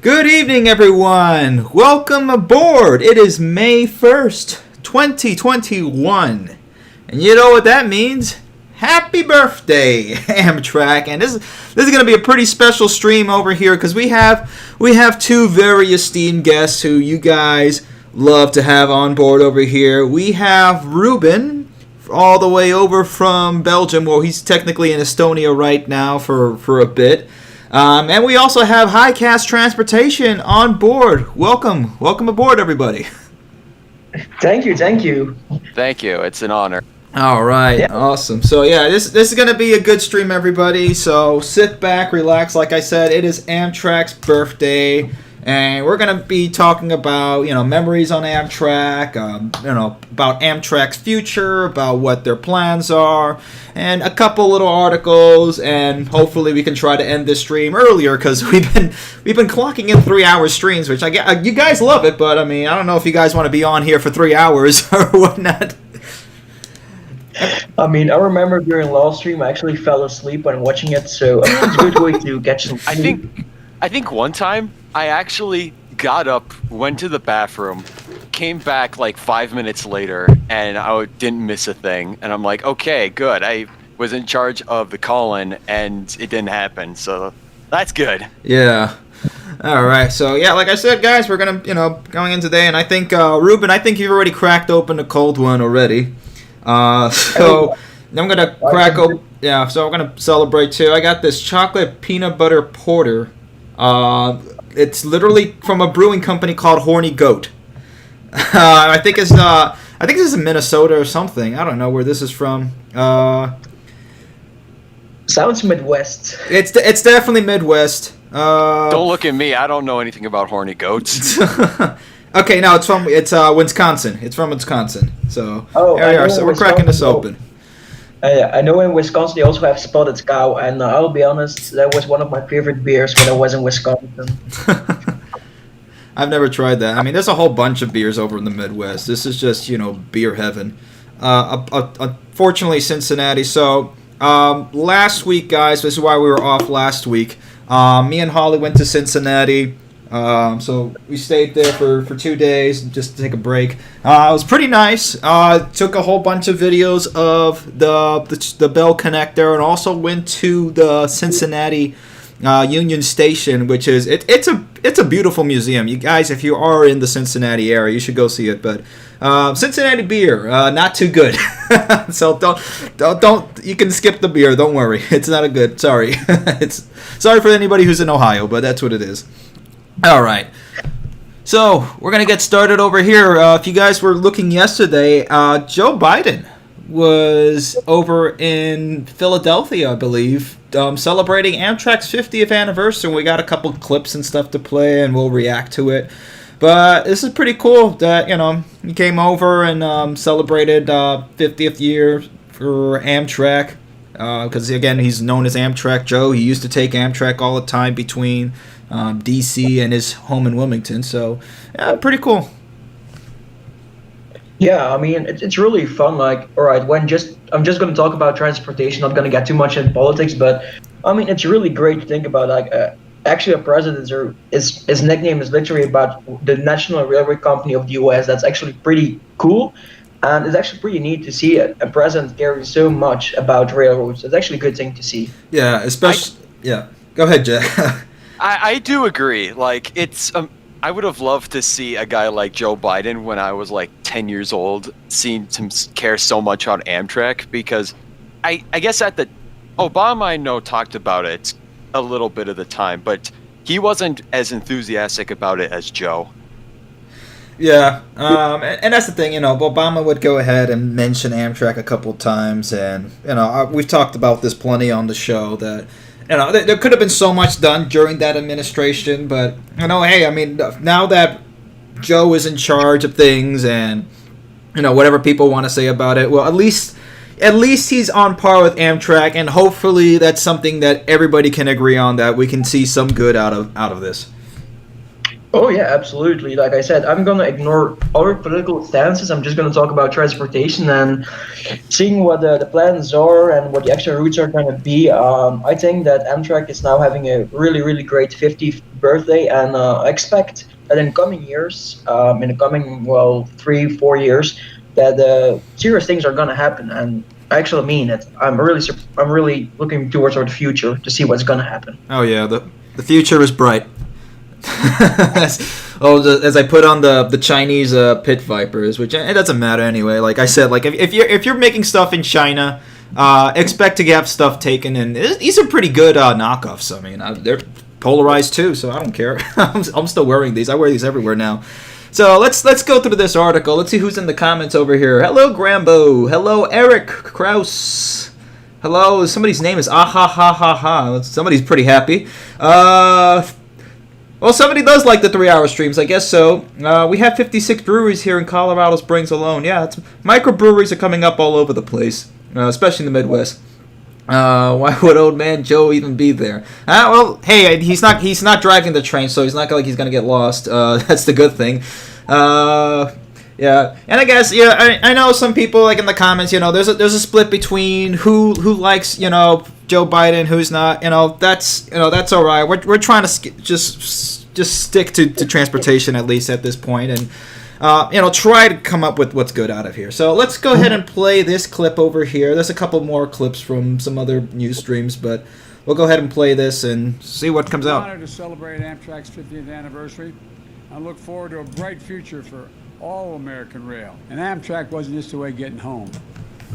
Good evening, everyone. Welcome aboard. It is May 1st, 2021. And you know what that means? Happy birthday, Amtrak. And this is going to be a pretty special stream over here because we have two very esteemed guests who you guys love to have on board over here. We have Ruben all the way over from Belgium. Well, he's technically in Estonia right now for a bit. And we also have Highcast Transportation on board. Welcome aboard, everybody. Thank you. Thank you. It's an honor. All right, yeah. Awesome. So yeah, this is going to be a good stream, everybody. So sit back, relax. Like I said, it is Amtrak's birthday, and we're going to be talking about memories on Amtrak, about Amtrak's future, about what their plans are, and a couple little articles. And hopefully we can try to end this stream earlier because we've been clocking in 3-hour streams, which I get. You guys love it, but I mean I don't know if you guys want to be on here for 3 hours or whatnot. I mean, I remember during live stream I actually fell asleep when watching it, so it's a good way to get some sleep. I think one time I actually got up, went to the bathroom, came back like 5 minutes later, and I didn't miss a thing. And I'm like, okay, good. I was in charge of the call-in, and it didn't happen, so that's good. Yeah. All right. So yeah, like I said, guys, we're gonna going in today, and I think Ruben, I think you've already cracked open the cold one already. So I'm gonna crack open. Yeah. So I'm gonna celebrate too. I got this chocolate peanut butter porter. It's literally from a brewing company called Horny Goat. I think this is in Minnesota or something. I don't know where this is from. Sounds Midwest. It's definitely Midwest. Don't look at me. I don't know anything about horny goats. Okay, no, it's Wisconsin. It's from Wisconsin. So there we are. So we're cracking this open. I know in Wisconsin they also have spotted cow, and I'll be honest, that was one of my favorite beers when I was in Wisconsin. I've never tried that. I mean, there's a whole bunch of beers over in the Midwest. This is just, beer heaven. Unfortunately, Cincinnati. So last week, guys, this is why we were off last week. Me and Holly went to Cincinnati. So we stayed there for 2 days just to take a break. It was pretty nice. Took a whole bunch of videos of the Bell Connector, and also went to the Cincinnati Union Station, which is it's a beautiful museum. You guys, if you are in the Cincinnati area, you should go see it. But Cincinnati beer, not too good. So don't you can skip the beer. Don't worry, it's not a good. Sorry, sorry for anybody who's in Ohio, but that's what it is. All right, so we're going to get started over here. If you guys were looking yesterday, Joe Biden was over in Philadelphia, I believe, celebrating Amtrak's 50th anniversary. We got a couple clips and stuff to play, and we'll react to it. But this is pretty cool that, he came over and celebrated 50th year for Amtrak. Because, again, he's known as Amtrak Joe. He used to take Amtrak all the time between D.C. and his home in Wilmington. So, yeah, pretty cool. Yeah, I mean, it's really fun. Like, all right, I'm just going to talk about transportation. Not going to get too much in politics, but I mean, it's really great to think about. Like, actually, a president his nickname is literally about the National Railway Company of the U.S. That's actually pretty cool. And it's actually pretty neat to see a president care so much about railroads. It's actually a good thing to see. Yeah, especially. Yeah, go ahead, Jack. I do agree. Like, it's. I would have loved to see a guy like Joe Biden when I was like 10 years old, seeing him care so much on Amtrak, because I guess Obama, I know, talked about it a little bit of the time, but he wasn't as enthusiastic about it as Joe. Yeah, and that's the thing, Obama would go ahead and mention Amtrak a couple times, and, we've talked about this plenty on the show, that, there could have been so much done during that administration, but, hey, I mean, now that Joe is in charge of things, and, whatever people want to say about it, well, at least he's on par with Amtrak, and hopefully that's something that everybody can agree on, that we can see some good out of this. Oh yeah, absolutely. Like I said, I'm gonna ignore other political stances. I'm just gonna talk about transportation and seeing what the plans are and what the extra routes are gonna be. I think that Amtrak is now having a really great 50th birthday, and I expect that in coming years, in the coming 3 4 years, that serious things are gonna happen. And I actually mean it. I'm really looking towards the future to see what's gonna happen. Oh yeah, the future is bright. As I put on the Chinese pit vipers, which it doesn't matter anyway. Like I said, like if you're making stuff in China, expect to have stuff taken, and these are pretty good knockoffs. I mean, they're polarized too, so I don't care. I'm still wearing these. I wear these everywhere now. So let's go through this article. Let's see who's in the comments over here. Hello, Grambo. Hello, Eric Kraus. Hello, somebody's name is ha. Somebody's pretty happy. Well, somebody does like the 3-hour streams, I guess so. We have 56 breweries here in Colorado Springs alone. Yeah, microbreweries are coming up all over the place, especially in the Midwest. Why would old man Joe even be there? Well, hey, he's not driving the train, so he's not like he's gonna get lost. That's the good thing. Yeah, and I guess I know some people like in the comments. There's a split between who likes Joe Biden, who's not. That's all right. We're trying to just stick to transportation at least at this point, and try to come up with what's good out of here. So let's go ahead and play this clip over here. There's a couple more clips from some other news streams, but we'll go ahead and play this and see what comes out. I'm honored to celebrate Amtrak's 50th anniversary. I look forward to a bright future for all American rail. And Amtrak wasn't just a way of getting home.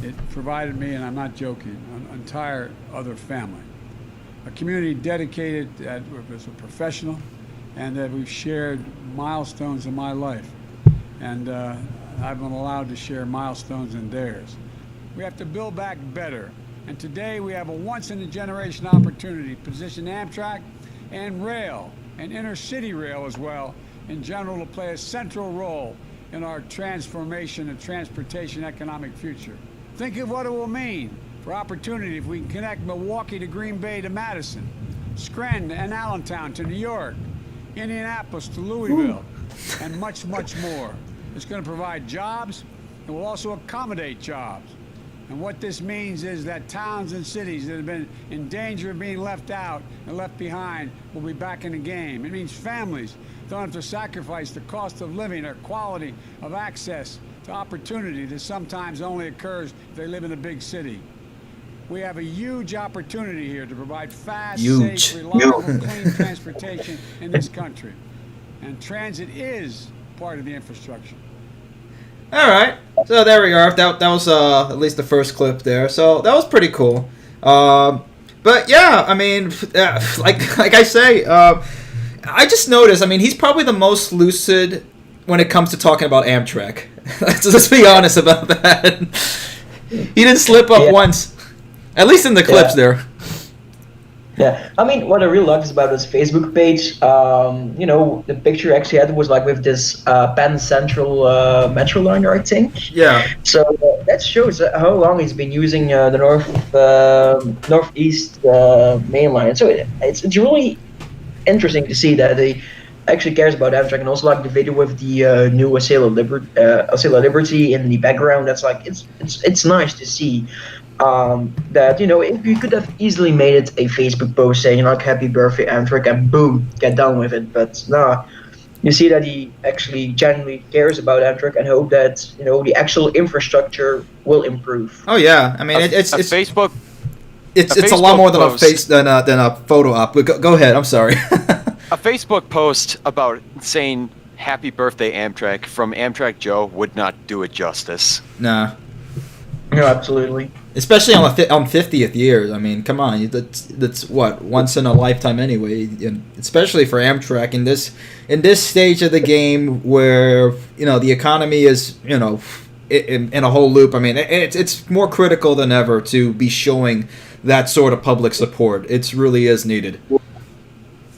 It provided me, and I'm not joking, an entire other family. A community dedicated that was a professional and that we've shared milestones in my life. And I've been allowed to share milestones in theirs. We have to build back better. And today we have a once-in-a-generation opportunity to position Amtrak and rail, and inner-city rail as well, in general, to play a central role in our transformation and transportation economic future. Think of what it will mean for opportunity if we can connect Milwaukee to Green Bay to Madison, Scranton and Allentown to New York, Indianapolis to Louisville, and much more. It's going to provide jobs and will also accommodate jobs. And what this means is that towns and cities that have been in danger of being left out and left behind will be back in the game. It means families don't have to sacrifice the cost of living or quality of access to opportunity that sometimes only occurs if they live in a big city. We have a huge opportunity here to provide fast, safe, reliable, clean transportation in this country. And transit is part of the infrastructure. All right, so there we are. That was at least the first clip there. So that was pretty cool. But yeah, I mean, like I say, I just noticed. I mean, he's probably the most lucid when it comes to talking about Amtrak. Let's be honest about that. He didn't slip up once, at least in the clips there. Yeah, I mean, what I really love is about his Facebook page. The picture actually had was like with this Penn Central Metro liner, I think. Yeah. So that shows how long he's been using the northeast main line. So it's really interesting to see that he actually cares about Amtrak, and also like the video with the new Acela Liberty in the background. That's like it's nice to see. That if you could have easily made it a Facebook post saying like happy birthday Amtrak and boom, get done with it, but nah, you see that he actually genuinely cares about Amtrak and hope that the actual infrastructure will improve. Oh yeah, I mean it's Facebook. It's a lot more than a photo op. Go ahead. I'm sorry. A Facebook post about saying happy birthday Amtrak from Amtrak Joe would not do it justice. Nah. No, absolutely. Especially on 50th years. I mean, come on, that's what, once in a lifetime anyway. And especially for Amtrak in this stage of the game where the economy is in a whole loop. I mean, it's more critical than ever to be showing that sort of public support. It really is needed.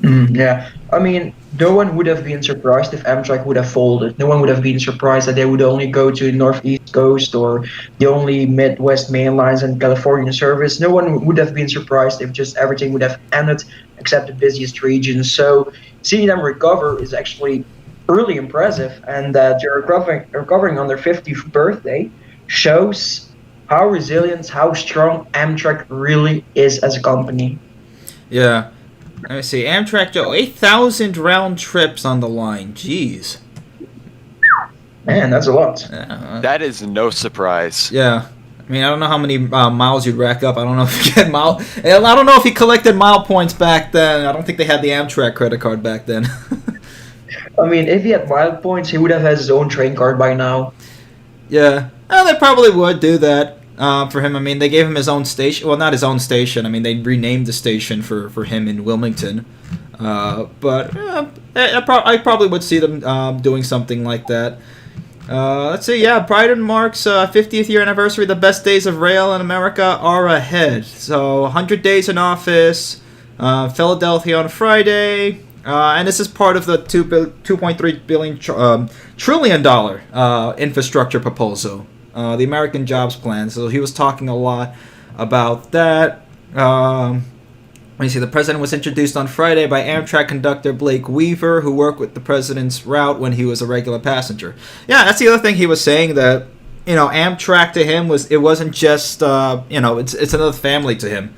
Yeah, I mean, no one would have been surprised if Amtrak would have folded. No one would have been surprised that they would only go to the Northeast Coast or the only Midwest main lines and California service. No one would have been surprised if just everything would have ended except the busiest regions. So seeing them recover is actually really impressive, and that they're recovering on their 50th birthday shows how resilient, how strong Amtrak really is as a company. Yeah. Let me see. Amtrak Joe, 8,000 round trips on the line. Jeez. Man, that's a lot. That is no surprise. Yeah. I mean, I don't know how many miles you'd rack up. I don't know if you get mile. I don't know if he collected mile points back then. I don't think they had the Amtrak credit card back then. I mean, if he had mile points, he would have had his own train card by now. Yeah. Well, they probably would do that for him. I mean, they gave him his own station. Well, not his own station. I mean, they renamed the station for him in Wilmington. But I probably would see them doing something like that. Let's see. Yeah, Biden marks 50th year anniversary. The best days of rail in America are ahead. So 100 days in office. Philadelphia on Friday. And this is part of the $2.3 billion trillion dollar infrastructure proposal, the American Jobs Plan. So he was talking a lot about that. Let me see. The president was introduced on Friday by Amtrak conductor Blake Weaver, who worked with the president's route when he was a regular passenger. Yeah, that's the other thing he was saying, that Amtrak to him wasn't just it's another family to him.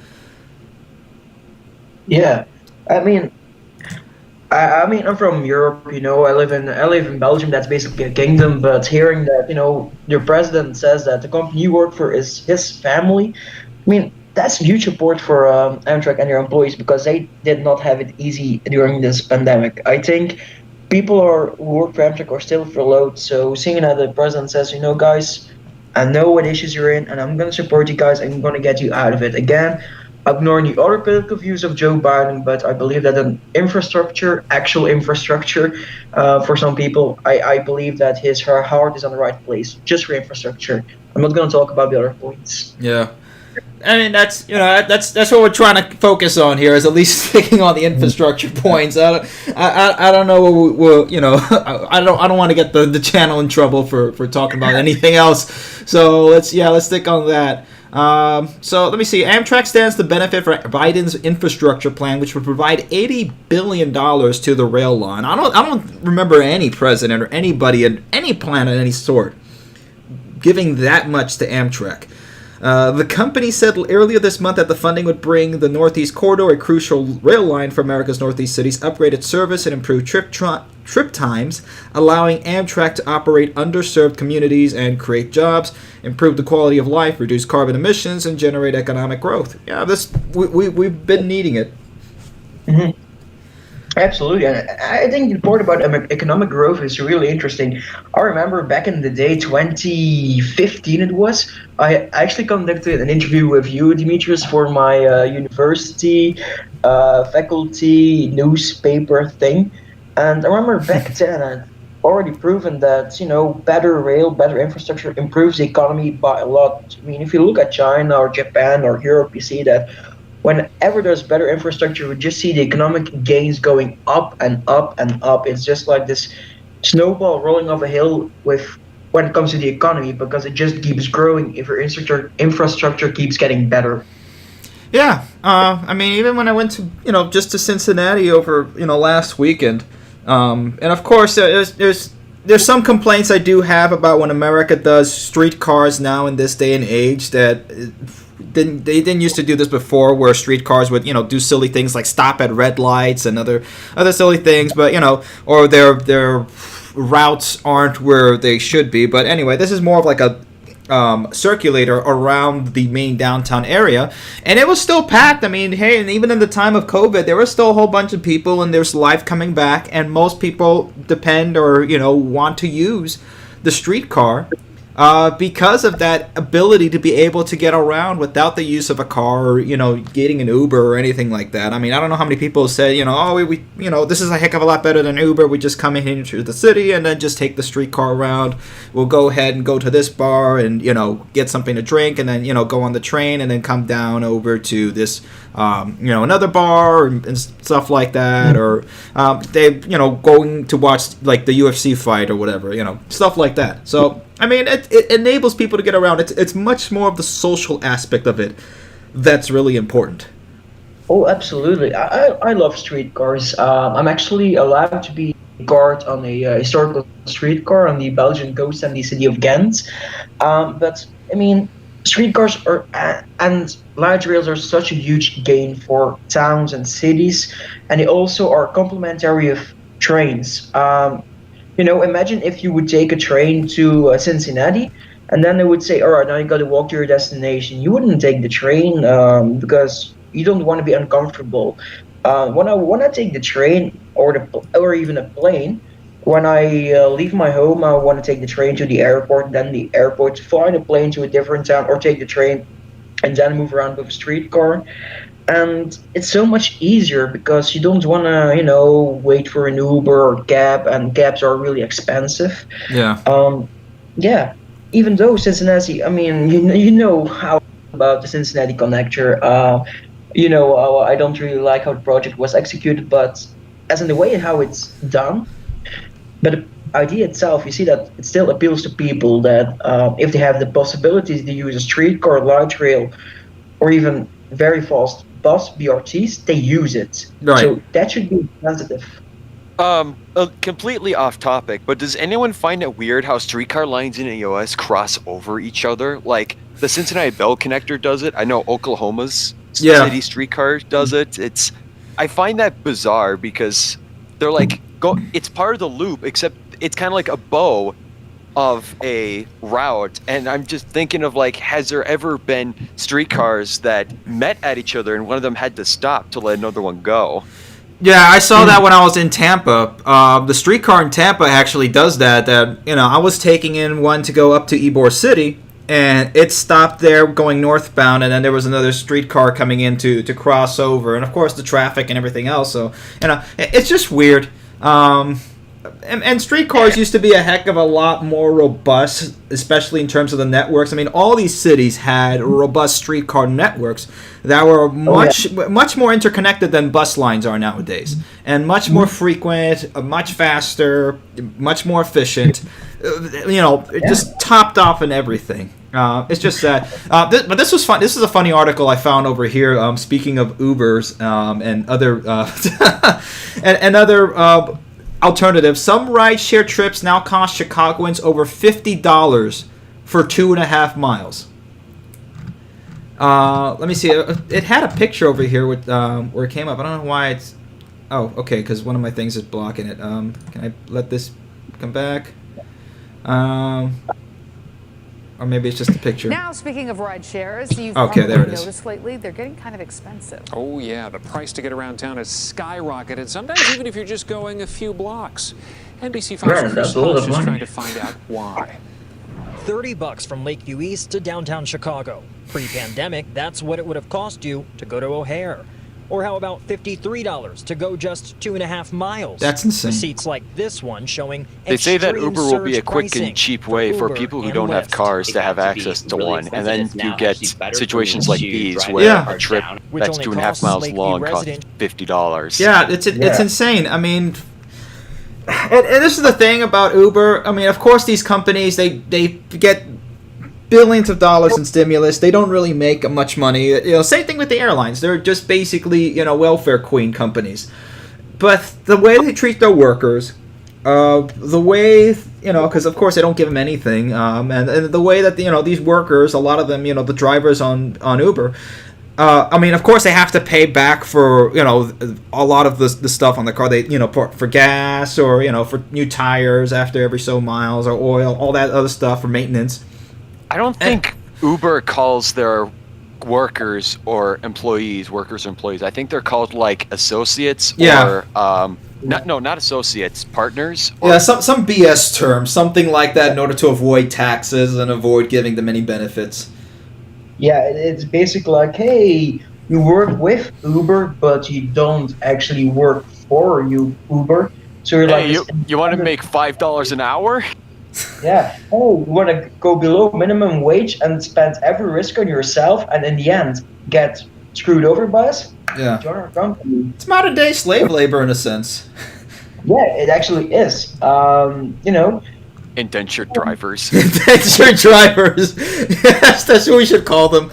Yeah, I mean, I'm from Europe. I live in Belgium. That's basically a kingdom. But hearing that your president says that the company you work for is his family, I mean, that's huge support for Amtrak and their employees, because they did not have it easy during this pandemic. I think people who work for Amtrak are still furloughed. So seeing that the president says, guys, I know what issues you're in, and I'm going to support you guys. I'm going to get you out of it. Again, ignoring the other political views of Joe Biden, but I believe that an actual infrastructure, for some people, I believe that her heart is on the right place, just for infrastructure. I'm not going to talk about the other points. Yeah. I mean, that's what we're trying to focus on here, is at least sticking on the infrastructure points. I don't know. I don't want to get the channel in trouble for talking about anything else. So let's stick on that. So let me see. Amtrak stands to benefit from Biden's infrastructure plan, which would provide $80 billion to the rail line. I don't remember any president or anybody in any plan of any sort giving that much to Amtrak. The company said earlier this month that the funding would bring the Northeast Corridor, a crucial rail line for America's Northeast cities, upgraded service and improved trip times, allowing Amtrak to operate underserved communities and create jobs, improve the quality of life, reduce carbon emissions, and generate economic growth. Yeah, we've been needing it. Mm-hmm. Absolutely, and I think the part about economic growth is really interesting. I remember back in the day, 2015 it was, I actually conducted an interview with you, Demetrius, for my university faculty newspaper thing. And I remember back then I'd already proven that, better rail, better infrastructure improves the economy by a lot. I mean, if you look at China or Japan or Europe, you see that whenever there's better infrastructure, we just see the economic gains going up and up and up. It's just like this snowball rolling off a hill when it comes to the economy, because it just keeps growing if your infrastructure keeps getting better. Yeah, I mean, even when I went to just to Cincinnati over last weekend, and of course there's some complaints I do have about when America does streetcars now in this day and age that. They didn't used to do this before, where streetcars would do silly things like stop at red lights and other silly things, but or their routes aren't where they should be. But anyway, this is more of like a circulator around the main downtown area, and it was still packed. I mean, hey, and even in the time of COVID, there was still a whole bunch of people, and there's life coming back, and most people depend or want to use the streetcar. Because of that ability to be able to get around without the use of a car or, getting an Uber or anything like that. I mean, I don't know how many people say, we this is a heck of a lot better than Uber. We just come in into the city and then just take the streetcar around. We'll go ahead and go to this bar and, get something to drink and then, go on the train and then come down over to this, another bar and stuff like that. Or they, going to watch like the UFC fight or whatever, stuff like that. So, I mean, it enables people to get around. It's much more of the social aspect of it that's really important. Oh, absolutely. I love streetcars. I'm actually allowed to be a guard on a historical streetcar on the Belgian coast and the city of Ghent. But I mean, streetcars are and light rails are such a huge gain for towns and cities, and they also are complementary of trains. Imagine if you would take a train to Cincinnati, and then they would say, "All right, now you got to walk to your destination." You wouldn't take the train because you don't want to be uncomfortable. When I take the train or even a plane, when I leave my home, I want to take the train to the airport, then the airport, fly the plane to a different town, or take the train and then move around with a streetcar. And it's so much easier because you don't want to, wait for an Uber or cab, and cabs are really expensive. Yeah. Yeah, even though Cincinnati, I mean, you know how about the Cincinnati connector. I don't really like how the project was executed, but as in the way how it's done, but the idea itself, you see that it still appeals to people that if they have the possibilities to use a streetcar, light rail, or even very fast bus BRTs, they use it. Right. So that should be sensitive. Completely off topic, but does anyone find it weird how streetcar lines in the US cross over each other? Like the Cincinnati Bell connector does it. I know Oklahoma's city streetcar does it. I find that bizarre because they're like it's part of the loop, except it's kind of like a bow of a route, and I'm just thinking of like, has there ever been streetcars that met at each other and one of them had to stop to let another one go? Yeah, I saw that when I was in Tampa. The streetcar in Tampa actually does that. I was taking in one to go up to Ybor City, and it stopped there going northbound, and then there was another streetcar coming in to cross over, and of course the traffic and everything else. So it's just weird. And streetcars used to be a heck of a lot more robust, especially in terms of the networks. I mean, all these cities had robust streetcar networks that were much more interconnected than bus lines are nowadays, and much more frequent, much faster, much more efficient. Just topped off and everything. It's just that. But this was fun. This is a funny article I found over here. Speaking of Ubers and other and other. Alternatives. Some rideshare trips now cost Chicagoans over $50 for 2.5 miles. Let me see. It had a picture over here with where it came up. I don't know why it's. Oh, okay, because one of my things is blocking it. Can I let this come back? Or maybe it's just a picture. Now, speaking of ride shares, you've there it is. noticed lately they're getting kind of expensive. Oh, yeah. The price to get around town has skyrocketed, sometimes even if you're just going a few blocks. NBC 5's Chris Hush is trying to find out why. $30 from Lakeview East to downtown Chicago. Pre-pandemic, that's what it would have cost you to go to O'Hare. Or how about $53 to go just 2.5 miles? That's insane. Receipts like this one showing they say that extreme Uber will be a surge quick pricing and cheap way for Uber people who and don't have Lyft. cars to have access to one, and then you get situations like these where Yeah. a trip Which that's only 2.5 costs miles Lakeview long costs resident- $50. Yeah, it's insane. I mean, and this is the thing about Uber. I mean, of course, these companies they get billions of dollars in stimulus. They don't really make much money. Same thing with the airlines. They're just basically welfare queen companies. But the way they treat their workers, the way because of course they don't give them anything, and the way that these workers, a lot of them, the drivers on Uber. I mean, of course, they have to pay back for a lot of the stuff on the car. They for gas or for new tires after every so miles, or oil, all that other stuff for maintenance. I don't think Uber calls their workers or employees. I think they're called like associates or not associates, partners. Yeah, some BS term, something like that, in order to avoid taxes and avoid giving them any benefits. Yeah, it's basically like, hey, you work with Uber, but you don't actually work for Uber. So you're Hey, like, you want to make $5 an hour? yeah, oh, you want to go below minimum wage and spend every risk on yourself, and in the end get screwed over by us? Yeah, Join our company. it's modern day slave labor in a sense. Yeah, it actually is. Indentured drivers. Indentured drivers. Yes, that's what we should call them.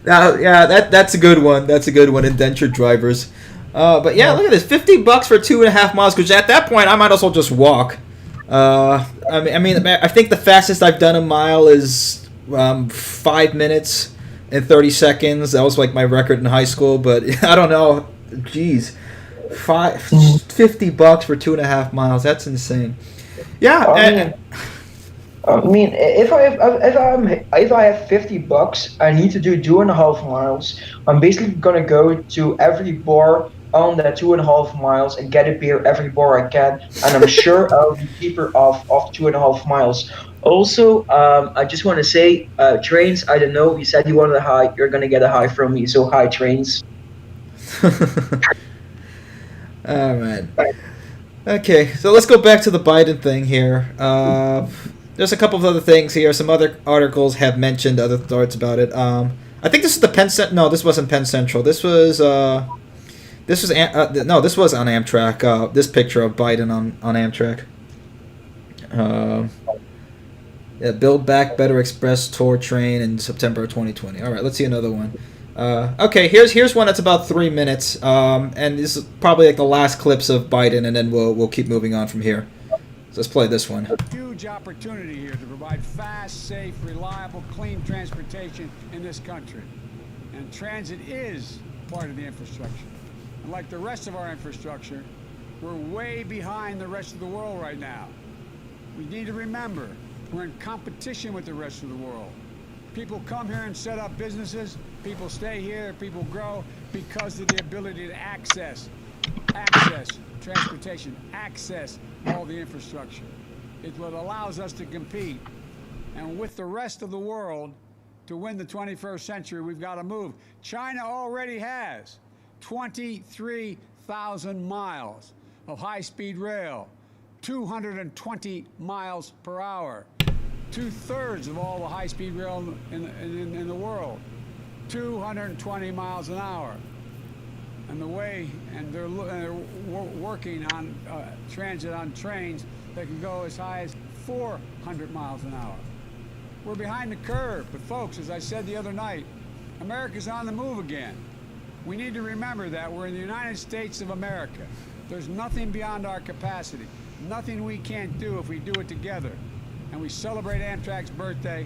That's a good one. That's a good one. Indentured drivers. But yeah, look at this, $50 for 2.5 miles. Because at that point, I might as well just walk. I think the fastest I've done a mile is 5 minutes and 30 seconds. That was like my record in high school. But I don't know. Jeez, $50 for 2.5 miles. That's insane. Yeah. If I have $50, I need to do 2.5 miles. I'm basically gonna go to every bar on that 2.5 miles and get a beer every bar I can, and I'm sure I'll be cheaper off 2.5 miles. Also, I just want to say, trains. I don't know. You said you wanted a high. You're gonna get a high from me. So hi, trains. All right. Okay, so let's go back to the Biden thing here. There's a couple of other things here. Some other articles have mentioned other thoughts about it. I think this is the Penn Central. No, this wasn't Penn Central. This was on Amtrak. This picture of Biden on Amtrak. Build back better express tour train in September of 2020. All right, let's see another one. Okay, here's one that's about 3 minutes. And this is probably like the last clips of Biden, and then we'll keep moving on from here. So let's play this one. Huge opportunity here to provide fast, safe, reliable, clean transportation in this country. And transit is part of the infrastructure. And like the rest of our infrastructure, we're way behind the rest of the world right now. We need to remember, we're in competition with the rest of the world. People come here and set up businesses, people stay here, people grow because of the ability to access transportation, access all the infrastructure. It's what allows us to compete. And with the rest of the world, to win the 21st century, we've got to move. China already has 23,000 miles of high-speed rail, 220 miles per hour. 2/3 of all the high-speed rail in the world, 220 miles an hour. And they're working on transit on trains that can go as high as 400 miles an hour. We're behind the curve, but folks, as I said the other night, America's on the move again. We need to remember that we're in the United States of America. There's nothing beyond our capacity, nothing we can't do if we do it together. And we celebrate Amtrak's birthday.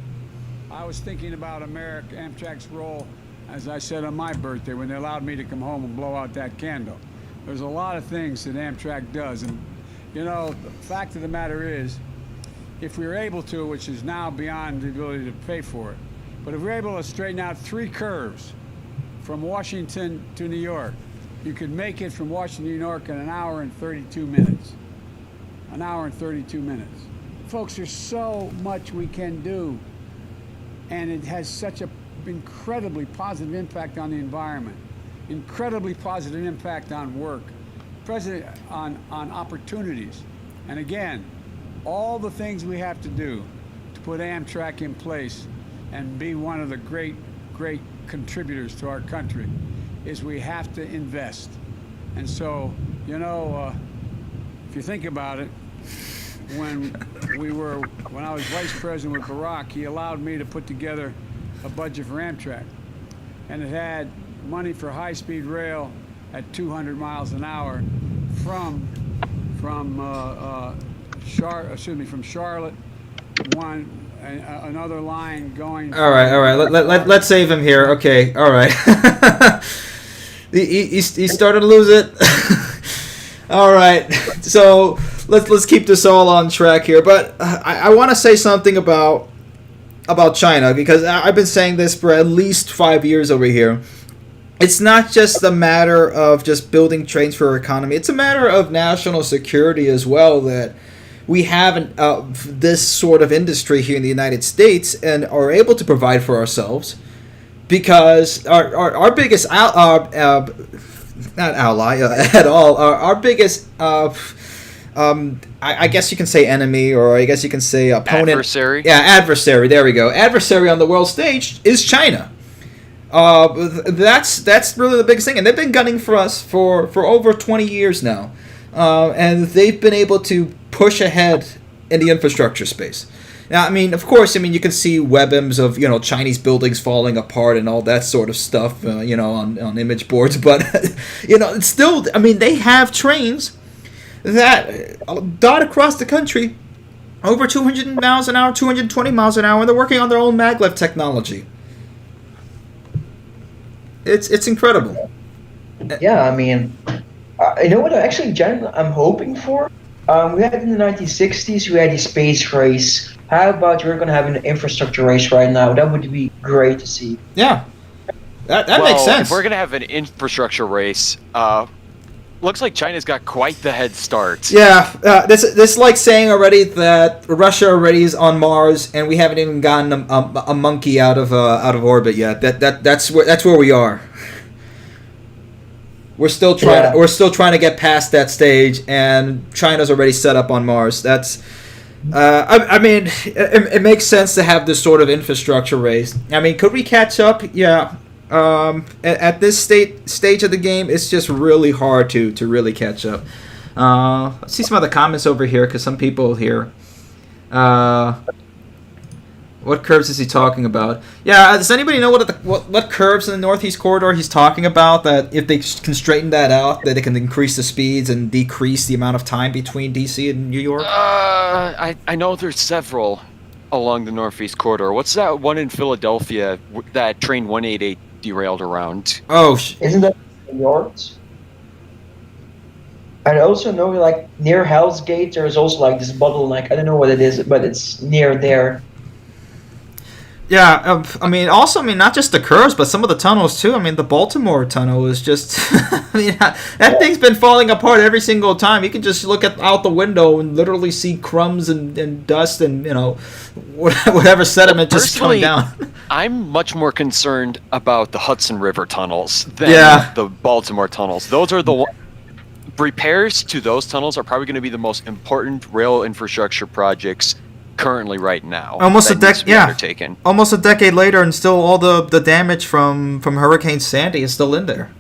I was thinking about Amtrak's role, as I said on my birthday, when they allowed me to come home and blow out that candle. There's a lot of things that Amtrak does. And, you know, the fact of the matter is, if we were able to, which is now beyond the ability to pay for it, but if we're able to straighten out 3 curves from Washington to New York, you could make it from Washington to New York in 1 hour and 32 minutes. 1 hour and 32 minutes. Folks, there's so much we can do, and it has such an incredibly positive impact on the environment, incredibly positive impact on work, on opportunities. And again, all the things we have to do to put Amtrak in place and be one of the great contributors to our country is we have to invest. And so, you know, if you think about it, when I was vice president with Barack, he allowed me to put together a budget for Amtrak, and it had money for high-speed rail at 200 miles an hour from Charlotte, another line going. All right. Let's save him here. Okay. All right. he started to lose it. All right. So let's keep this all on track here. But I want to say something about China, because I've been saying this for at least 5 years over here. It's not just a matter of just building trains for our economy. It's a matter of national security as well, that we have this sort of industry here in the United States and are able to provide for ourselves, because our biggest not ally at all, our biggest I guess you can say enemy, or I guess you can say opponent. Adversary. Yeah, adversary. There we go. Adversary on the world stage is China. That's really the biggest thing, and they've been gunning for us for over 20 years now, and they've been able to push ahead in the infrastructure space. Now, I mean, of course, I mean, you can see webms of, Chinese buildings falling apart and all that sort of stuff, on image boards. But, it's still, I mean, they have trains that dot across the country over 200 miles an hour, 220 miles an hour, and they're working on their own maglev technology. It's incredible. Yeah, I mean, you know what? Actually, generally, I'm hoping for. We had in the 1960s, we had the space race. How about we're going to have an infrastructure race right now? That would be great to see. Yeah, that makes sense. If we're going to have an infrastructure race, looks like China's got quite the head start. Yeah, this like saying already that Russia already is on Mars, and we haven't even gotten a monkey out of orbit yet. That's where we are. We're still trying to get past that stage, and China's already set up on Mars. That's, I mean, it makes sense to have this sort of infrastructure race. I mean, could we catch up? Yeah. At this stage of the game, it's just really hard to really catch up. Let's see some of the comments over here, because some people here. What curves is he talking about? Yeah, does anybody know what curves in the Northeast Corridor he's talking about? That if they can straighten that out, that it can increase the speeds and decrease the amount of time between DC and New York? I know there's several along the Northeast Corridor. What's that one in Philadelphia that train 188 derailed around? Oh, isn't that New York? I also know, like, near Hell's Gate, there is also, like, this bottleneck. I don't know what it is, but it's near there. Yeah, I mean, not just the curves, but some of the tunnels, too. I mean, the Baltimore tunnel is just... I mean, that thing's been falling apart every single time. You can just look out the window and literally see crumbs and dust and, whatever sediment just coming down. I'm much more concerned about the Hudson River tunnels than the Baltimore tunnels. Those are the... Repairs to those tunnels are probably going to be the most important rail infrastructure projects currently right now. Almost a decade later, and still all the damage from Hurricane Sandy is still in there.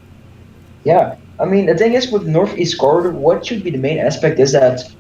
Yeah, I mean, the thing is with the Northeast Corridor, what should be the main aspect is that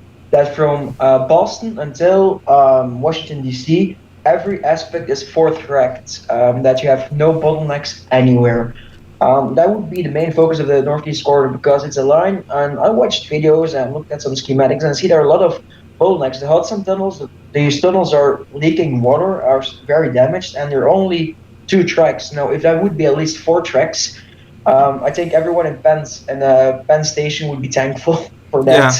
from Boston until Washington D.C., every aspect is fourth-tracked. That you have no bottlenecks anywhere. That would be the main focus of the Northeast Corridor, because it's a line. And I watched videos and looked at some schematics, and I see there are a lot of bottlenecks. The Hudson tunnels, these tunnels are leaking water, are very damaged, and there are only 2 tracks. Now, if that would be at least 4 tracks, I think everyone in Penn Station would be thankful for that. Yeah.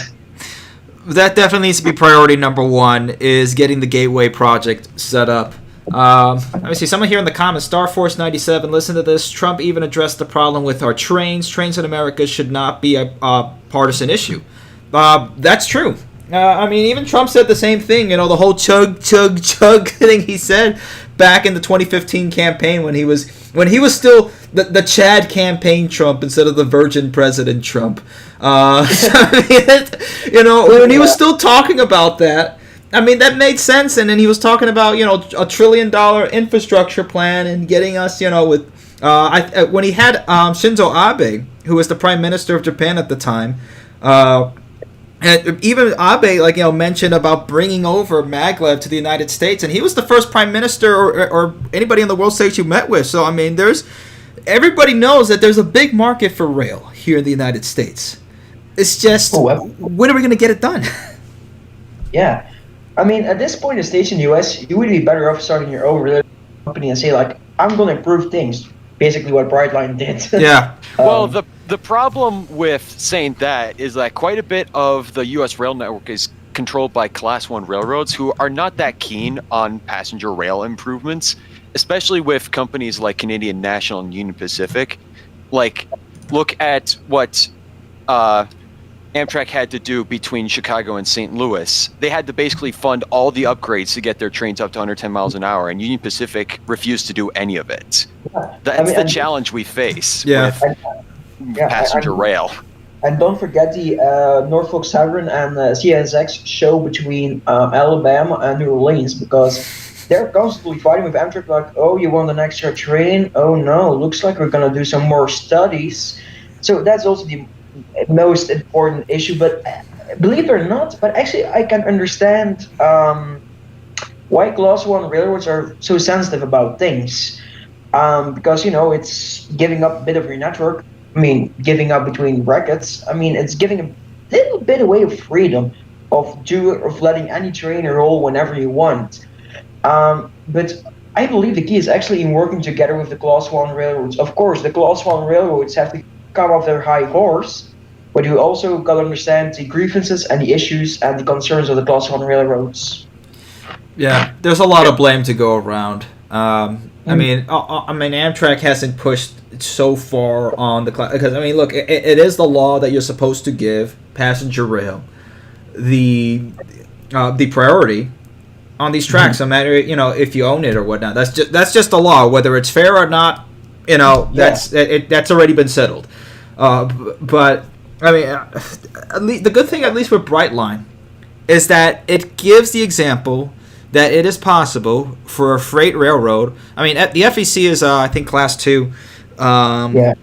That definitely needs to be priority number 1, is getting the Gateway project set up. Let me see. Someone here in the comments, Star Force 97, listen to this. Trump even addressed the problem with our trains. Trains in America should not be a partisan issue. That's true. I mean, even Trump said the same thing. The whole chug thing he said back in the 2015 campaign when he was still the Chad campaign Trump instead of the Virgin President Trump. When he was still talking about that, I mean, that made sense. And then he was talking about, $1 trillion infrastructure plan and getting us, with when he had Shinzo Abe, who was the Prime Minister of Japan at the time. And even Abe, mentioned about bringing over maglev to the United States, and he was the first prime minister or anybody on the world stage you met with. So, I mean, everybody knows that there's a big market for rail here in the United States. It's just, when are we going to get it done? Yeah. I mean, at this point in the station US, you would be better off starting your own rail company and say, I'm going to improve things. Basically what Brightline did. Yeah. Well, the problem with saying that is that quite a bit of the U.S. rail network is controlled by Class 1 railroads who are not that keen on passenger rail improvements, especially with companies like Canadian National and Union Pacific. Look at what Amtrak had to do between Chicago and St. Louis. They had to basically fund all the upgrades to get their trains up to 110 miles an hour, and Union Pacific refused to do any of it. That's the challenge we face with passenger rail. And don't forget the Norfolk Southern and CSX show between Alabama and New Orleans, because they're constantly fighting with Amtrak, oh, you want an extra train? Oh, no, looks like we're going to do some more studies. So that's also the most important issue. But believe it or not, but actually I can understand why Class 1 railroads are so sensitive about things. Because, it's giving up a bit of your network. I mean, giving up between brackets. I mean, it's giving a little bit away of freedom of letting any train roll whenever you want. But I believe the key is actually in working together with the Class 1 railroads. Of course, the Class 1 railroads have to come off their high horse, but you also got to understand the grievances and the issues and the concerns of the Class 1 railroads. Yeah, there's a lot of blame to go around. I mean, Amtrak hasn't pushed so far on the class because look, it is the law that you're supposed to give passenger rail the priority on these tracks, no matter if you own it or whatnot. That's just the law, whether it's fair or not. That's already been settled. But I mean, at least, the good thing, at least with Brightline, is that it gives the example that it is possible for a freight railroad. I mean, the FEC is, I think, Class 2. But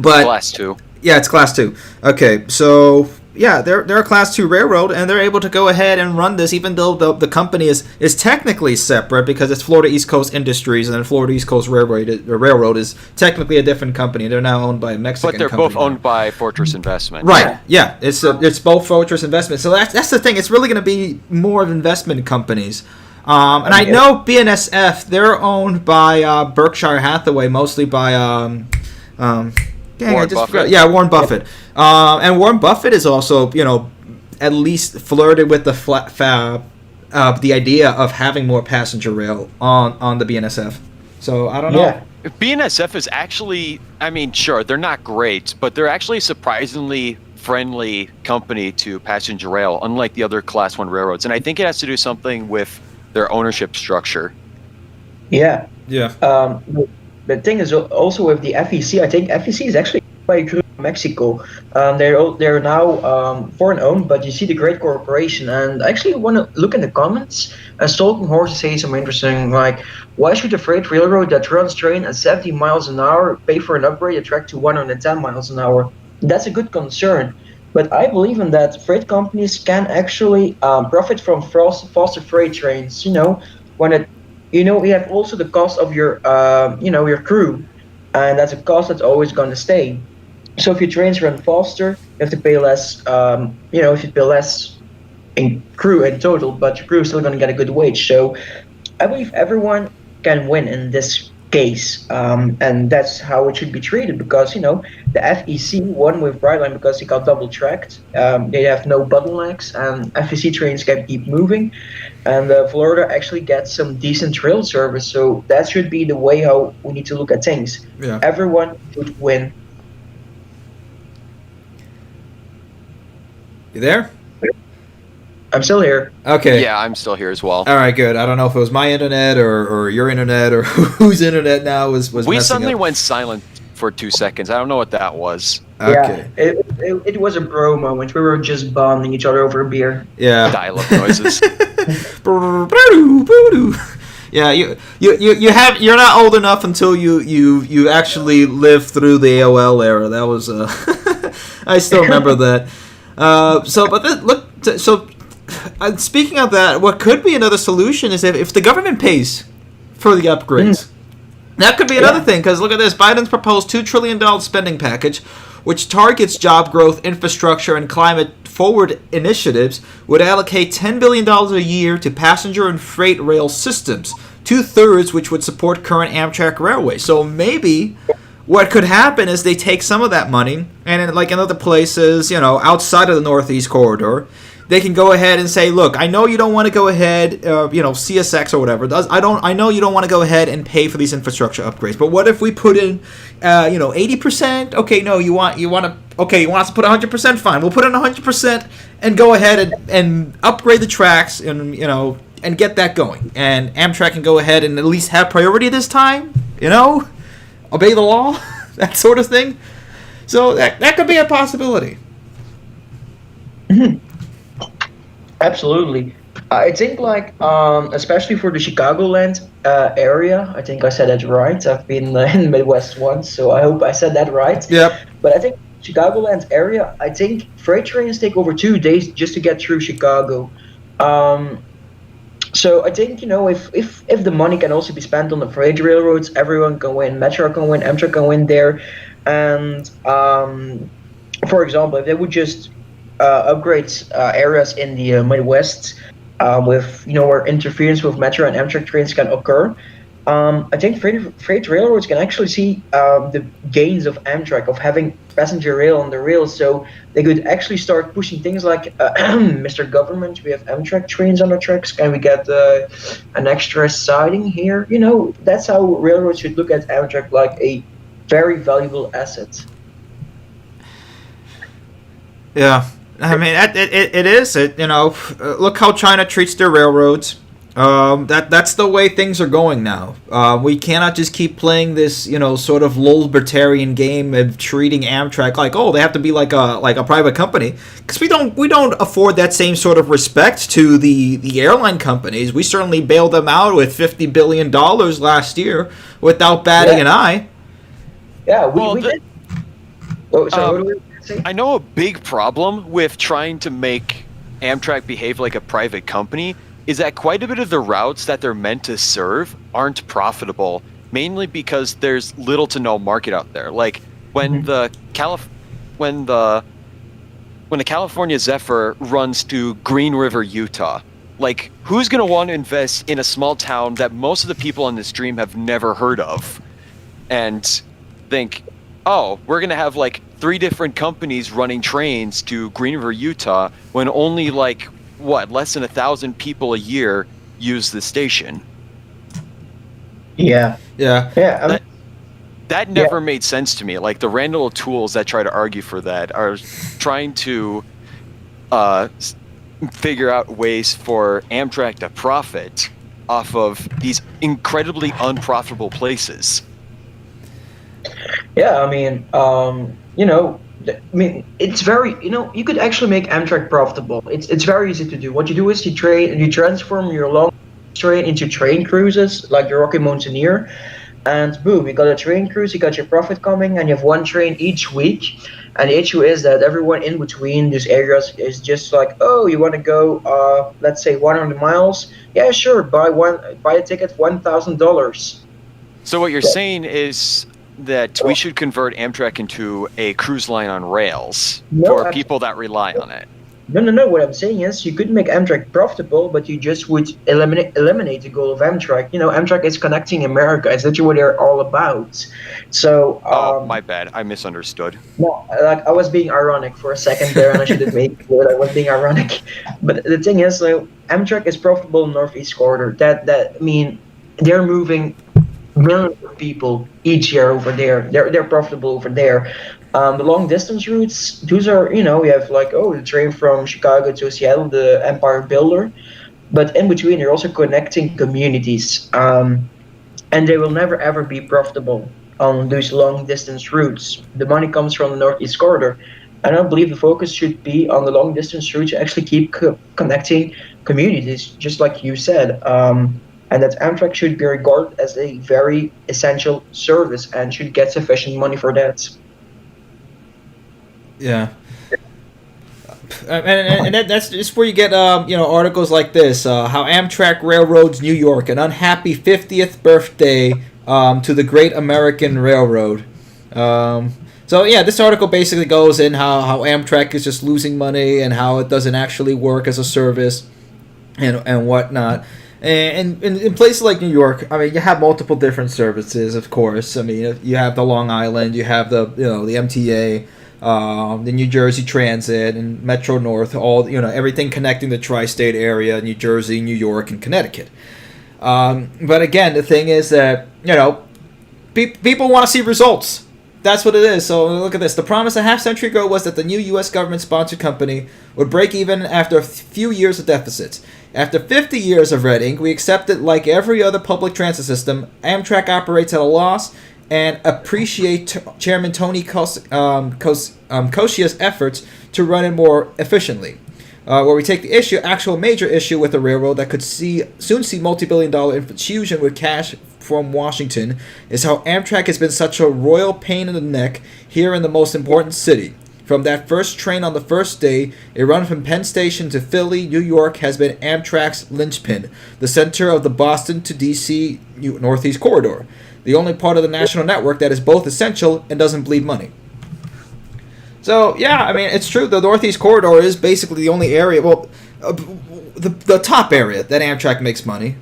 Class 2. Yeah, it's Class 2. Okay, so, yeah, they're a Class 2 railroad, and they're able to go ahead and run this, even though the company is technically separate because it's Florida East Coast Industries, and then Florida East Coast Railroad is technically a different company. They're now owned by a Mexican company. But they're both owned by Fortress Investment. Right, yeah. It's both Fortress Investment. So that's the thing. It's really going to be more of investment companies. And I know BNSF, they're owned by Berkshire Hathaway, mostly by Warren Buffett. Yeah, Warren Buffett. And Warren Buffett is also, at least flirted with the idea of having more passenger rail on the BNSF. So I don't know. Yeah. BNSF is actually, sure, they're not great, but they're actually a surprisingly friendly company to passenger rail, unlike the other Class 1 railroads. And I think it has to do something with their ownership structure. Yeah. Yeah. The thing is also with the FEC, I think FEC is actually by Mexico. They're now foreign owned, but you see the great corporation. And I actually want to look in the comments. Stalking Horse say something interesting, like, why should a freight railroad that runs train at 70 miles an hour pay for an upgrade at track to 110 miles an hour? That's a good concern. But I believe in that freight companies can actually profit from faster freight trains. When we have also the cost of your crew, and that's a cost that's always going to stay. So if your trains run faster, you have to pay less. If you pay less in crew in total, but your crew is still going to get a good wage. So I believe everyone can win in this case, and that's how it should be treated, because the FEC won with Brightline because he got double tracked. They have no bottlenecks, and FEC trains can keep moving, and Florida actually gets some decent rail service. So that should be the way how we need to look at things. Yeah. Everyone should win. You there? I'm still here. Okay. Yeah, I'm still here as well. All right, good. I don't know if it was my internet or your internet or whose internet now was We messing suddenly up. went silent for 2 seconds. I don't know what that was. Okay. Yeah, it was a bro moment. We were just bonding each other over a beer. Yeah. Dial-up noises. Yeah, you're not old enough until you actually lived through the AOL era. That was I still remember that. Speaking of that, what could be another solution is if the government pays for the upgrades. That could be another thing, because look at this. Biden's proposed $2 trillion spending package, which targets job growth, infrastructure, and climate-forward initiatives, would allocate $10 billion a year to passenger and freight rail systems, 2/3 which would support current Amtrak railways. So maybe what could happen is they take some of that money, and in other places, outside of the Northeast Corridor, they can go ahead and say, look, I know you don't want to go ahead, CSX or whatever. I know you don't want to go ahead and pay for these infrastructure upgrades. But what if we put in, 80%? Okay, no, you want us to put 100%? Fine, we'll put in 100% and go ahead and upgrade the tracks and get that going. And Amtrak can go ahead and at least have priority this time. Obey the law, that sort of thing. So that could be a possibility. Absolutely. I think especially for the Chicagoland area, I think I said that right. I've been in the Midwest once, so I hope I said that right. Yep. But I think Chicagoland area, I think freight trains take over 2 days just to get through Chicago. So I think if the money can also be spent on the freight railroads, everyone can win. Metro can win, Amtrak can win there, and for example, if they would just upgrade areas in the Midwest with where interference with Metro and Amtrak trains can occur, I think freight railroads can actually see the gains of Amtrak of having passenger rail on the rails. So they could actually start pushing things like, Mr. Government, we have Amtrak trains on the tracks. Can we get an extra siding here? That's how railroads should look at Amtrak, like a very valuable asset. Yeah, I mean, it is. Look how China treats their railroads. That's the way things are going now. We cannot just keep playing this, sort of libertarian game of treating Amtrak like, oh, they have to be like a private company, because we don't afford that same sort of respect to the airline companies. We certainly bailed them out with $50 billion last year without batting an eye. Yeah, we did. Oh, sorry, what were you saying? I know a big problem with trying to make Amtrak behave like a private company is that quite a bit of the routes that they're meant to serve aren't profitable, mainly because there's little to no market out there. Like when the California Zephyr runs to Green River, Utah, like who's going to want to invest in a small town that most of the people on the stream have never heard of and think, oh, we're going to have like 3 different companies running trains to Green River, Utah, when only like less than 1,000 people a year use the station. Yeah. That never made sense to me. Like the Randall tools that try to argue for that are trying to figure out ways for Amtrak to profit off of these incredibly unprofitable places. Yeah, it's very, you could actually make Amtrak profitable. It's very easy to do. What you do is you transform your long train into train cruises, like your Rocky Mountaineer, and boom, you got a train cruise, you got your profit coming, and you have one train each week. And the issue is that everyone in between these areas is just like, oh, you want to go, let's say 100 miles? Yeah, sure, buy a ticket, $1,000. So what you're saying is that we should convert Amtrak into a cruise line on rails for people that rely on it. No. What I'm saying is you could make Amtrak profitable, but you just would eliminate the goal of Amtrak. Amtrak is connecting America. It's literally what they're all about. So. My bad. I misunderstood. No, I was being ironic for a second there, and I should have made clear I was being ironic. But the thing is, Amtrak is profitable in Northeast Corridor. They're moving millions of people each year over there. They're profitable over there. The long distance routes, those are, we have the train from Chicago to Seattle, the Empire Builder, but in between they're also connecting communities, and they will never ever be profitable on those long distance routes. The money comes from the Northeast Corridor, and I believe the focus should be on the long distance routes to actually keep connecting communities, just like you said. And that Amtrak should be regarded as a very essential service and should get sufficient money for that. Yeah. And that's where you get articles like this, how Amtrak railroads New York, an unhappy 50th birthday to the Great American Railroad. So yeah, this article basically goes in how Amtrak is just losing money and how it doesn't actually work as a service and whatnot. And in places like New York, you have multiple different services, of course. You have the Long Island, you have the MTA, the New Jersey Transit, and Metro North, all everything connecting the tri-state area, New Jersey, New York, and Connecticut. But again, the thing is that people want to see results. That's what it is. So look at this. The promise a half-century ago was that the new U.S. government-sponsored company would break even after a few years of deficits. After 50 years of red ink, we accept that, like every other public transit system, Amtrak operates at a loss and appreciate Chairman Tony Koscia's efforts to run it more efficiently. Where we take the actual major issue with the railroad that could soon see multi-billion-dollar infusion with cash from Washington, is how Amtrak has been such a royal pain in the neck here in the most important city. From that first train on the first day, a run from Penn Station to Philly, New York has been Amtrak's linchpin, the center of the Boston to D.C. Northeast Corridor, the only part of the national network that is both essential and doesn't bleed money. So, yeah, I mean, it's true. The Northeast Corridor is basically the only area, the top area that Amtrak makes money.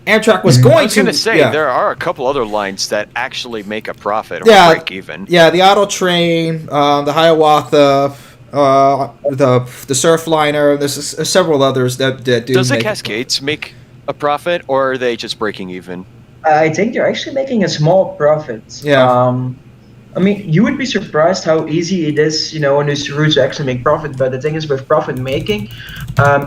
Amtrak was going to... I was going to say, there are a couple other lines that actually make a profit or break even. Yeah, the Auto Train, the Hiawatha, the Surfliner, there's several others that do Does the Cascades make a profit, or are they just breaking even? I think they're actually making a small profit. Yeah. I mean, you would be surprised how easy it is, on these routes to actually make profit. But the thing is, with profit making,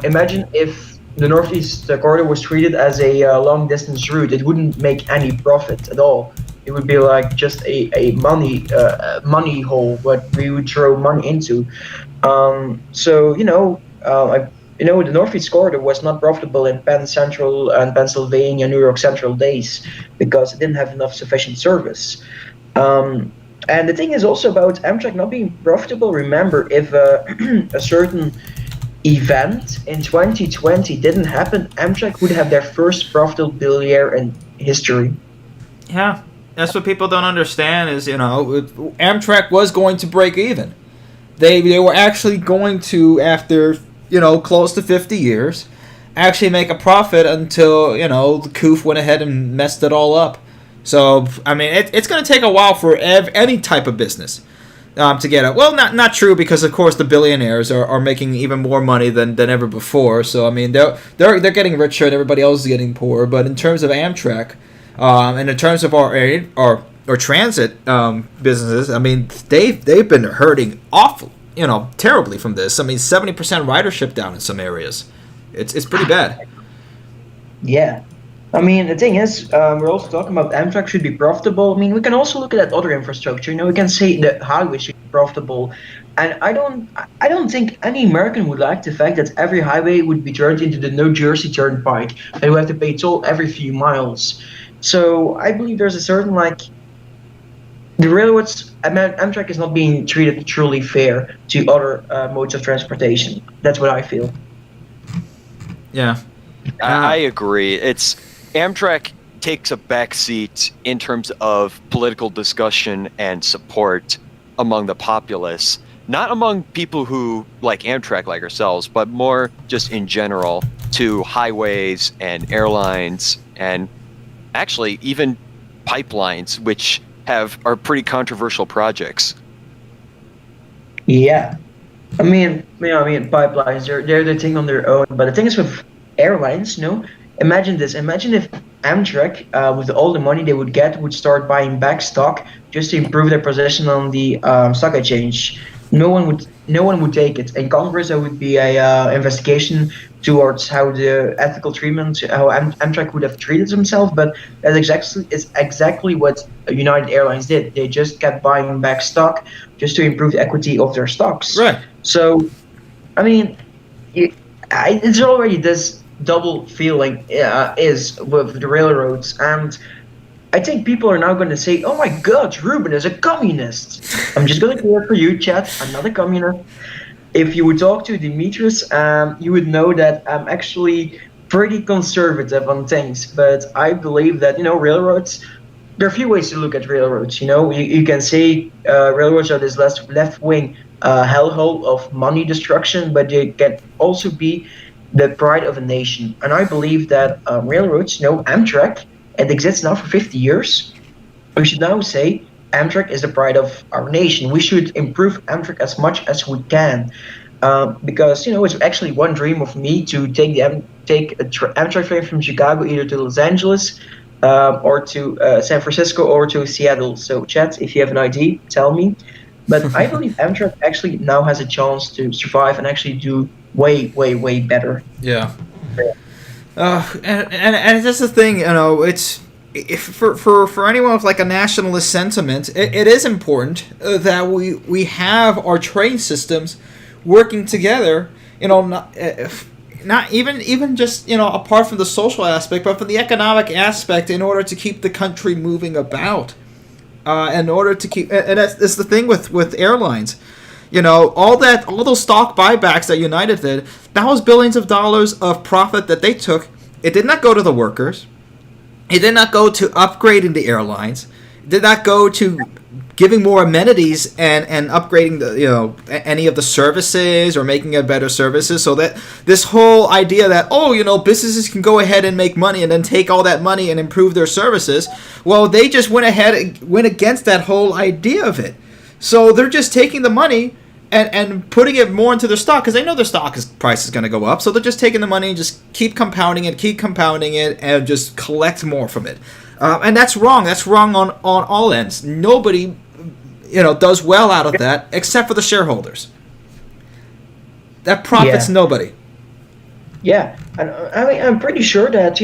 imagine if the Northeast Corridor was treated as a long distance route, it wouldn't make any profit at all. It would be like just a money hole what we would throw money into. The Northeast Corridor was not profitable in Penn Central and Pennsylvania, New York Central days because it didn't have enough sufficient service. And the thing is also about Amtrak not being profitable. Remember, if a certain event in 2020 didn't happen, Amtrak would have their first profitable year in history. Yeah, that's what people don't understand is, Amtrak was going to break even. They were actually going to, after, close to 50 years, actually make a profit until, the COOF went ahead and messed it all up. So, I mean, it's going to take a while for any type of business to get it. Well, not true, because, of course, the billionaires are making even more money than ever before. So, I mean, they're getting richer and everybody else is getting poorer. But in terms of Amtrak, and in terms of our transit businesses, I mean, they've been hurting terribly from this. I mean, 70% ridership down in some areas. It's pretty bad. Yeah. I mean, the thing is, we're also talking about Amtrak should be profitable. I mean, we can also look at other infrastructure. We can say the highway should be profitable, and I don't think any American would like the fact that every highway would be turned into the New Jersey Turnpike, and we have to pay toll every few miles. So I believe there's a certain the railroads. Amtrak is not being treated truly fair to other modes of transportation. That's what I feel. Yeah, I agree. Amtrak takes a backseat in terms of political discussion and support among the populace, not among people who like Amtrak like ourselves, but more just in general to highways and airlines and actually even pipelines, which are pretty controversial projects. Yeah. I mean, pipelines, they're the thing on their own. But the thing is with airlines, imagine this. Imagine if Amtrak, with all the money they would get, would start buying back stock just to improve their position on the stock exchange. No one would take it. In Congress, there would be a investigation towards how the ethical treatment, how Amtrak would have treated themselves. But that's exactly what United Airlines did. They just kept buying back stock just to improve the equity of their stocks. Right. So, I mean, it's already this double feeling is with the railroads, and I think people are now going to say, "Oh my God, Ruben is a communist." I'm just going to clear for you, chat. I'm not a communist. If you would talk to Demetrius, you would know that I'm actually pretty conservative on things. But I believe that railroads. There are a few ways to look at railroads. You can say railroads are this left-wing hellhole of money destruction, but they can also be the pride of a nation. And I believe that railroads, Amtrak, it exists now for 50 years. We should now say Amtrak is the pride of our nation. We should improve Amtrak as much as we can. Because, it's actually one dream of me to take an Amtrak train from Chicago either to Los Angeles or to San Francisco or to Seattle. So, chat, if you have an idea, tell me. But I believe Amtrak actually now has a chance to survive and actually do way, way, way better. Yeah. And that's the thing, it's for anyone with a nationalist sentiment, it is important that we have our train systems working together. Not even just apart from the social aspect, but from the economic aspect, in order to keep the country moving about. In order to keep, and that's the thing with airlines. All those stock buybacks that United did, that was billions of dollars of profit that they took. It did not go to the workers. It did not go to upgrading the airlines. It did not go to giving more amenities and upgrading any of the services or making it better services. So that this whole idea that businesses can go ahead and make money and then take all that money and improve their services, well, they just went against that whole idea of it. So they're just taking the money and putting it more into their stock because they know their price is going to go up. So they're just taking the money and just keep compounding it, and just collect more from it. And that's wrong. That's wrong on all ends. Nobody, does well out of that except for the shareholders. That profits nobody. Yeah, and I'm pretty sure that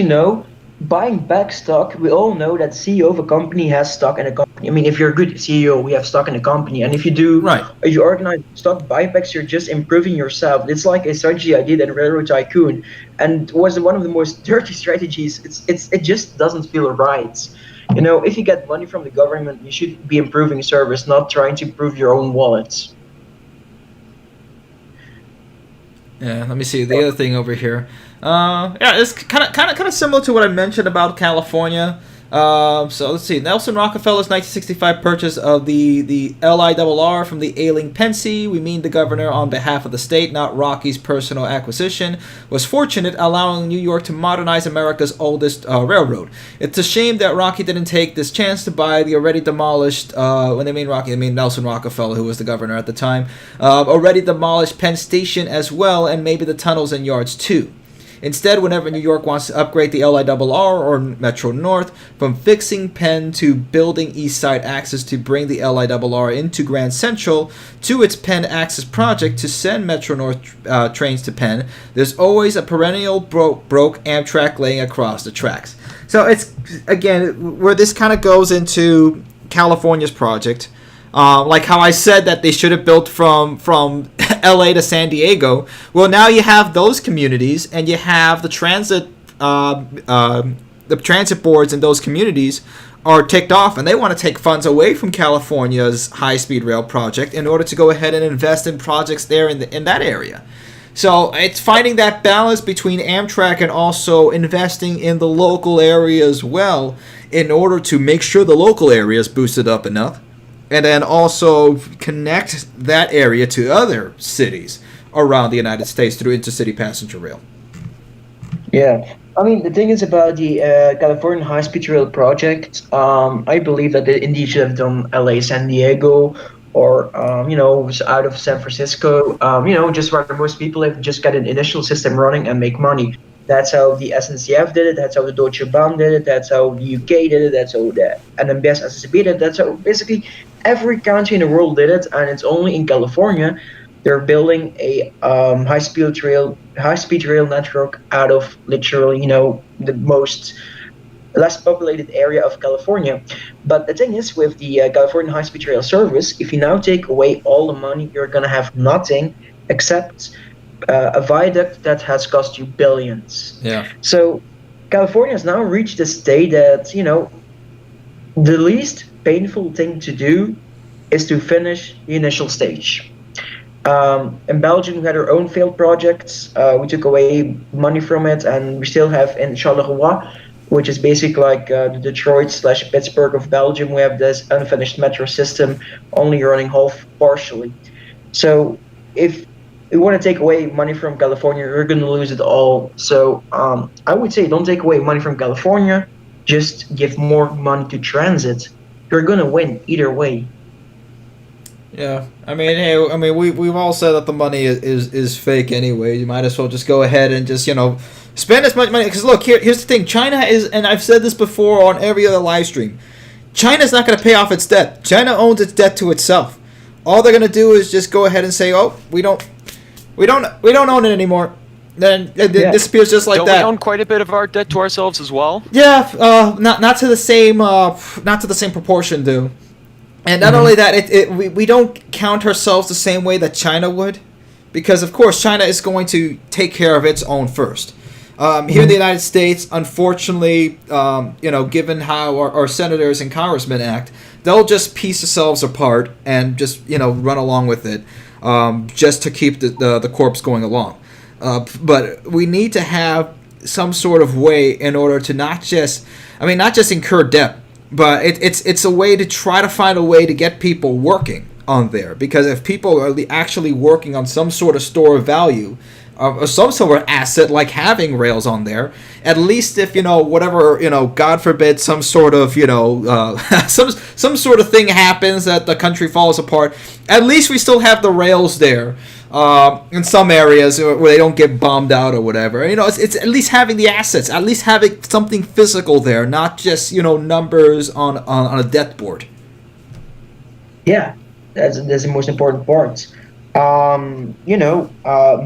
buying back stock. We all know that CEO of a company has stock in a company. I mean, if you're a good CEO, we have stock in a company, and if you do, if you organize stock buybacks, you're just improving yourself. It's like a strategy I did in Railroad Tycoon, and was one of the most dirty strategies. It just doesn't feel right. If you get money from the government, you should be improving service, not trying to improve your own wallets. Yeah, let me see the other thing over here. It's kind of similar to what I mentioned about California. So let's see. Nelson Rockefeller's 1965 purchase of the LIRR from the ailing Pensy, we mean the governor on behalf of the state, not Rocky's personal acquisition, was fortunate, allowing New York to modernize America's oldest railroad. It's a shame that Rocky didn't take this chance to buy the already demolished, when they mean Rocky, they mean Nelson Rockefeller, who was the governor at the time, already demolished Penn Station as well, and maybe the tunnels and yards too. Instead, whenever New York wants to upgrade the LIRR or Metro North, from fixing Penn to building East Side Access to bring the LIRR into Grand Central, to its Penn Access project to send Metro North trains to Penn, there's always a perennial broke Amtrak laying across the tracks. So it's, again, where this kind of goes into California's project. Like how I said that they should have built from LA to San Diego. Well, now you have those communities, and you have the transit boards in those communities are ticked off, and they want to take funds away from California's high-speed rail project in order to go ahead and invest in projects there in that area. So it's finding that balance between Amtrak and also investing in the local area as well, in order to make sure the local area is boosted up enough, and then also connect that area to other cities around the United States through intercity passenger rail. Yeah, I mean, the thing is about the California high-speed rail project, I believe that they indeed should have done LA, San Diego, or, out of San Francisco, just where most people have just got an initial system running and make money. That's how the SNCF did it, that's how the Deutsche Bahn did it, that's how the UK did it, that's how the NMBS SSB did it, that's how basically every country in the world did it, and it's only in California they're building a high-speed rail network out of literally, the most less populated area of California. But the thing is, with the California high-speed rail service, if you now take away all the money, you're gonna have nothing except a viaduct that has cost you billions. Yeah. So California has now reached a state that, the least painful thing to do is to finish the initial stage. In Belgium, we had our own failed projects. We took away money from it, and we still have in Charleroi, which is basically like the Detroit/Pittsburgh of Belgium, we have this unfinished metro system only running half partially. So if you want to take away money from California, you're going to lose it all. So I would say don't take away money from California, just give more money to transit. You're going to win either way. Yeah, we've all said that the money is fake anyway. You might as well just go ahead and just, spend as much money. Because look, here's the thing. China is, and I've said this before on every other live stream, China's not going to pay off its debt. China owns its debt to itself. All they're going to do is just go ahead and say, oh, we don't own it anymore. Then it disappears just like that. Don't we own quite a bit of our debt to ourselves as well? Yeah, not to the same proportion, though. And not only that, we don't count ourselves the same way that China would, because of course China is going to take care of its own first. Here in the United States, unfortunately, given how our senators and congressmen act, they'll just piece themselves apart and just run along with it. just to keep the corpse going along. But we need to have some sort of way in order to not just incur debt, but it's a way to try to find a way to get people working on there. Because if people are actually working on some sort of store of value, or some sort of asset like having rails on there, at least if whatever God forbid some sort of some sort of thing happens that the country falls apart, at least we still have the rails there in some areas where they don't get bombed out or whatever. It's at least having the assets, at least having something physical there, not just numbers on a debt board. Yeah, that's the most important part.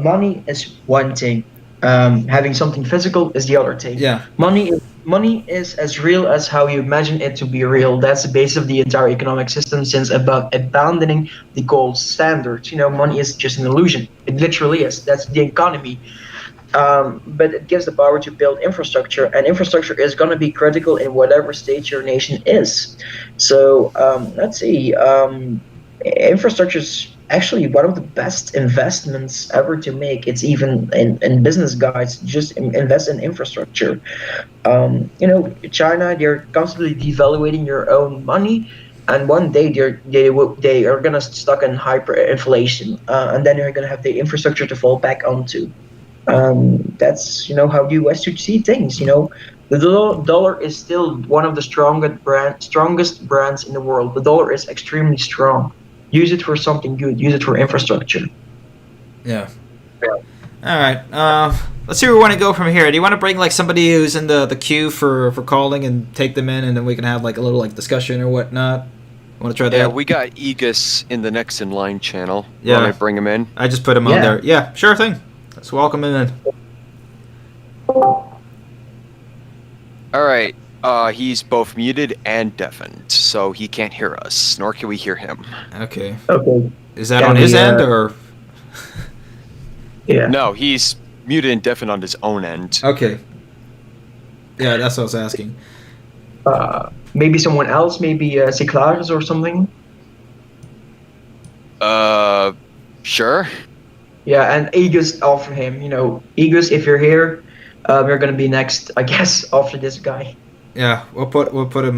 Money is one thing. Having something physical is the other thing. Yeah. Money is as real as how you imagine it to be real. That's the base of the entire economic system, since about abandoning the gold standard. Money is just an illusion. It literally is. That's the economy. But it gives the power to build infrastructure, and infrastructure is going to be critical in whatever state your nation is. So let's see. Infrastructure is actually one of the best investments ever to make. It's even in business guides, just invest in infrastructure. China, they're constantly devaluating your own money, and one day they are gonna stuck in hyperinflation, and then they're gonna have the infrastructure to fall back onto. That's how the US should see things. The dollar is still one of the strongest brands in the world. The dollar is extremely strong. Use it for something good. Use it for infrastructure. Yeah. All right. Let's see where we want to go from here. Do you want to bring somebody who's in the queue for calling and take them in, and then we can have a little discussion or whatnot? Want to try that? Yeah, we got Aegis in the next in line channel. Yeah. Want to bring him in? I just put him on there. Yeah, sure thing. Let's welcome him in. All right. He's both muted and deafened, so he can't hear us, nor can we hear him. Okay. Okay. Is that on his end or? Yeah. No, he's muted and deafened on his own end. Okay. Yeah, that's what I was asking. Maybe someone else, maybe Cyclaris or something. Sure. Yeah, and Aegis after him. Aegis, if you're here, you're gonna be next, I guess, after this guy. Yeah, we'll put him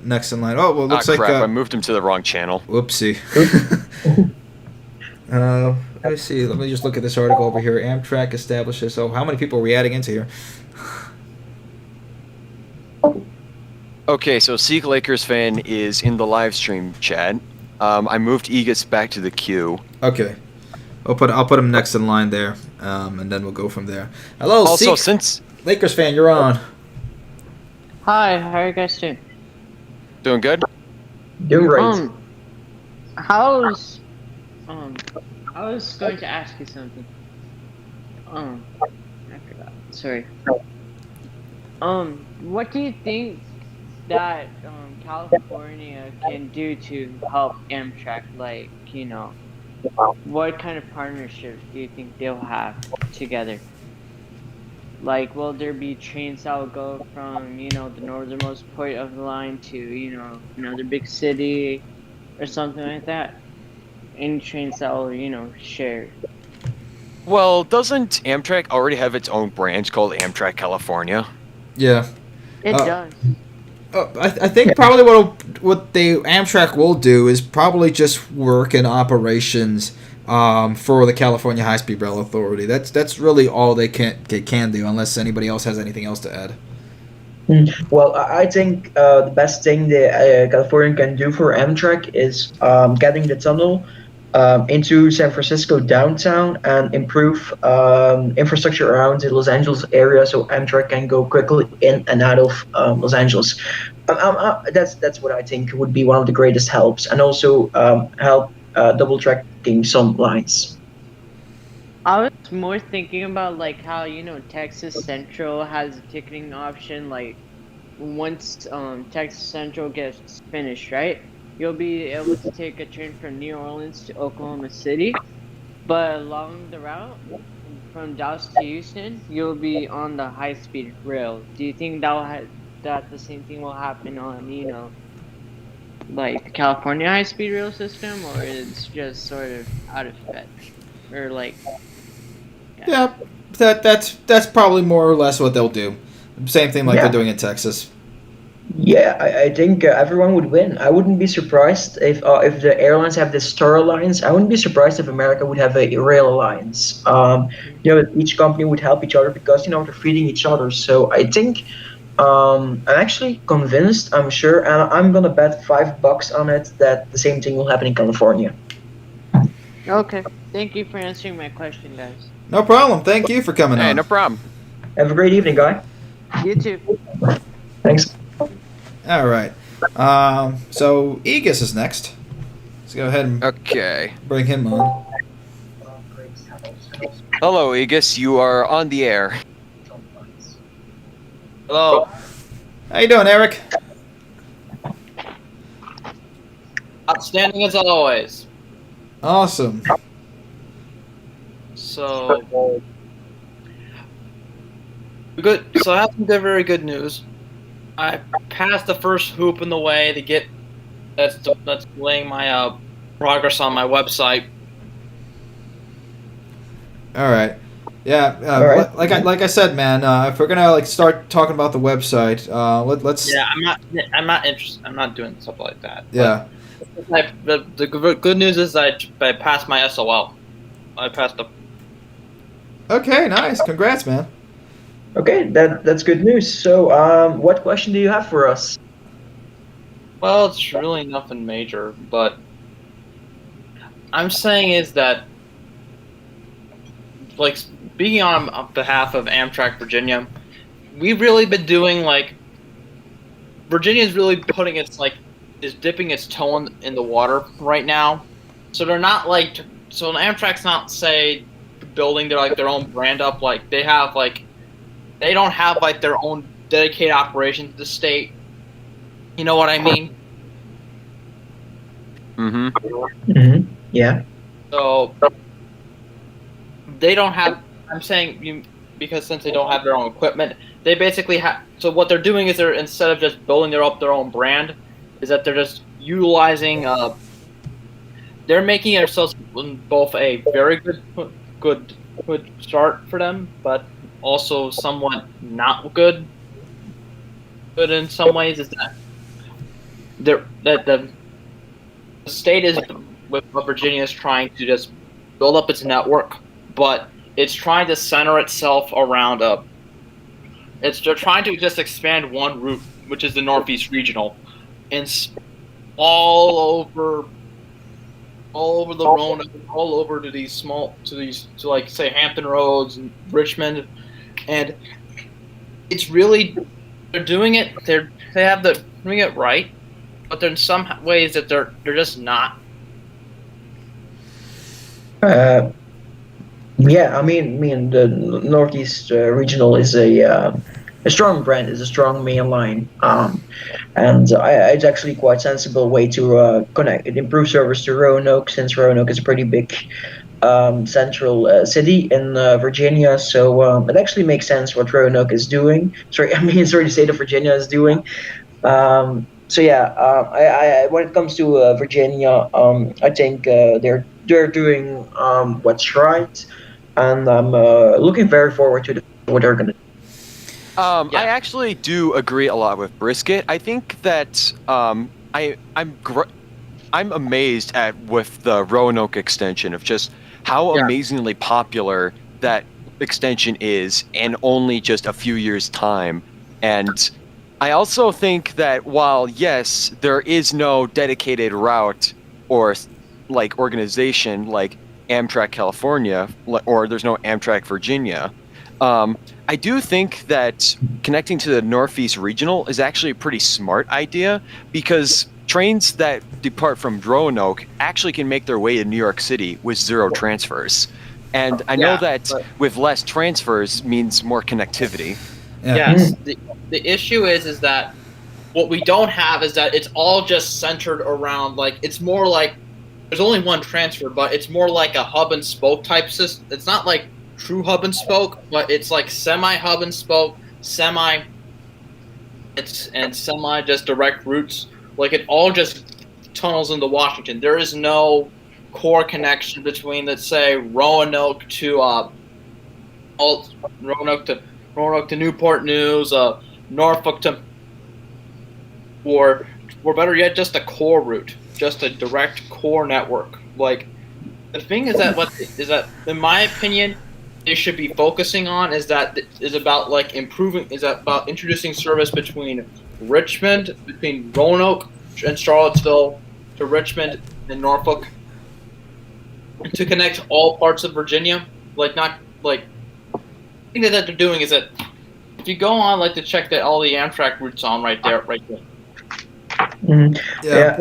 next in line. Oh, well, it looks like crap! I moved him to the wrong channel. Whoopsie. Let me see. Let me just look at this article over here. Amtrak establishes. So, how many people are we adding into here? Okay, so Seek Lakers fan is in the live stream chat. I moved Aegis back to the queue. Okay. I'll put him next in line there, and then we'll go from there. Hello, Also, Seek. since Lakers fan, you're on. Hi, how are you guys doing? doing good. Doing great. I was going to ask you something. I forgot. Sorry. What do you think that California can do to help Amtrak? What kind of partnerships do you think they'll have together? Will there be trains that will go from, the northernmost point of the line to, another big city or something like that? Any trains that will, share? Well, doesn't Amtrak already have its own branch called Amtrak California? Yeah. It does. I think probably what the Amtrak will do is probably just work in operations for the California High-Speed Rail Authority. That's really all they can do, unless anybody else has anything else to add. Well, I think the best thing that California can do for Amtrak is getting the tunnel into San Francisco downtown and improve infrastructure around the Los Angeles area so Amtrak can go quickly in and out of Los Angeles. That's what I think would be one of the greatest helps, and also help double tracking some lines. I was more thinking about how Texas Central has a ticketing option. Once Texas Central gets finished, right? You'll be able to take a train from New Orleans to Oklahoma City, but along the route from Dallas to Houston, you'll be on the high-speed rail. Do you think that the same thing will happen on like the California high-speed rail system, or it's just sort of out of fetch, or like. Yeah, that's probably more or less what they'll do. Same thing like Yeah. they're doing in Texas. Yeah, I think everyone would win. I wouldn't be surprised if the airlines have this Star Alliance. I wouldn't be surprised if America would have a rail alliance. Each company would help each other because they're feeding each other. So I think I'm actually convinced. I'm sure, and I'm gonna bet $5 on it that the same thing will happen in California. Okay, thank you for answering my question, guys. No problem. Thank you for coming Hey, on. no problem. Have a great evening, guy. You too. Thanks. All right. So Aegis is next. Let's go ahead and Okay. bring him on. Hello, Aegis. You are on the air. Hello. How you doing, Eric? Outstanding as always. Awesome. So good. So I have some very good news. I passed the first hoop in the way to get that's delaying my progress on my website. All right. Yeah. All right. Like I said, man. If we're gonna start talking about the website, let's. Yeah, I'm not interested. I'm not doing stuff like that. Yeah. But the good news is I passed my SOL. I passed the. Okay. Nice. Congrats, man. Okay, that's good news. So, what question do you have for us? Well, it's really nothing major, but I'm saying is that, like, speaking on behalf of Amtrak Virginia, we've really been doing, like, Virginia's really putting is dipping its toe in the water right now. So they're not, like, so Amtrak's not, say, building their own brand up, like, they don't have, like, their own dedicated operation to the state. You know what I mean? Mm-hmm. Mm-hmm. Yeah. So they don't have. I'm saying because since they don't have their own equipment, they basically have. So what they're doing is instead of just building their own brand, is that they're just utilizing. They're making themselves both a very good start for them, but also somewhat not good. Good in some ways is that the state is with Virginia is trying to just build up its network, but it's trying to center itself around they're trying to just expand one route, which is the Northeast Regional, and all over the Roanoke, all over to these to like say Hampton Roads and Richmond, and it's really they're doing it. They're doing it right, but there's some ways that they're just not. Yeah, I mean, the Northeast Regional is a strong brand, is a strong main line, and it's actually quite sensible way to connect. It improves service to Roanoke, since Roanoke is a pretty big central city in Virginia, so it actually makes sense what Roanoke is doing. Sorry, the state of Virginia is doing. So yeah, I when it comes to Virginia, I think they're doing what's right, and I'm looking very forward to what they're gonna do. I actually do agree a lot with Brisket. I think that I'm amazed with the Roanoke extension of just how amazingly popular that extension is in only just a few years' time. And I also think that while, yes, there is no dedicated route or like organization like Amtrak California, or there's no Amtrak Virginia, I do think that connecting to the Northeast Regional is actually a pretty smart idea, because trains that depart from Roanoke actually can make their way to New York City with 0 transfers. And I know that with less transfers means more connectivity. Yeah. Yes. The issue is that what we don't have is that it's all just centered around, like, it's more like there's only one transfer, but it's more like a hub and spoke type system. It's not like true hub and spoke, but it's like semi hub and spoke, semi just direct routes. Like, it all just tunnels into Washington. There is no core connection between, let's say, Roanoke to Roanoke to Newport News, Norfolk to, or better yet, just a core route, just a direct core network. Like, the thing is that in my opinion, they should be focusing on is about introducing service between Richmond, between Roanoke and Charlottesville to Richmond and Norfolk, to connect all parts of Virginia. The thing that they're doing is that if you go on to check that all the Amtrak routes on right there. Yeah.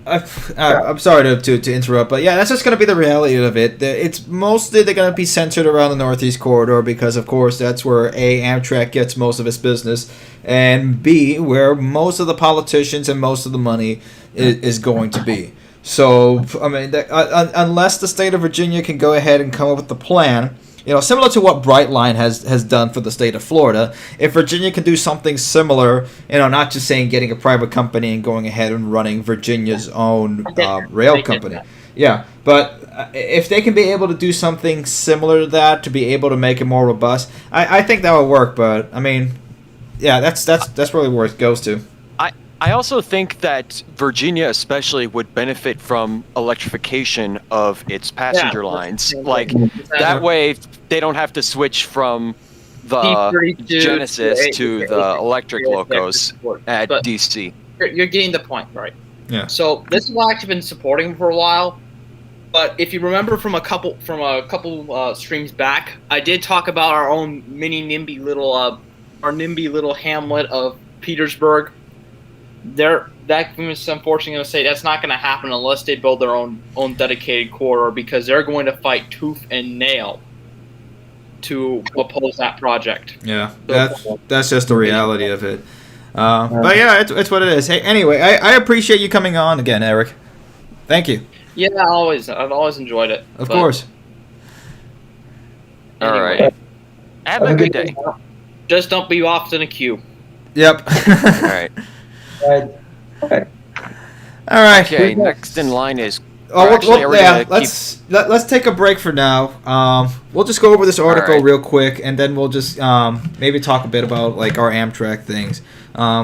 I'm sorry to interrupt, but yeah, that's just going to be the reality of it. It's mostly they're going to be centered around the Northeast Corridor because, of course, that's where A, Amtrak gets most of its business, and B, where most of the politicians and most of the money is going to be. So, I mean, unless the state of Virginia can go ahead and come up with a plan, similar to what Brightline has done for the state of Florida, if Virginia can do something similar, not just saying getting a private company and going ahead and running Virginia's own rail company. Yeah, but if they can be able to do something similar to that, to be able to make it more robust, I think that would work. But, I mean, yeah, that's really where it goes to. I also think that Virginia especially would benefit from electrification of its passenger lines. That way they don't have to switch from the Genesis to the electric locos at DC. You're getting the point, right? Yeah. So this is what I've actually been supporting for a while. But if you remember from a couple streams back, I did talk about our own NIMBY little hamlet of Petersburg. That was unfortunately going to say that's not going to happen unless they build their own dedicated corridor, because they're going to fight tooth and nail to oppose that project. Yeah, that's just the reality of it. But yeah, it's what it is. Hey, anyway, I appreciate you coming on again, Eric. Thank you. Yeah, I've always enjoyed it. Of course. All right. Have a good day. Just don't be off in a queue. Yep. All right. All right. Okay, next in line is. Let's take a break for now. We'll just go over this article real quick, and then we'll just maybe talk a bit about our Amtrak things.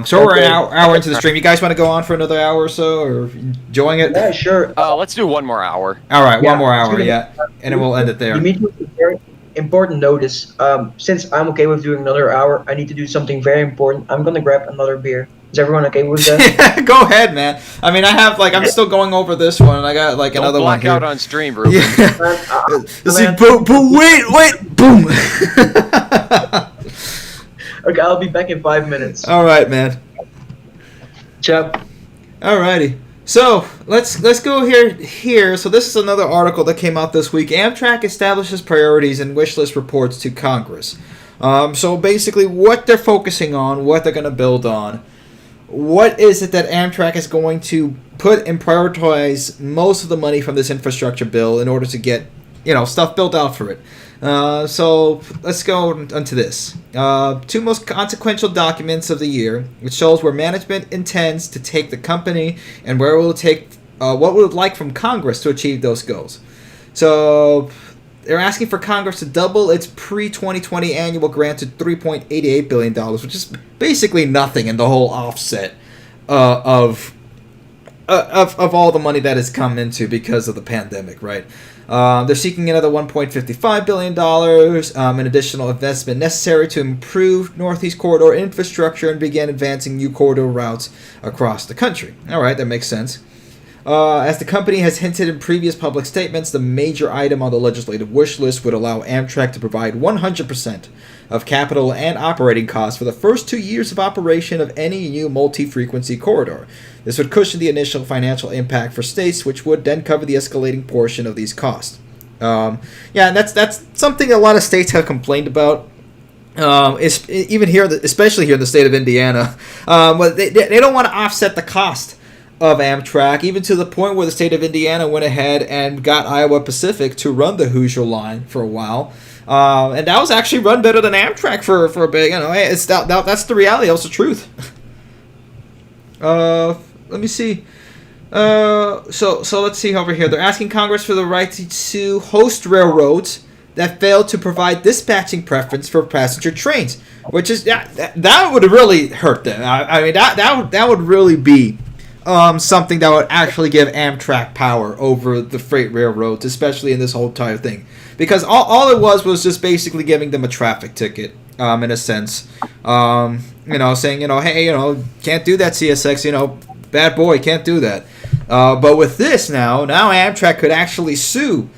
So we're an hour into the stream. You guys want to go on for another hour or so, or enjoying it? Yeah, sure. Let's do one more hour. All right, one more hour, and then we'll end it there. You need to very important notice. Since I'm okay with doing another hour, I need to do something very important. I'm gonna grab another beer. Is everyone okay with that? Go ahead, man. I mean, I have I'm still going over this one, and I got another one here. Don't black out on stream, Ruben. Yeah. Wait, boom. Okay, I'll be back in 5 minutes. All right, man. Ciao. Alrighty. So let's go here. So this is another article that came out this week. Amtrak establishes priorities and wish list reports to Congress. So basically, what they're focusing on, what they're going to build on. What is it that Amtrak is going to put and prioritize most of the money from this infrastructure bill in order to get, stuff built out for it? So let's go onto this. Two most consequential documents of the year, which shows where management intends to take the company and where it will take, what would it like from Congress to achieve those goals. So they're asking for Congress to double its pre-2020 annual grant to $3.88 billion, which is basically nothing in the whole offset of all the money that has come into because of the pandemic, right? They're seeking another $1.55 billion, an additional investment necessary to improve Northeast Corridor infrastructure and begin advancing new corridor routes across the country. All right, that makes sense. As the company has hinted in previous public statements, the major item on the legislative wish list would allow Amtrak to provide 100% of capital and operating costs for the first 2 years of operation of any new multi-frequency corridor. This would cushion the initial financial impact for states, which would then cover the escalating portion of these costs. And that's something a lot of states have complained about. Even here, especially here in the state of Indiana, but they don't want to offset the cost of Amtrak, even to the point where the state of Indiana went ahead and got Iowa Pacific to run the Hoosier line for a while. And that was actually run better than Amtrak for a bit. That's the reality. That's the truth. Let me see. So let's see over here. They're asking Congress for the right to host railroads that fail to provide dispatching preference for passenger trains, which is that would really hurt them. I mean that would really be something that would actually give Amtrak power over the freight railroads, especially in this whole entire thing, because all it was just basically giving them a traffic ticket, in a sense, saying hey can't do that CSX, bad boy, can't do that. But with this now Amtrak could actually sue,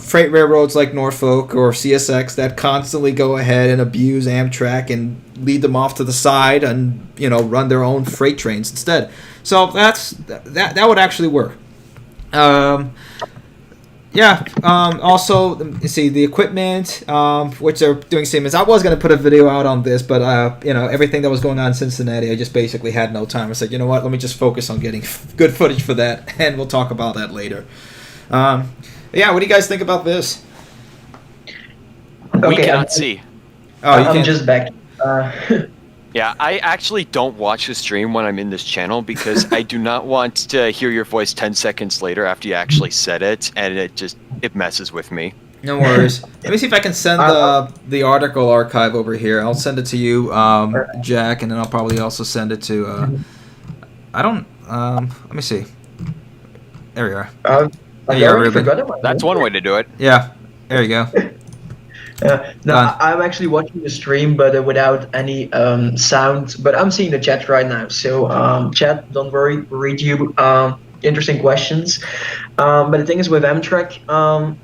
freight railroads like Norfolk or CSX that constantly go ahead and abuse Amtrak and lead them off to the side and run their own freight trains instead. So that would actually work. Also, you see the equipment, which they're doing statements. I was going to put a video out on this, but everything that was going on in Cincinnati, I just basically had no time. I said, you know what, let me just focus on getting good footage for that, and we'll talk about that later. What do you guys think about this? We cannot see. Oh, you I'm can't. just back. Yeah, I actually don't watch the stream when I'm in this channel because I do not want to hear your voice 10 seconds later after you actually said it, and it messes with me. No worries. Let me see if I can send the article archive over here. I'll send it to you, Jack, and then I'll probably also send it to. Let me see. There we are. That's one way to do it. Yeah. There you go. I'm actually watching the stream, but without any sound. But I'm seeing the chat right now. So, chat, don't worry, we'll read you interesting questions. But the thing is with Amtrak, I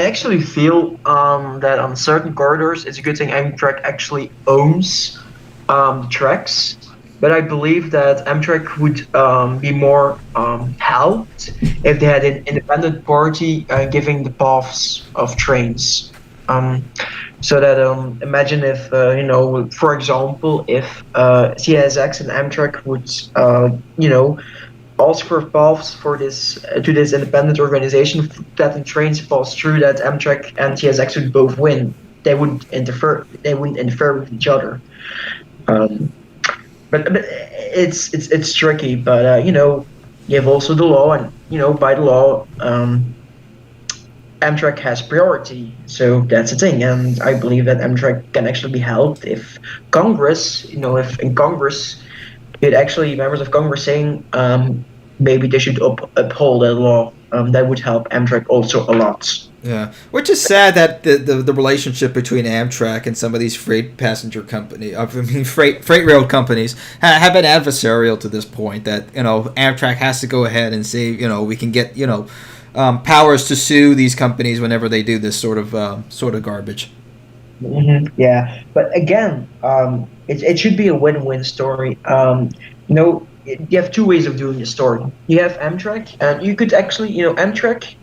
actually feel that on certain corridors, it's a good thing Amtrak actually owns the tracks. But I believe that Amtrak would be more helped if they had an independent party giving the paths of trains. So that imagine if for example, if CSX and Amtrak would ask for paths for this to this independent organization that in trains falls through, that Amtrak and CSX would both win. They wouldn't interfere with each other. But it's tricky. But you have also the law, and by the law. Amtrak has priority, so that's the thing, and I believe that Amtrak can actually be helped if Congress, if in Congress, it actually members of Congress saying maybe they should uphold that law. That would help Amtrak also a lot. Yeah, which is sad that the relationship between Amtrak and some of these freight passenger freight rail companies have been adversarial to this point. That Amtrak has to go ahead and say we can get powers to sue these companies whenever they do this sort of garbage. Mm-hmm. Yeah, but again, it should be a win-win story. You have two ways of doing the story. You have Amtrak, and you could actually, Amtrak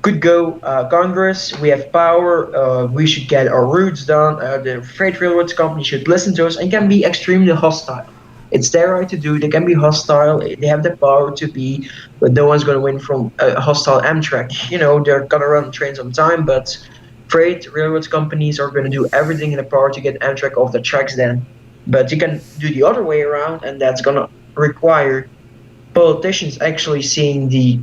could go, Congress, we have power, we should get our routes done, the freight railroads company should listen to us, and can be extremely hostile. It's their right to do. They can be hostile. They have the power to be, but no one's going to win from a hostile Amtrak. They're going to run trains on time, but freight railroads companies are going to do everything in their power to get Amtrak off the tracks then. But you can do the other way around, and that's going to require politicians actually seeing the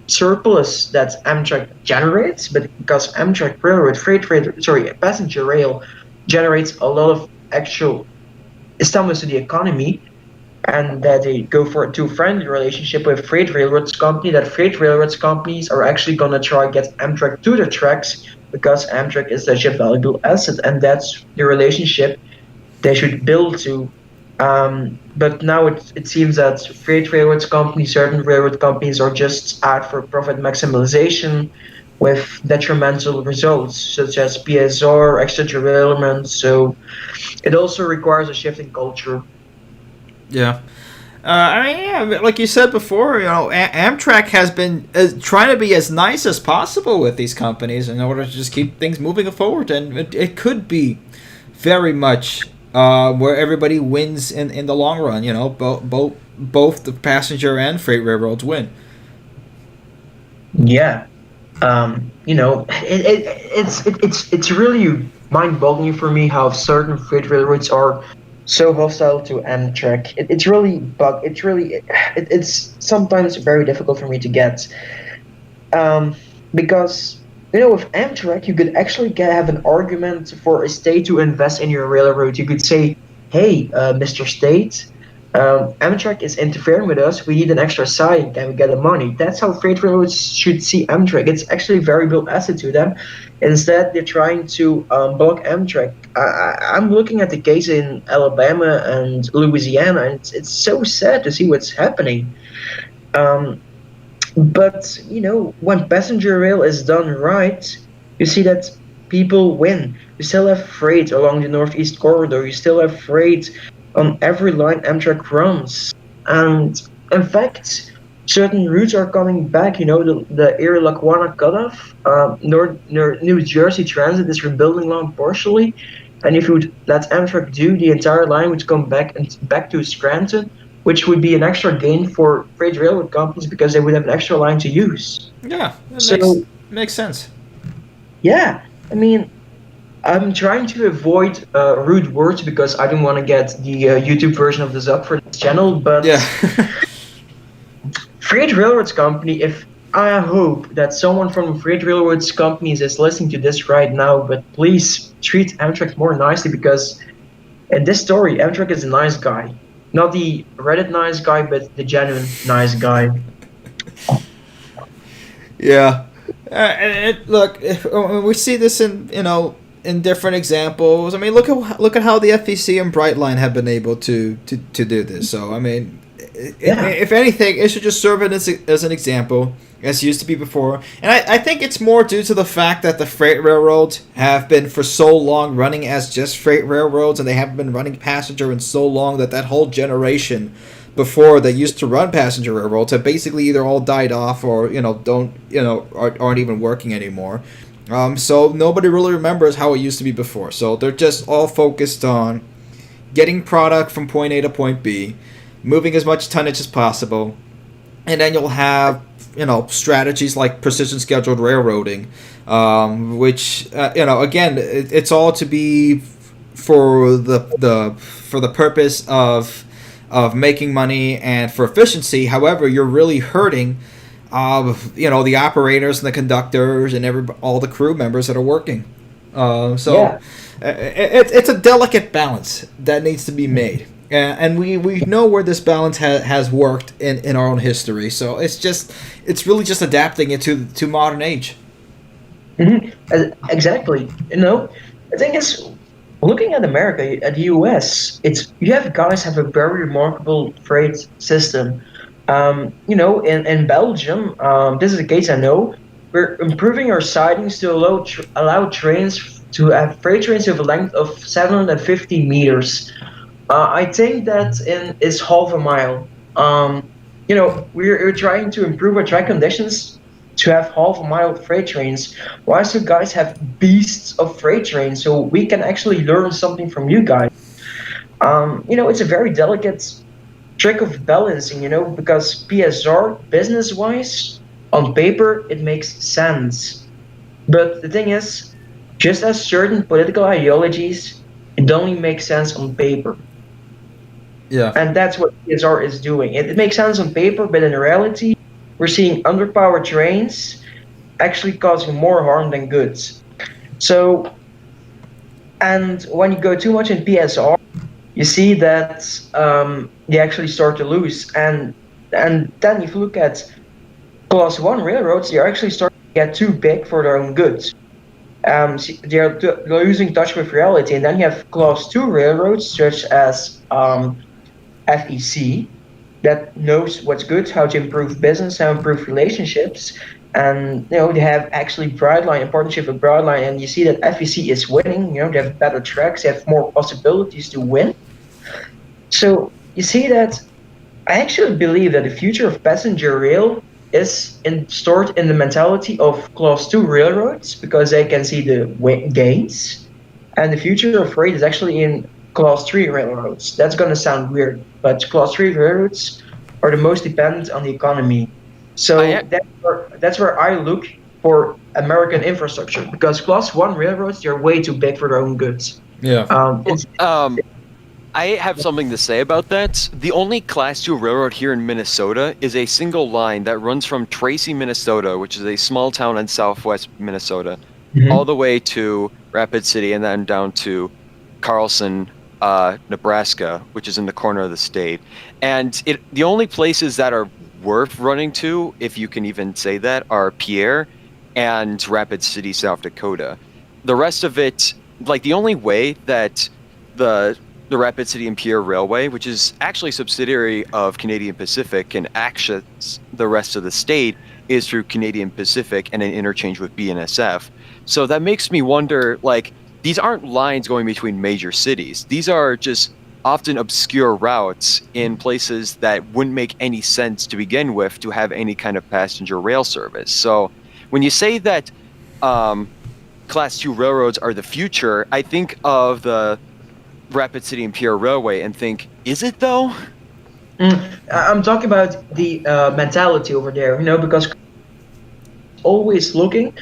surplus that Amtrak generates, but because Amtrak railroad, passenger rail generates a lot of actual stimulus to the economy, and that they go for a friendly relationship with freight railroads company, that freight railroads companies are actually going to try to get Amtrak to their tracks because Amtrak is such a valuable asset, and that's the relationship they should build to. But now it seems that freight railroads companies, certain railroad companies, are just out for profit maximization with detrimental results such as PSR, extra derailment. So it also requires a shift in culture. Yeah. Like you said before, Amtrak has been trying to be as nice as possible with these companies in order to just keep things moving forward, and it could be very much where everybody wins in the long run. Both the passenger and freight railroads win. Yeah. It's really mind-boggling for me how certain freight railroads are so hostile to Amtrak. It's sometimes very difficult for me to get, um, because with Amtrak you could actually have an argument for a state to invest in your railroad. You could say, "Hey, Mr. State, Amtrak is interfering with us. We need an extra side. Can we get the money?" That's how freight railroads should see Amtrak. It's actually a very big asset to them. Instead, they're trying to block Amtrak. I'm looking at the case in Alabama and Louisiana, and it's so sad to see what's happening. Um, but when passenger rail is done right, you see that people win. You still have freight along the Northeast Corridor. You still have freight on every line Amtrak runs. And in fact, certain routes are coming back. The Erie-Lackawanna cutoff, New Jersey Transit is rebuilding line partially. And if you would let Amtrak do, the entire line would come back to Scranton, which would be an extra gain for freight railroad companies because they would have an extra line to use. Yeah, that So makes sense. yeah, I mean, I'm trying to avoid rude words because I don't want to get the YouTube version of this up for this channel. But Yeah. Freight Railroads Company, if I hope that someone from Freight Railroads Companies is listening to this right now, but please treat Amtrak more nicely because in this story, Amtrak is a nice guy. Not the Reddit nice guy, but the genuine nice guy. Yeah. Look, we see this in different examples. I mean, look at how the FEC and Brightline have been able to do this. So I mean, if anything, it should just serve it as an example, as used to be before. And I think it's more due to the fact that the freight railroads have been for so long running as just freight railroads, and they haven't been running passenger in so long that whole generation before they used to run passenger railroads have basically either all died off or aren't even working anymore. So nobody really remembers how it used to be before. So they're just all focused on getting product from point A to point B, moving as much tonnage as possible, and then you'll have strategies like precision scheduled railroading, which again, it's all to be for the purpose of making money and for efficiency. However, you're really hurting the operators and the conductors and all the crew members that are working. It's a delicate balance that needs to be made. And we know where this balance has worked in our own history. So it's really just adapting it to modern age. Mm-hmm. Exactly. The thing is, looking at America, at the US, you have guys have a very remarkable freight system. In Belgium, this is a case I know. We're improving our sidings to allow trains to have freight trains with a length of 750 meters. I think that is half a mile. We're trying to improve our track conditions to have half a mile freight trains. Why should guys have beasts of freight trains so we can actually learn something from you guys? It's a very delicate trick of balancing, because PSR, business-wise, on paper, it makes sense. But the thing is, just as certain political ideologies, it only makes sense on paper. Yeah. And that's what PSR is doing. It makes sense on paper, but in reality, we're seeing underpowered trains actually causing more harm than good. So, and when you go too much in PSR, you see that they actually start to lose. And then if you look at Class 1 railroads, they're actually starting to get too big for their own goods. They're losing touch with reality. And then you have Class 2 railroads, such as FEC, that knows what's good, how to improve business, how to improve relationships. And they have actually Brightline, in partnership with Brightline, and you see that FEC is winning. They have better tracks, they have more possibilities to win. So you see that I actually believe that the future of passenger rail is stored in the mentality of Class 2 railroads because they can see the gains, and the future of freight is actually in Class 3 railroads. That's going to sound weird, but Class 3 railroads are the most dependent on the economy. So that's where I look for American infrastructure, because Class 1 railroads, they're way too big for their own goods. Yeah. I have something to say about that. The only Class 2 railroad here in Minnesota is a single line that runs from Tracy, Minnesota, which is a small town in southwest Minnesota, all the way to Rapid City and then down to Carlson, Nebraska, which is in the corner of the state. And the only places that are worth running to, if you can even say that, are Pierre and Rapid City, South Dakota. The rest of it, like the only way that the Rapid City and Pierre Railway, which is actually a subsidiary of Canadian Pacific, can access the rest of the state is through Canadian Pacific and an interchange with BNSF. So that makes me wonder, like, these aren't lines going between major cities. These are just often obscure routes in places that wouldn't make any sense to begin with to have any kind of passenger rail service. So when you say that Class 2 railroads are the future, I think of the Rapid City and Pierre Railway and think, is it though? I'm talking about the mentality over there, because always looking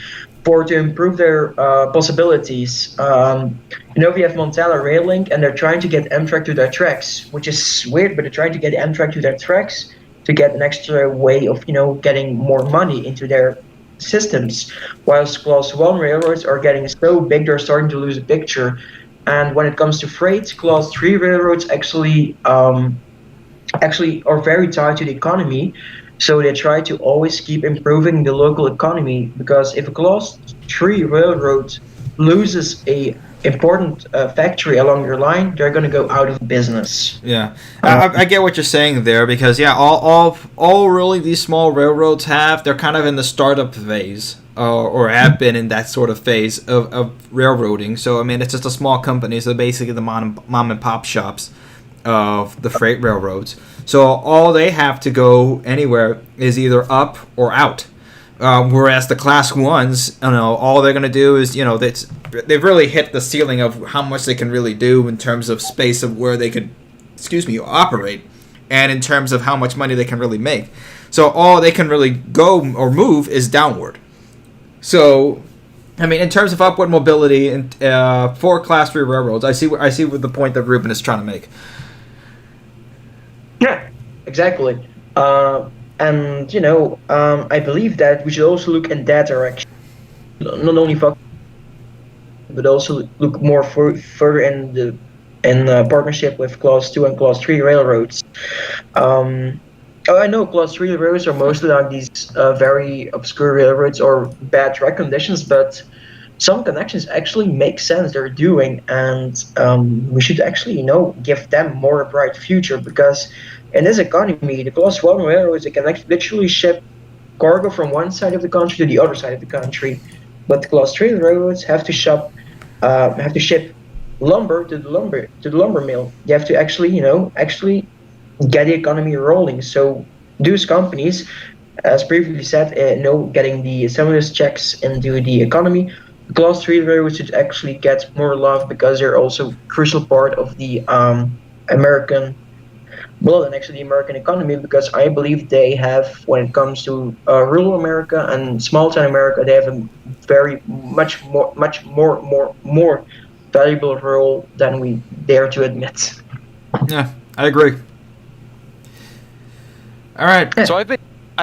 to improve their possibilities. We have Montana Rail Link, and they're trying to get Amtrak to their tracks, which is weird, but they're trying to get Amtrak to their tracks to get an extra way of, getting more money into their systems. Whilst Class 1 railroads are getting so big, they're starting to lose the picture. And when it comes to freight, Class 3 railroads actually are very tied to the economy. So they try to always keep improving the local economy, because if a Class 3 railroad loses a important factory along your line, they're going to go out of business. Yeah, I get what you're saying there, because all really these small railroads they're kind of in the startup phase, or have been in that sort of phase of railroading. So I mean, it's just a small company, so basically the mom and pop shops of the freight railroads. So all they have to go anywhere is either up or out. Whereas the Class 1s, all they're going to do is, they've really hit the ceiling of how much they can really do in terms of space of where they could, operate, and in terms of how much money they can really make. So all they can really go or move is downward. So, I mean, in terms of upward mobility and for Class 3 railroads, I see what the point that Ruben is trying to make. Yeah, exactly. And I believe that we should also look in that direction. Not only but also look more further in partnership with Class 2 and Class 3 railroads. I know Class 3 railroads are mostly like these very obscure railroads or bad track conditions, but some connections actually make sense they're doing, and we should actually give them more a bright future, because in this economy, the Class 1 railroads, they can literally ship cargo from one side of the country to the other side of the country, but the Class 3 railroads have to ship lumber to the lumber mill. You have to actually get the economy rolling. So those companies, as previously said, getting the stimulus checks into the economy, the Class 3 railroads should actually get more love, because they're also a crucial part of the American economy, because I believe they have, when it comes to rural America and small town America, they have a very much more valuable role than we dare to admit. Yeah, I agree. All right. So I've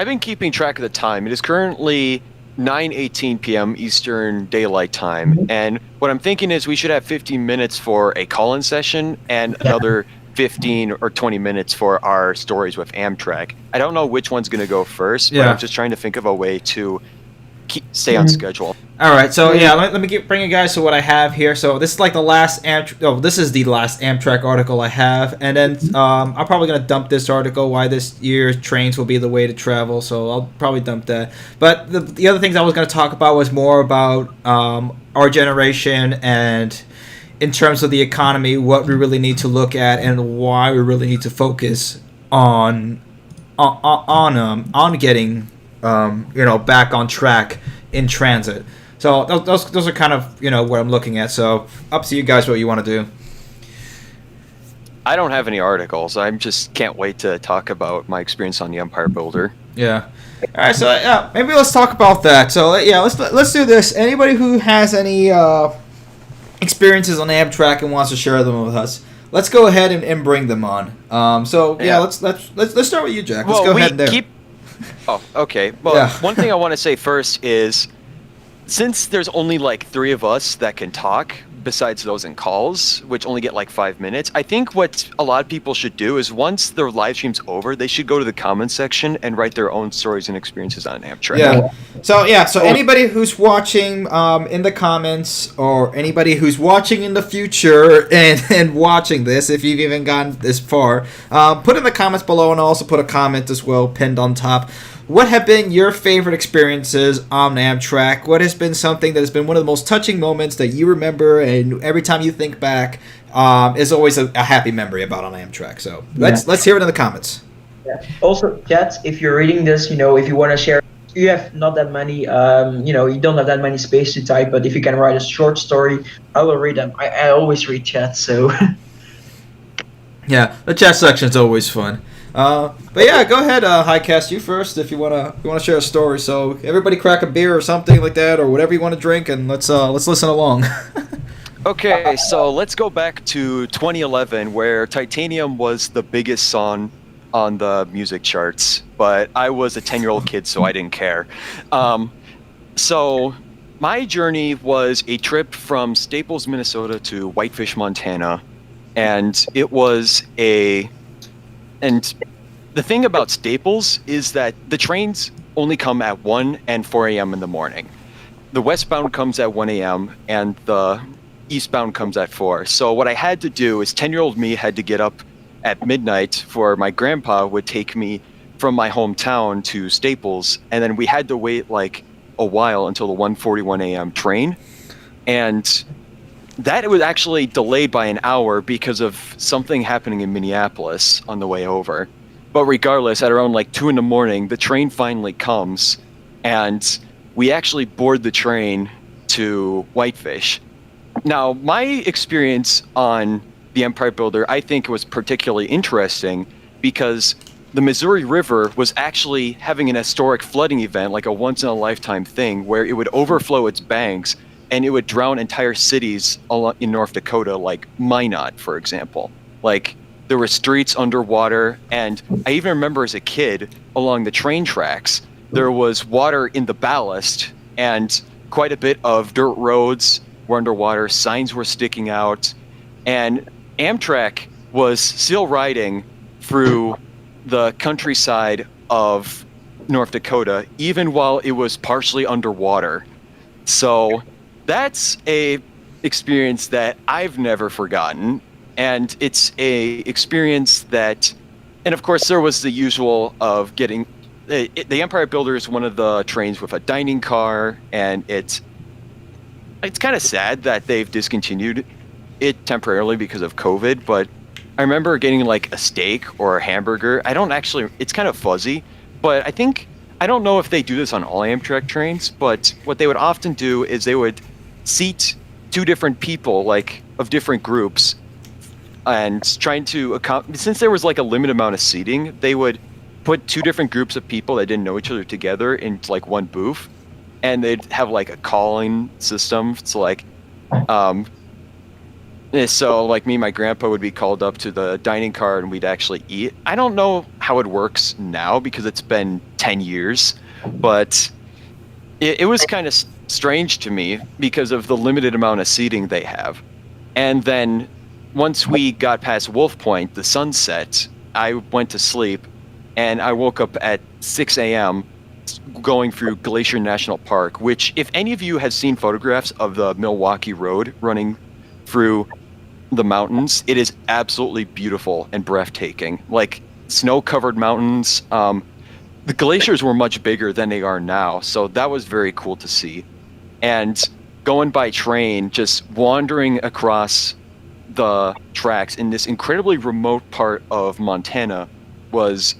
been keeping track of the time. It is currently 9:18 p.m. Eastern Daylight Time, and what I'm thinking is we should have 15 minutes for a call-in session and another 15 or 20 minutes for our stories with Amtrak. I don't know which one's going to go first, but I'm just trying to think of a way to stay on schedule. All right, so let me bring you guys to what I have here. So this is like the last this is the last Amtrak article I have, and then I'm probably gonna dump this article, why this year trains will be the way to travel. So I'll probably dump that. But the other things I was gonna talk about was more about our generation, and in terms of the economy, what we really need to look at and why we really need to focus on getting back on track in transit. So those are kind of what I'm looking at. So up to you guys what you want to do. I don't have any articles. I just can't wait to talk about my experience on the Empire Builder. Yeah. All right. So maybe let's talk about that. So let's do this. Anybody who has any experiences on Amtrak and wants to share them with us, let's go ahead and bring them on. Yeah. Let's start with you, Jack. Let's go ahead and there. Oh, okay. Well, one thing I want to say first is, since there's only like 3 of us that can talk, besides those in calls, which only get like 5 minutes, I think what a lot of people should do is once their live stream's over, they should go to the comments section and write their own stories and experiences on Amtrak. Yeah. So anybody who's watching in the comments, or anybody who's watching in the future and watching this, if you've even gotten this far, put in the comments below, and I'll also put a comment as well pinned on top. What have been your favorite experiences on Amtrak? What has been something that has been one of the most touching moments that you remember, and every time you think back, is always a happy memory about on Amtrak? So let's hear it in the comments. Yeah. Also, chat, if you're reading this, if you want to share, you have not that many, you don't have that many space to type, but if you can write a short story, I will read them. I always read chat, so. Yeah, the chat section is always fun. But yeah, go ahead, Highcast, you first if you wanna share a story. So everybody crack a beer or something like that, or whatever you want to drink, and let's listen along. Okay, so let's go back to 2011, where Titanium was the biggest song on the music charts, but I was a 10-year-old kid, so I didn't care. So my journey was a trip from Staples, Minnesota to Whitefish, Montana, and it was and the thing about Staples is that the trains only come at 1 and 4 a.m. in the morning. The westbound comes at 1 a.m. and the eastbound comes at 4. So what I had to do is 10-year-old me had to get up at midnight for my grandpa would take me from my hometown to Staples, and then we had to wait like a while until the 1:41 a.m. train. And that was actually delayed by an hour because of something happening in Minneapolis on the way over. But regardless, at around like 2 in the morning, the train finally comes, and we actually board the train to Whitefish. Now, my experience on the Empire Builder, I think, was particularly interesting because the Missouri River was actually having an historic flooding event, like a once-in-a-lifetime thing, where it would overflow its banks and it would drown entire cities in North Dakota, like Minot, for example. Like, there were streets underwater, and I even remember as a kid, along the train tracks, there was water in the ballast, and quite a bit of dirt roads were underwater, signs were sticking out, and Amtrak was still riding through the countryside of North Dakota, even while it was partially underwater. So that's a experience that I've never forgotten, and it's a experience that, and of course there was the usual of getting, the Empire Builder is one of the trains with a dining car, and it's kind of sad that they've discontinued it temporarily because of COVID, but I remember getting like a steak or a hamburger. It's kind of fuzzy, but I don't know if they do this on all Amtrak trains, but what they would often do is they would seat 2 different people, like of different groups, and trying to since there was like a limited amount of seating, they would put 2 different groups of people that didn't know each other together in like one booth, and they'd have like a calling system. So like, so like me and my grandpa would be called up to the dining car and we'd actually eat. I don't know how it works now because it's been 10 years, but it was kind of strange to me because of the limited amount of seating they have. And then once we got past Wolf Point, the sun set, I went to sleep, and I woke up at 6 a.m. going through Glacier National Park, which if any of you have seen photographs of the Milwaukee Road running through the mountains, it is absolutely beautiful and breathtaking. Like snow-covered mountains. The glaciers were much bigger than they are now, so that was very cool to see. And going by train, just wandering across the tracks in this incredibly remote part of Montana was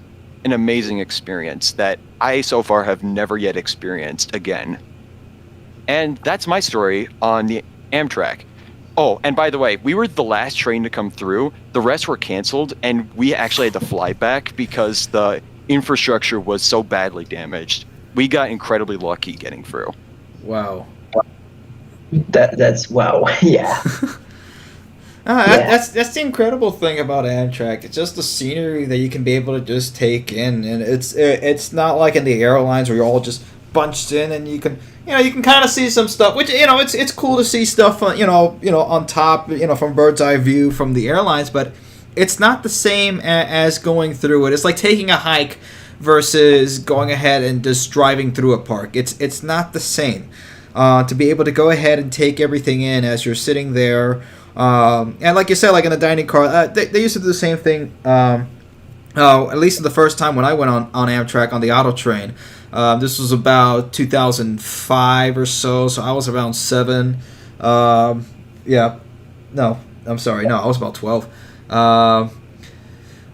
an amazing experience that I so far have never yet experienced again. And that's my story on the Amtrak. Oh, and by the way, we were the last train to come through. The rest were canceled, and we actually had to fly back because the infrastructure was so badly damaged. We got incredibly lucky getting through. Wow. That's wow. Yeah. That's the incredible thing about Amtrak. It's just the scenery that you can be able to just take in, and it's not like in the airlines where you're all just bunched in, and you can kind of see some stuff. Which it's cool to see stuff on top from bird's eye view from the airlines, but it's not the same as going through it. It's like taking a hike versus going ahead and just driving through a park. It's not the same. To be able to go ahead and take everything in as you're sitting there. And like you said, like in the dining car, they used to do the same thing. At least the first time when I went on Amtrak on the auto train. This was about 2005 or so I was around 7. I was about 12.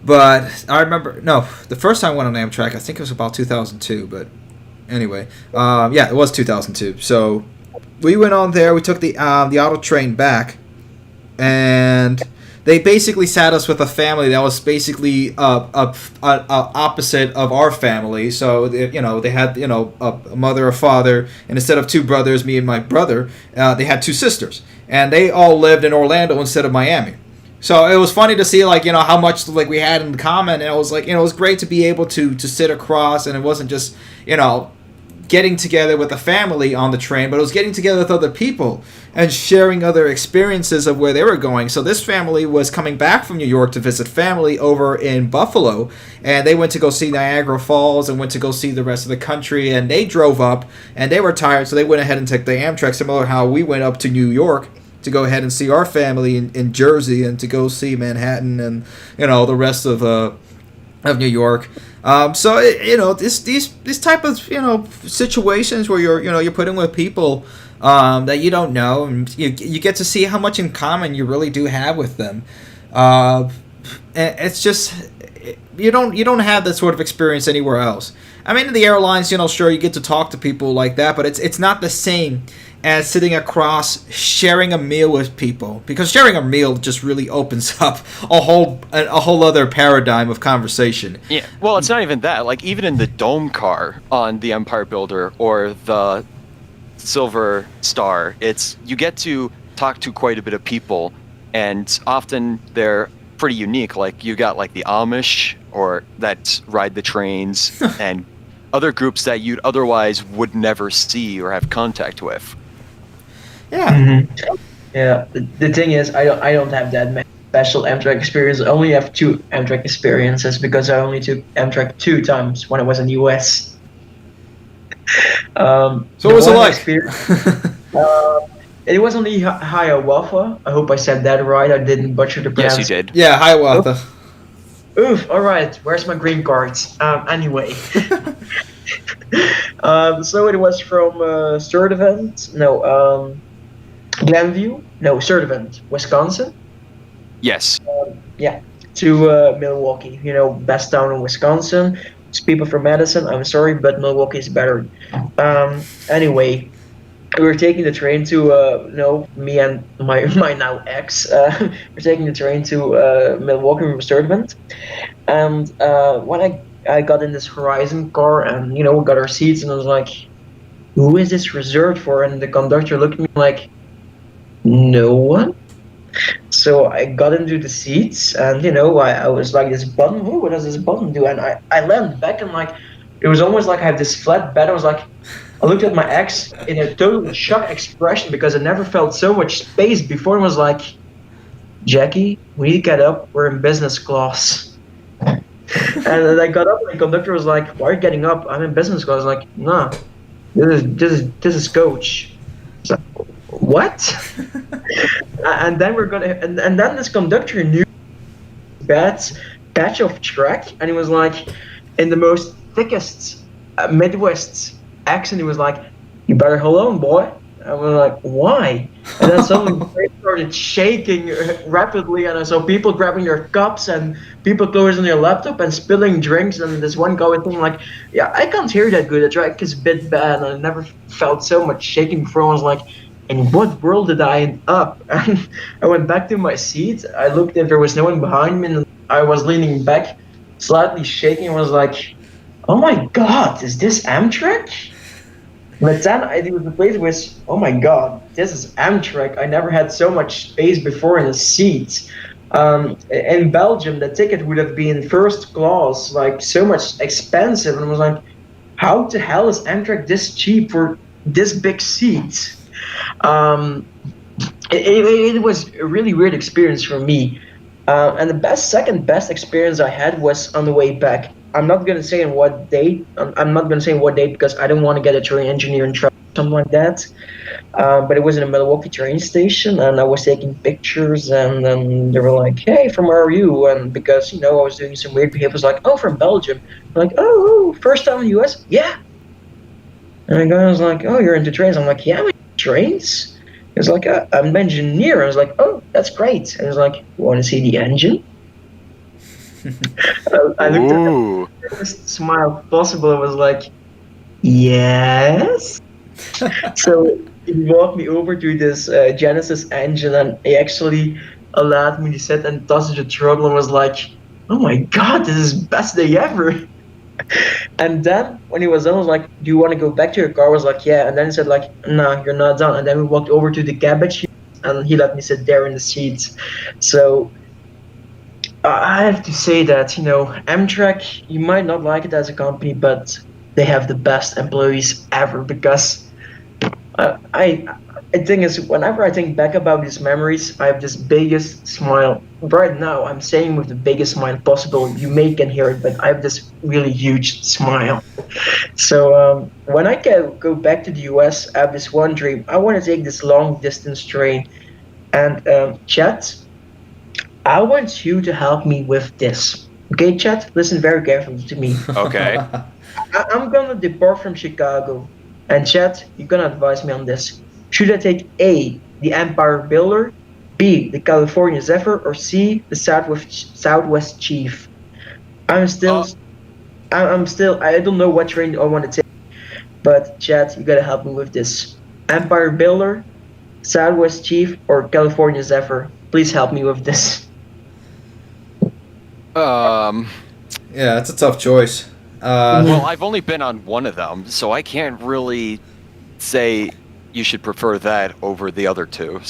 But I remember, the first time I went on Amtrak, I think it was about 2002, but anyway, it was 2002. So we went on there, we took the auto train back, and they basically sat us with a family that was basically opposite of our family. So they had a mother, a father, and instead of 2 brothers, me and my brother, they had 2 sisters, and they all lived in Orlando instead of Miami. So it was funny to see how much we had in common, and it was it was great to be able to sit across, and it wasn't just getting together with a family on the train, but it was getting together with other people and sharing other experiences of where they were going. So this family was coming back from New York to visit family over in Buffalo, and they went to go see Niagara Falls and went to go see the rest of the country, and they drove up, and they were tired, so they went ahead and took the Amtrak, similar to how we went up to New York to go ahead and see our family in Jersey and to go see Manhattan and the rest of New York. So these type of situations where you're put in with people that you don't know, and you get to see how much in common you really do have with them. It's just you don't have that sort of experience anywhere else. I mean, in the airlines, sure, you get to talk to people like that, but it's not the same as sitting across sharing a meal with people, because sharing a meal just really opens up a whole other paradigm of conversation. Yeah, well, it's not even that. Like, even in the dome car on the Empire Builder or the Silver Star, you get to talk to quite a bit of people, and often they're pretty unique. Like, you got the Amish or that ride the trains and other groups that you'd otherwise would never see or have contact with. Yeah. Mm-hmm. Yeah. The thing is, I don't have that many special Amtrak experience. I only have 2 Amtrak experiences because I only took Amtrak 2 times when I was in the US. So what was it like? It was on the Hiawatha. I hope I said that right. I didn't butcher the pronunciation. Yes, you did. Yeah, Hiawatha. Oof, alright, where's my green cards? Anyway. So it was from Glenview? No, Sturtevant, Wisconsin. Yes. To Milwaukee, best town in Wisconsin. It's people from Madison, I'm sorry, but Milwaukee is better. Anyway, we were taking the train to, me and my now ex, we're taking the train to Milwaukee from Sturtevant. And when I got in this Horizon car and, we got our seats, and I was like, who is this reserved for? And the conductor looked at me like, no one. So I got into the seats, and, I was like, this button, oh, what does this button do? And I leaned back, and it was almost like I have this flat bed. I looked at my ex in a total shock expression because I never felt so much space before. And was like, Jackie, we need to get up. We're in business class. And then I got up, and the conductor was like, why are you getting up? I'm in business class. I was like, nah, this is coach. I was like, what? And then and then this conductor knew bad patch of track, and he was like, in the most thickest Midwest accent, he was like, you better hold on, boy. I was like, why? And then suddenly the train started shaking rapidly, and I saw people grabbing their cups and people closing their laptop and spilling drinks, and this one guy was thinking like, yeah, I can't hear that good, the track is a bit bad, and I never felt so much shaking before. I was like, in what world did I end up? And I went back to my seat, I looked if there was no one behind me, and I was leaning back, slightly shaking, and was like, oh my god, is this Amtrak? But then it was the place was, oh my god, this is Amtrak. I never had so much space before in the seats. In Belgium, the ticket would have been first class, like so much expensive, and I was like, how the hell is Amtrak this cheap for this big seat? Um, it was a really weird experience for me. And the second best experience I had was on the way back. I'm not gonna say in what date. I'm not gonna say what date because I don't want to get a train engineer in trouble, something like that. But it was in a Milwaukee train station, and I was taking pictures, and then they were like, "Hey, from where are you?" And because I was doing some weird behavior, I was like, "Oh, from Belgium." I'm like, "Oh, first time in the U.S.?" Yeah. And the guy was like, "Oh, you're into trains?" I'm like, "Yeah, I'm into trains." He was like, "I'm an engineer." I was like, "Oh, that's great." And he was like, "You want to see the engine?" I looked at him, the first smile possible. I was like, "Yes." So he walked me over to this Genesis engine, and he actually allowed me to sit and touch the throttle, and was like, "Oh my god, this is best day ever." And then when he was done, I was like, "Do you want to go back to your car?" I was like, "Yeah." And then he said like, "No, you're not done." And then we walked over to the cabbage, and he let me sit there in the seats. So I have to say that Amtrak, you might not like it as a company, but they have the best employees ever because I think is whenever I think back about these memories, I have this biggest smile. Right now, I'm saying with the biggest smile possible. You may can hear it, but I have this really huge smile. So when I go back to the US, I have this one dream. I want to take this long distance train. And Chet, I want you to help me with this. Okay, Chet, listen very carefully to me. Okay. I'm gonna depart from Chicago, and Chet, you're gonna advise me on this. Should I take A, the Empire Builder, B, the California Zephyr, or C, the Southwest Chief? I'm still, I don't know what train I want to take, but Chet, you gotta help me with this. Empire Builder, Southwest Chief, or California Zephyr? Please help me with this. Yeah, it's a tough choice. Well, I've only been on one of them, so I can't really say you should prefer that over the other two.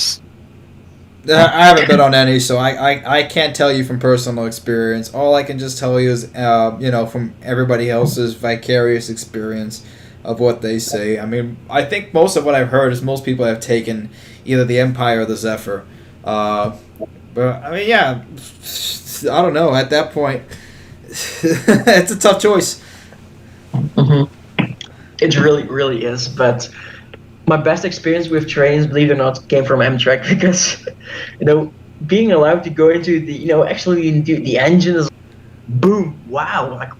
I haven't been on any, so I can't tell you from personal experience. All I can just tell you is, from everybody else's vicarious experience of what they say. I mean, I think most of what I've heard is most people have taken either the Empire or the Zephyr. But, I mean, yeah, I don't know. At that point, it's a tough choice. Mm-hmm. It really, really is. But my best experience with trains, believe it or not, came from Amtrak because, being allowed to go into the, actually into the engine is boom, wow. Like,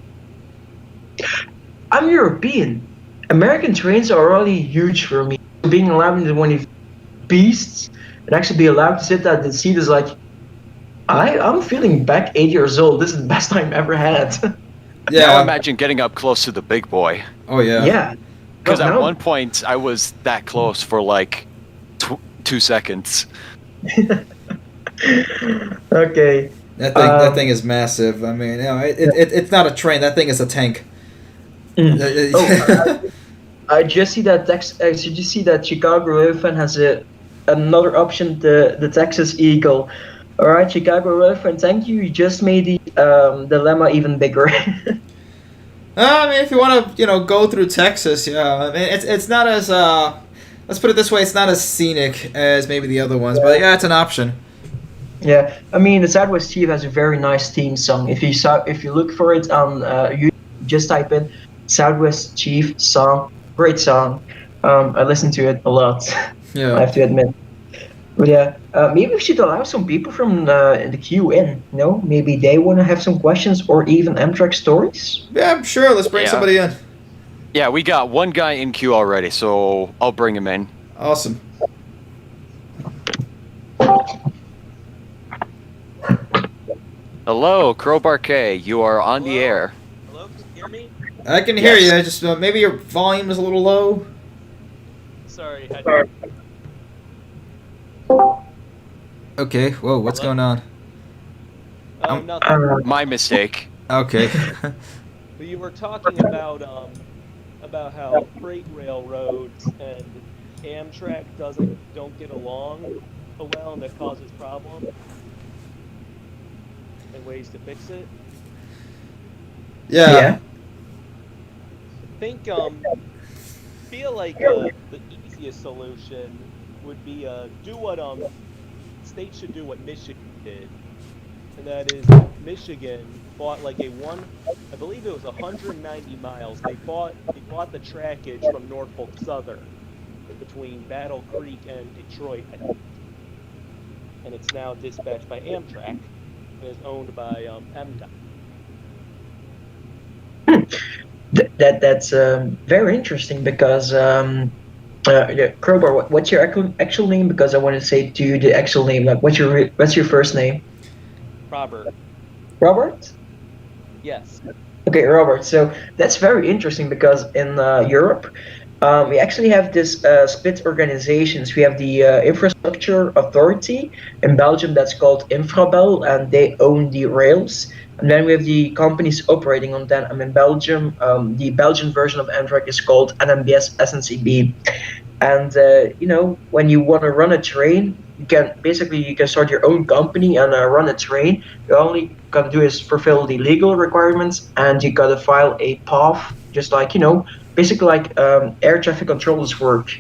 I'm European. American trains are already huge for me. Being allowed into one of these beasts and actually be allowed to sit at the seat is like, I'm feeling back 8 years old. This is the best time ever had. Yeah. Now imagine getting up close to the big boy. Oh, yeah. Yeah. Because at one point I was that close for like 2 seconds. Okay. That thing is massive. I mean, it's not a train. That thing is a tank. I just see that Chicago Riverfan has another option, the Texas Eagle. All right, Chicago Riverfan, thank you. You just made the dilemma even bigger. I mean, if you want to, go through Texas, yeah. I mean, it's not as let's put it this way, it's not as scenic as maybe the other ones, but yeah, it's an option. Yeah, I mean, the Southwest Chief has a very nice theme song. If you look for it on YouTube, just type in Southwest Chief song. Great song. I listen to it a lot. Yeah. I have to admit. But yeah, maybe we should allow some people from the queue in. Maybe they want to have some questions or even Amtrak stories. Yeah, sure. Let's bring somebody in. Yeah, we got one guy in queue already, so I'll bring him in. Awesome. Hello, Crowbar K. You are on the air. Hello, can you hear me? I can hear you. Just maybe your volume is a little low. Sorry. Okay. Whoa. What's going on? Nothing. My mistake. Okay. But you were talking about about how freight railroads and Amtrak don't get along so well, and that causes problems and ways to fix it. Yeah. Feel like the easiest solution would be do what states should do what Michigan did, and that is Michigan bought like I believe it was 190 miles. They bought the trackage from Norfolk Southern between Battle Creek and Detroit, I think. And it's now dispatched by Amtrak and is owned by MDOT. That's very interesting because Crowbar, what's your actual name? Because I want to say to you the actual name. Like, what's your first name? Robert. Robert? Yes. Okay, Robert. So that's very interesting because in Europe, we actually have this split organizations. We have the Infrastructure Authority in Belgium that's called Infrabel, and they own the rails. And then we have the companies operating on them. In Belgium, the Belgian version of Amtrak is called NMBS SNCB. And when you want to run a train, you can start your own company and run a train. You only gotta do is fulfill the legal requirements, and you gotta file a POF, just like basically like air traffic controllers work.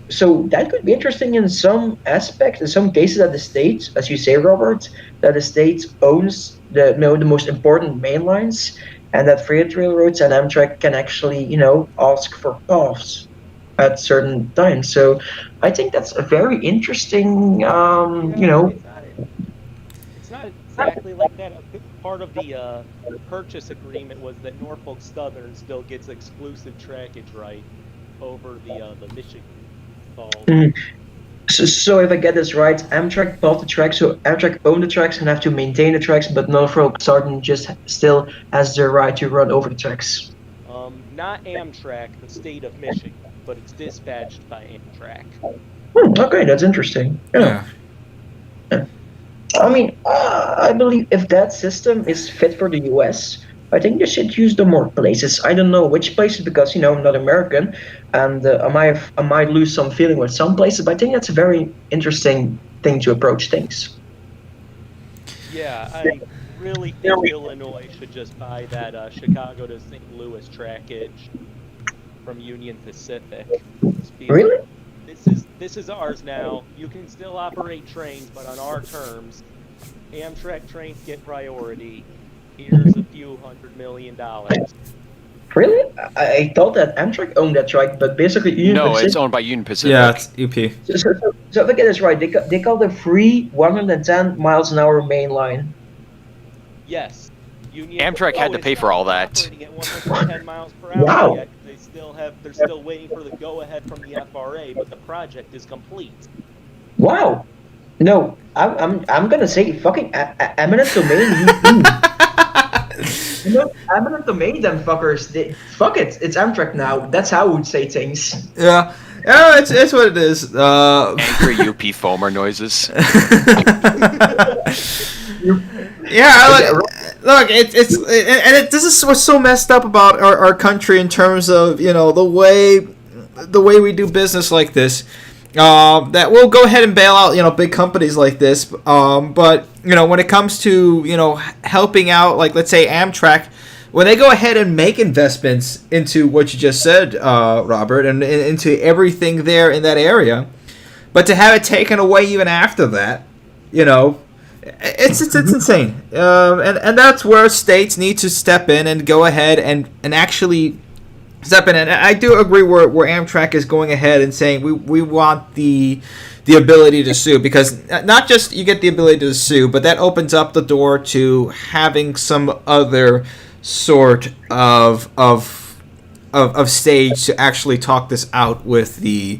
So that could be interesting in some aspects. In some cases, that the state, as you say, Robert, that the state owns the most important main lines, and that freight railroads and Amtrak can actually ask for POFs at certain times. So I think that's a very interesting. It's not exactly like that. I think part of the purchase agreement was that Norfolk Southern still gets exclusive trackage right over the Michigan. So if I get this right, Amtrak bought the tracks, so Amtrak owned the tracks and have to maintain the tracks, but Norfolk Southern just still has the right to run over the tracks. Not Amtrak, the state of Michigan, but it's dispatched by Amtrak. Okay, that's interesting. Yeah. I mean, I believe if that system is fit for the U.S., I think they should use the more places. I don't know which places because I'm not American, and I might lose some feeling with some places. But I think that's a very interesting thing to approach things. Yeah, I really think Illinois should just buy that Chicago to St. Louis trackage from Union Pacific. Really? This is ours now. You can still operate trains, but on our terms. Amtrak trains get priority. Here's a few $100 million. Really? I thought that Amtrak owned that track, but basically Union Pacific. It's owned by Union Pacific. Yeah, it's UP. So if I get this right, they call the free 110 miles an hour main line. Yes. Amtrak had to pay for all that. Operating at 110 miles per hour. Wow. Yet they're still waiting for the go-ahead from the FRA, but the project is complete. Wow. No, I'm gonna say fucking eminent domain. Eminent domain, them fuckers. Fuck it, it's Amtrak now. That's how I would say things. Yeah, it's what it is. Angry UP foamer noises. Yeah, look, this is what's so messed up about our country in terms of the way we do business like this. That we'll go ahead and bail out big companies like this, but when it comes to helping out, like let's say Amtrak, when they go ahead and make investments into what you just said, Robert, and into everything there in that area, but to have it taken away even after that, it's insane, and that's where states need to step in and go ahead and actually step in. And I do agree where Amtrak is going ahead and saying we want the ability to sue, because not just you get the ability to sue, but that opens up the door to having some other sort of stage to actually talk this out with the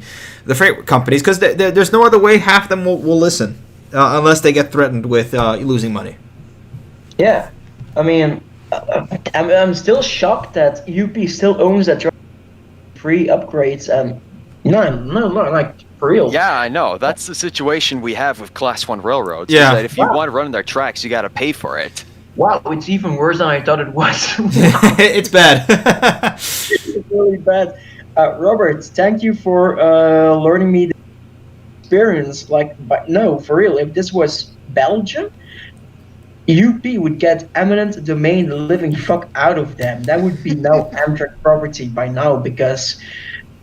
freight companies, because there's no other way half of them will listen unless they get threatened with losing money. Yeah, I mean, I'm still shocked that UP still owns that free upgrades, and no, like for real. Yeah, I know. That's the situation we have with Class 1 railroads. Yeah. Is that if you want to run their tracks, you got to pay for it. Wow, it's even worse than I thought it was. It's bad. really bad. Robert, thank you for learning me the experience. Like, but no, for real, if this was Belgium, UP would get eminent domain the living fuck out of them. That would be now Amtrak property by now because,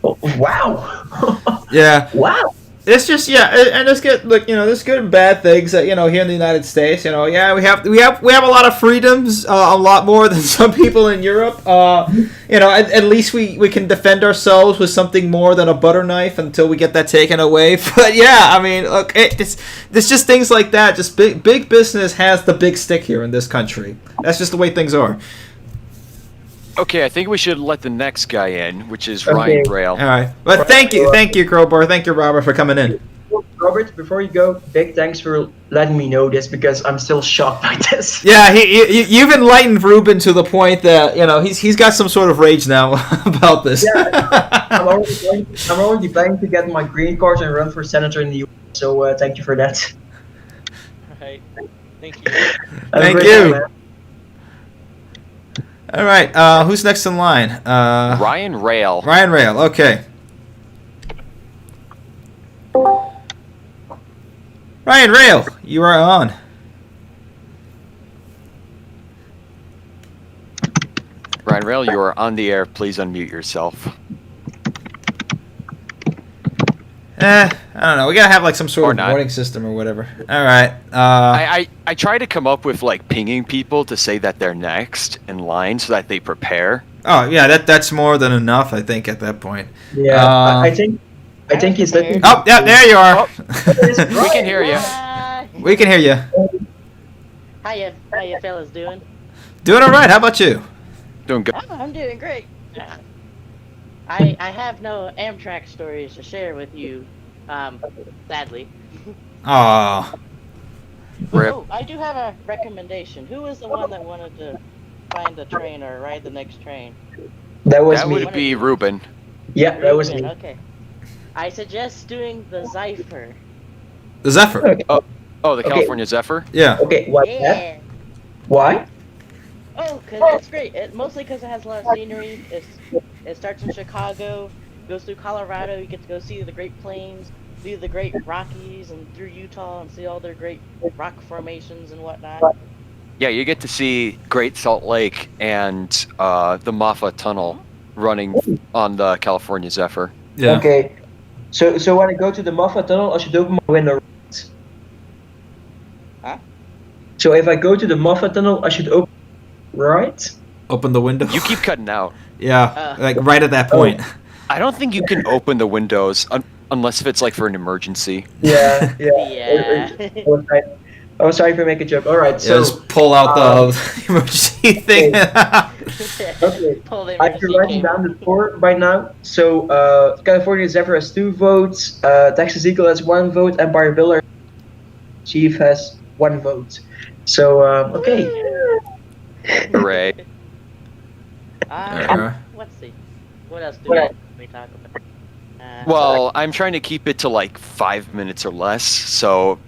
wow, Yeah. wow. It's just and there's good there's good and bad things that here in the United States. We have a lot of freedoms, a lot more than some people in Europe. At least we can defend ourselves with something more than a butter knife until we get that taken away. But yeah, I mean, look, it's just things like that. Just big business has the big stick here in this country. That's just the way things are. Okay, I think we should let the next guy in, which is Ryan Braille. All right, but thank you, Crowbar. Thank you, Robert, for coming in. Robert, before you go, big thanks for letting me know this because I'm still shocked by this. Yeah, you've enlightened Ruben to the point that he's got some sort of rage now about this. Yeah, I'm already planning to get my green card and run for senator in the U.S. So thank you for that. Right. Thank you. Thank you. All right, who's next in line? Ryan Rail. Ryan Rail, okay. Ryan Rail, you are on. Ryan Rail, you are on the air. Please unmute yourself. I don't know. We gotta have like some sort of warning system or whatever. All right. I try to come up with like pinging people to say that they're next in line so that they prepare. Oh yeah, that's more than enough. I think at that point. Yeah, I think he's looking. Oh yeah, there you are. We can hear you. We can hear you. How you fellas doing? Doing all right. How about you? Doing good. Oh, I'm doing great. I have no Amtrak stories to share with you, sadly. Aw. Oh, I do have a recommendation. Who was the one that wanted to find the train or ride the next train? That was that me. would be Ruben. Yeah, that was me. Okay. I suggest doing the Zephyr. The Zephyr. Okay. Oh, the California Zephyr? Yeah. Okay, why that? Why? Oh, cause it's great. Mostly because it has a lot of scenery. It starts in Chicago, goes through Colorado. You get to go see the Great Plains, see the Great Rockies, and through Utah and see all their great rock formations and whatnot. Yeah, you get to see Great Salt Lake and the Maffa Tunnel running on the California Zephyr. Yeah. Okay. So when I go to the Maffa Tunnel, I should open my window. Right? Huh? So if I go to the Maffa Tunnel, I should open. Right? Open the window. You keep cutting out. Yeah, like right at that point. I don't think you can open the windows unless if it's like for an emergency. Yeah. Yeah. I was trying to make a joke. All right, so just pull out the emergency thing. Okay. Pull the I've been emergency writing cable. down the score by now. So California Zephyr has 2 votes, Texas Eagle has 1 vote, Empire Builder Chief has 1 vote. So okay. Hooray. Let's see. What else do we talk about? Well, I'm trying to keep it to like 5 minutes or less, so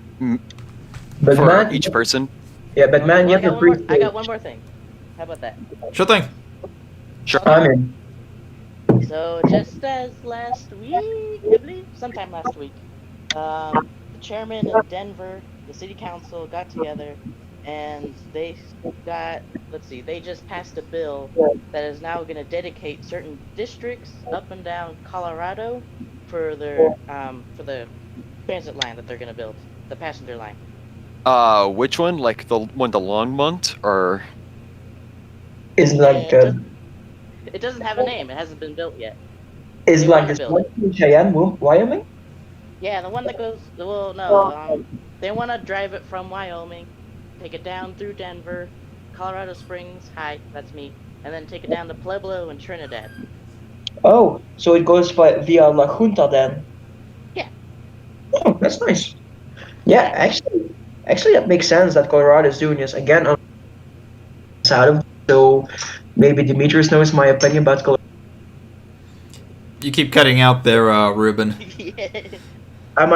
But for man, each person. Yeah, but man, you have to pre. I got one more thing. How about that? Sure thing. Sure. I'm in. So just as last week, I believe, sometime last week, the chairman of Denver, the city council got together, and they got, they just passed a bill that is now going to dedicate certain districts up and down Colorado for their for the transit line that they're going to build, the passenger line. Which one? Like the one, the Longmont, or? It's like it doesn't have a name. It hasn't been built yet. it's They like wanna this build one it. in Cheyenne, Wyoming. Yeah, the one that goes. Well, no. They want to drive it from Wyoming, take it down through Denver, Colorado Springs. Hi, that's me. And then take it down to Pueblo and Trinidad. Oh, so it goes via La Junta then. Yeah. Oh, that's nice. Yeah, actually that makes sense that Colorado is doing this again on the side of. So maybe Demetrius knows my opinion about Colorado. You keep cutting out there, Ruben. Yeah. Am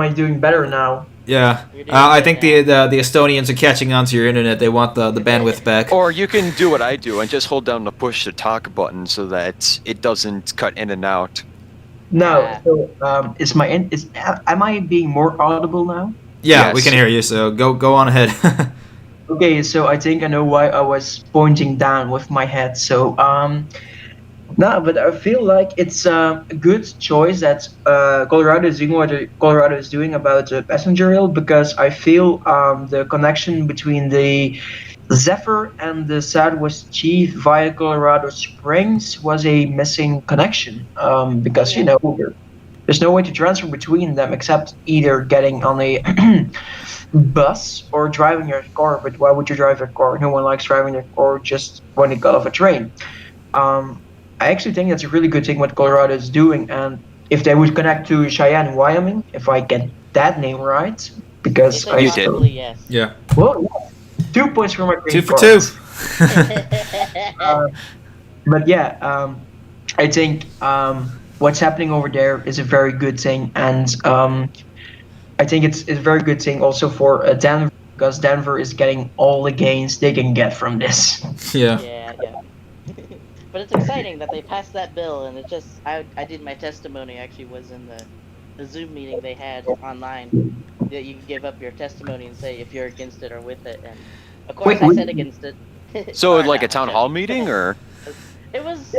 I doing better now? Yeah, You're doing I good, think man. the Estonians are catching on to your internet. They want the bandwidth back. Or you can do what I do and just hold down the push to talk button so that it doesn't cut in and out. No. So am I being more audible now? Yeah, we Yes. can hear you. So go on ahead. Okay, so I think I know why I was pointing down with my head. So no, but I feel like it's a good choice that Colorado is doing what Colorado is doing about the passenger rail, because I feel the connection between the Zephyr and the Southwest Chief via Colorado Springs was a missing connection, because there's no way to transfer between them except either getting on a bus or driving your car. But why would you drive your car? No one likes driving their car just when they got off a train. I actually think that's a really good thing what Colorado is doing, and if they would connect to Cheyenne, Wyoming, if I get that name right, because It's You did. possibly yes. Yeah. well, 2 points for my brain 2 for cards. 2. But yeah, I think what's happening over there is a very good thing, and I think it's a very good thing also for Denver, because Denver is getting all the gains they can get from this. Yeah. Yeah. But it's exciting that they passed that bill, and it just I did my testimony actually was in the Zoom meeting they had online, that you can give up your testimony and say if you're against it or with it, and of course I said against it. So Or like not, a town I hall shouldn't. meeting, or It was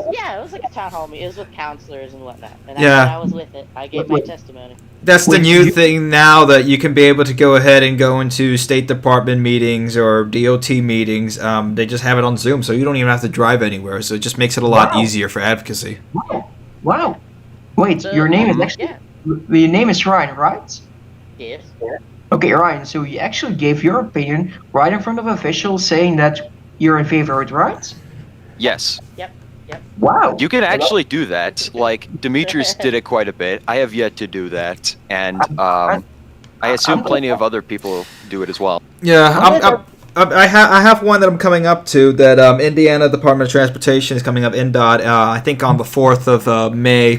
like a town hall meeting. It was with counselors and whatnot, and Yeah. I was with it. I gave my testimony. That's the new thing now, that you can be able to go ahead and go into State Department meetings or DOT meetings. They just have it on Zoom, so you don't even have to drive anywhere. So it just makes it a lot Wow. easier for advocacy. Wow. Wait, So, your name is actually your name is Ryan, right? Yes. Okay, Ryan. So you actually gave your opinion right in front of officials, saying that you're in favor of it, right? yes. Wow. You can actually do that. Like Demetrius did it quite a bit. I have yet to do that, and I assume plenty of other people do it as well. Yeah, I have one that I'm coming up to, that Indiana Department of Transportation is coming up, INDOT, I think on the 4th of May,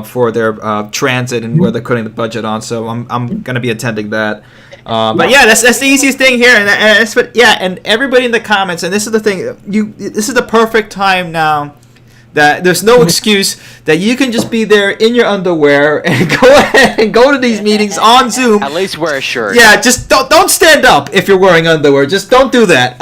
for their transit and where they're putting the budget on. So I'm going to be attending that. But yeah, that's the easiest thing here, and that's what, and everybody in the comments. And this is the thing, this is the perfect time now. That there's no excuse that you can just be there in your underwear and go ahead and go to these meetings on Zoom. At least wear a shirt. Yeah, just don't stand up if you're wearing underwear. Just don't do that.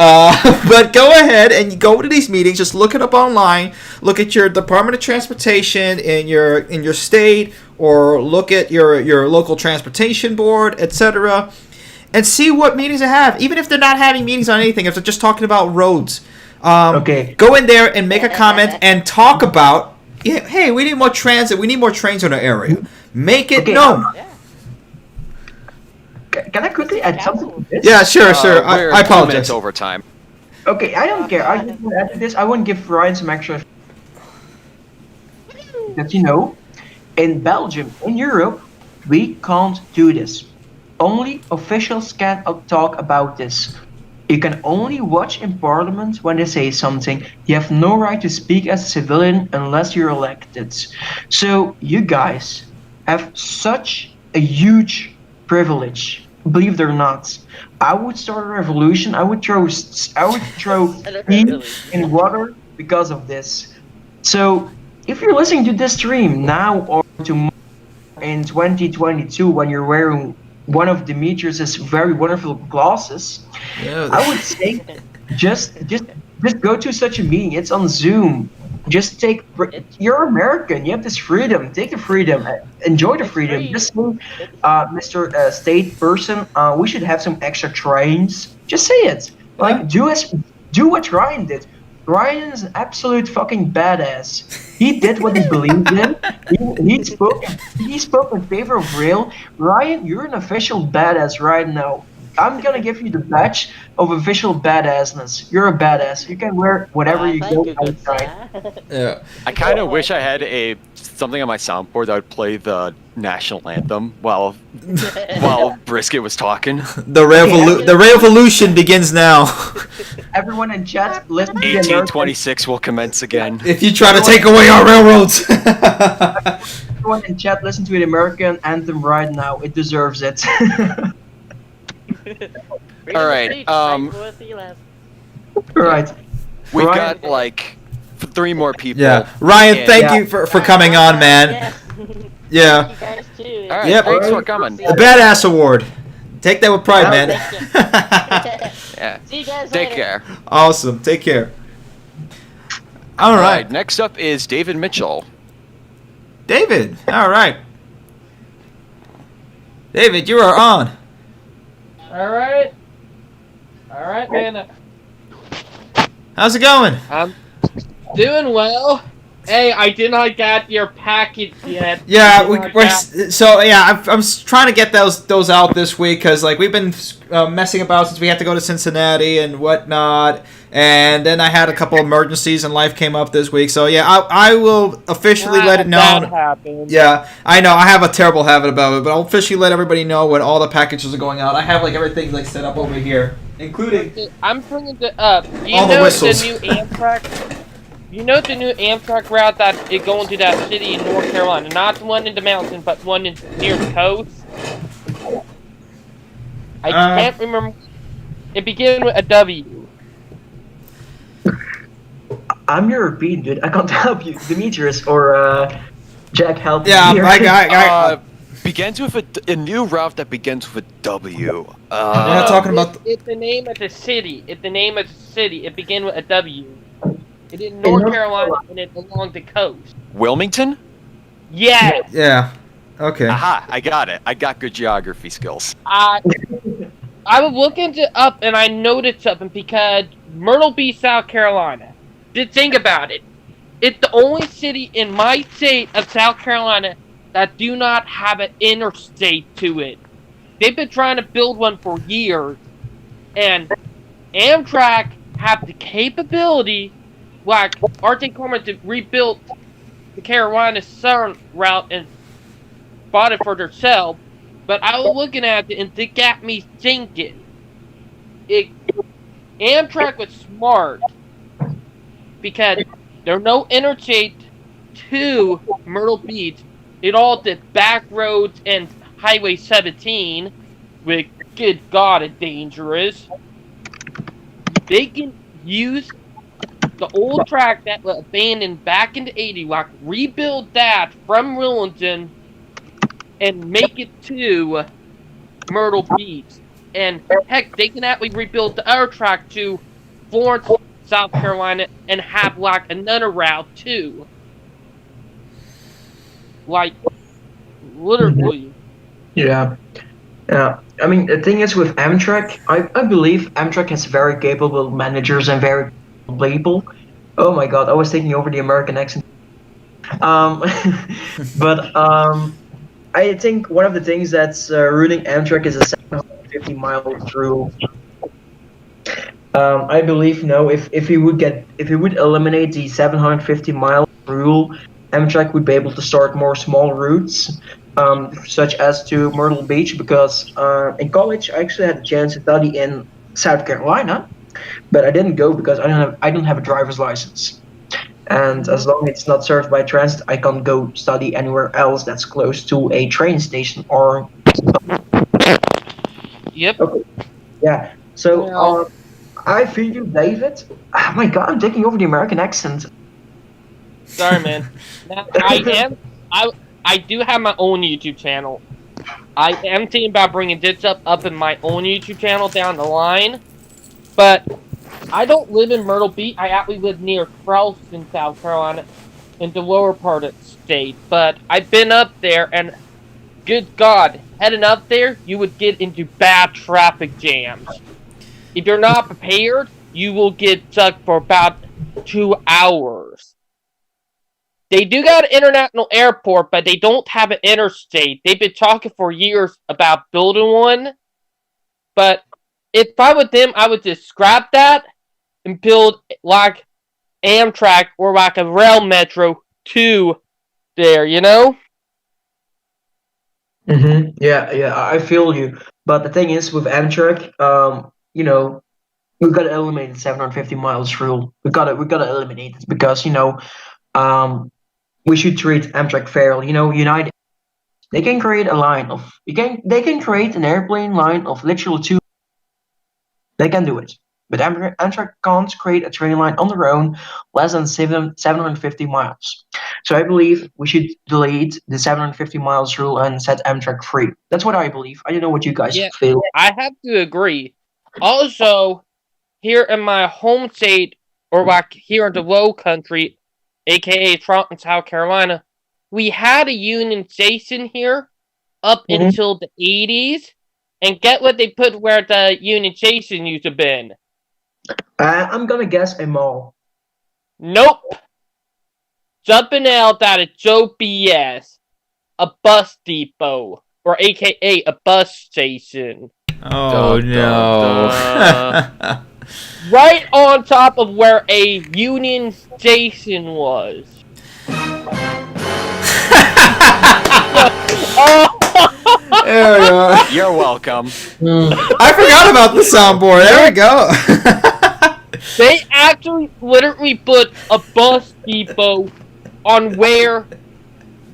But go ahead and go to these meetings. Just look it up online. Look at your Department of Transportation in your state, or look at your local transportation board, etc., and see what meetings they have. Even if they're not having meetings on anything, if they're just talking about roads. Go in there and make a comment and talk about, hey, we need more transit. We need more trains in our area. Make it known. Can I quickly add something to this? Yeah, sure. We're I 2 apologize. minutes over time. Okay, I don't care. I just want to add to this. I want to give Ryan some extra. That in Belgium, in Europe, we can't do this. Only officials can talk about this. You can only watch in Parliament when they say something. You have no right to speak as a civilian unless you're elected. So you guys have such a huge privilege. Believe it or not, I would start a revolution. I would throw heat in water because of this. So if you're listening to this stream now or tomorrow in 2022, when you're wearing one of Demetrius's very wonderful glasses, I would say just go to such a meeting. It's on Zoom. Just you're American. You have this freedom. Take the freedom. Enjoy the freedom. Just say, Mr. State person, we should have some extra trains. Just say it. Like do what Ryan did. Ryan is an absolute fucking badass. He did what he believed in. He spoke in favor of rail. Ryan, you're an official badass right now. I'm gonna give you the badge of official badassness. You're a badass. You can wear whatever you go outside. Yeah. I kind of wish I had something on my soundboard that would play the national anthem while Brisket was talking. The revolution begins now. Everyone in chat, listen to the 1826 will commence again. If you try to take away our railroads. Everyone in chat, listen to the American anthem right now. It deserves it. All right. Right. We've Ryan- got like 3 more people. Yeah, Ryan, And- thank you for coming on, man. Yeah, You guys too. All right. Yep. Thanks for coming. the badass award. Take that with pride, man. Yeah. See you guys Take later. care. Awesome. Take care. All All right, Next up is David Mitchell. David. All right, David, you are on. All right, man. How's it going? I'm doing well. Hey, I did not get your package yet. Yeah, I'm trying to get those out this week because like we've been messing about since we had to go to Cincinnati and whatnot, and then I had a couple emergencies and life came up this week. So yeah, I will officially let it That know. happened. Yeah, I know I have a terrible habit about it, but I'll officially let everybody know when all the packages are going out. I have like everything like set up over here, including I'm bringing it up. You all the know whistles. the new Amtrak. You know the new Amtrak route that is going to that city in North Carolina, not the one in the mountain, but one near the coast. I can't remember. It began with a W. I'm European, dude. I can't help you. Demetrius or Jack, help Yeah, me here. my guy. Begins with a new route that begins with W. We're not talking about. It's the name of the city. It's the name of the city. It began with a W. It in North Carolina and it along the coast. Wilmington? Yeah. Yeah. Okay. Aha! I got it. I got good geography skills. I was looking it up and I noticed something because Myrtle Beach, South Carolina. Just think about it. It's the only city in my state of South Carolina that do not have an interstate to it. They've been trying to build one for years, and Amtrak have the capability, like Arctic Corman, to rebuild the Carolina Southern route and bought it for themselves. But I was looking at it and it got me thinking. Amtrak was smart because there's no interstate to Myrtle Beach. It all the back roads and Highway 17, which, good God, is dangerous. They can use the old track that was abandoned back in the 80s, like rebuild that from Willington and make it to Myrtle Beach. And heck, they can actually rebuild the other track to Florence, South Carolina, and have like another route too. Like, literally. Yeah. Yeah. I mean, the thing is with Amtrak, I believe Amtrak has very capable managers and very capable people. Oh my God, I was taking over the American accent. But I think one of the things that's ruining Amtrak is a 750-mile rule. I believe if we would eliminate the 750-mile rule, Amtrak would be able to start more small routes, such as to Myrtle Beach, because in college I actually had a chance to study in South Carolina, but I didn't go because I don't have a driver's license. And as long as it's not served by transit, I can't go study anywhere else that's close to a train station or. Yep. Okay. Yeah. So I feel you, David. Oh my God, I'm taking over the American accent. Sorry, man. Now, I do have my own YouTube channel. I am thinking about bringing this up in my own YouTube channel down the line, but I don't live in Myrtle Beach. I actually live near Charleston, South Carolina, in the lower part of the state. But I've been up there, and good God, heading up there, you would get into bad traffic jams. If you're not prepared, you will get stuck for about 2 hours. They do got an international airport, but they don't have an interstate. They've been talking for years about building one. But if I were them, I would just scrap that and build like Amtrak or like a rail metro to there, you know? Yeah, I feel you. But the thing is, with Amtrak, we've got to eliminate the 750 miles rule. We gotta eliminate it because we should treat Amtrak fairly. United, they can create a line of they can create an airplane line of literally 2 They can do it. But Amtrak can't create a train line on their own less than 750 miles. So I believe we should delete the 750 miles rule and set Amtrak free. That's what I believe. I don't know what you guys Yeah, feel. I have to agree. Also, here in my home state, or like here in the Low Country, aka Trenton, South Carolina, we had a Union Station here up until the 80s. And get what they put where the Union Station used to been. I'm gonna guess a mall. Nope. Jumping out that is Joe BS. A bus depot. Or aka a bus station. Oh no. Right on top of where a Union Station was. There we go. You're welcome. I forgot about the soundboard. There we go. They actually literally put a bus depot on where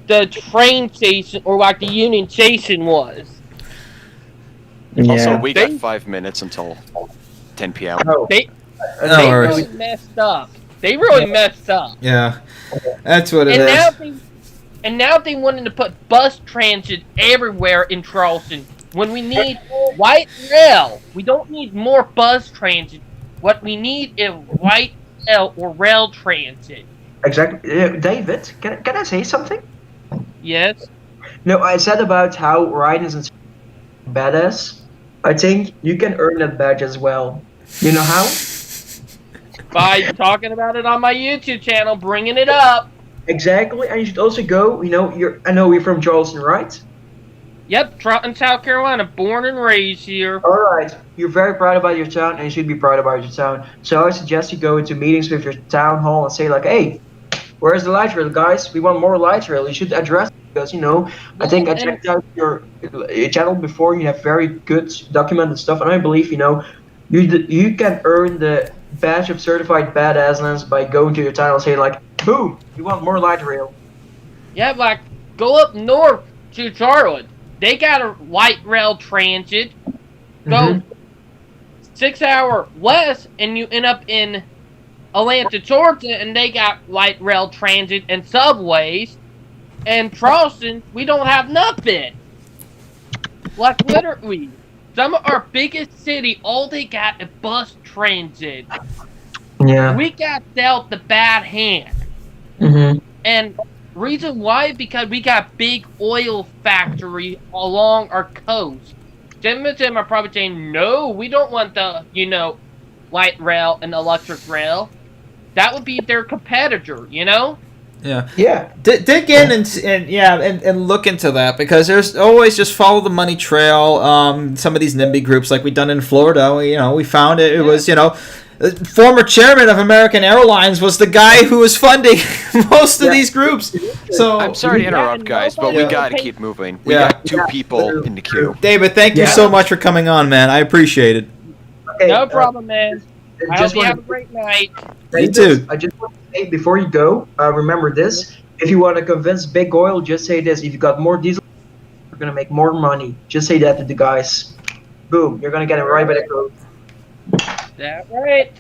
the train station, or like the Union Station was. Also, we got 5 minutes until 10 p.m. They No worries. really messed up. They really messed up. Yeah, that's what it And is. now they wanted to put bus transit everywhere in Charleston when we need light rail. We don't need more bus transit. What we need is light rail or rail transit. Exactly. David, can I say something? Yes? No, I said about how Ryan is badass. I think you can earn that badge as well. You know how? By talking about it on my YouTube channel, bringing it up. Exactly, and you should also go. I know you're from Charleston, right? Yep, Trenton, South Carolina, born and raised here. All right, you're very proud about your town, and you should be proud about your town. So I suggest you go into meetings with your town hall and say like, "Hey, where's the light rail, guys? We want more light rail." You should address it because I think I checked out your channel before. You have very good documented stuff, and I believe you can earn the badge of certified badassness by going to your town and saying like, "Boom, we want more light rail." Yeah, like, go up north to Charlotte. They got a light rail transit. Go 6 hour west, and you end up in Atlanta, Georgia, and they got light rail transit and subways. And Charleston, we don't have nothing. Like, literally, some of our biggest city, all they got is bus transit. Yeah. We got dealt the bad hand. And reason why? Because we got big oil factory along our coast. Some of them are probably saying, no, we don't want the, light rail and electric rail. That would be their competitor, Yeah. Yeah. Dig in and look into that, because there's always just follow the money trail. Some of these NIMBY groups, like we done in Florida, we found it. It was former chairman of American Airlines was the guy who was funding most of these groups. So I'm sorry to interrupt, guys, but we got to keep moving. We got 2 people in the queue. David, thank you so much for coming on, man. I appreciate it. Okay, no problem, man. I hope you have a great night. You too. I just want to say before you go, remember this. If you want to convince Big Oil, just say this. If you got more diesel, you're going to make more money. Just say that to the guys. Boom. You're going to get it right by the code. That's right.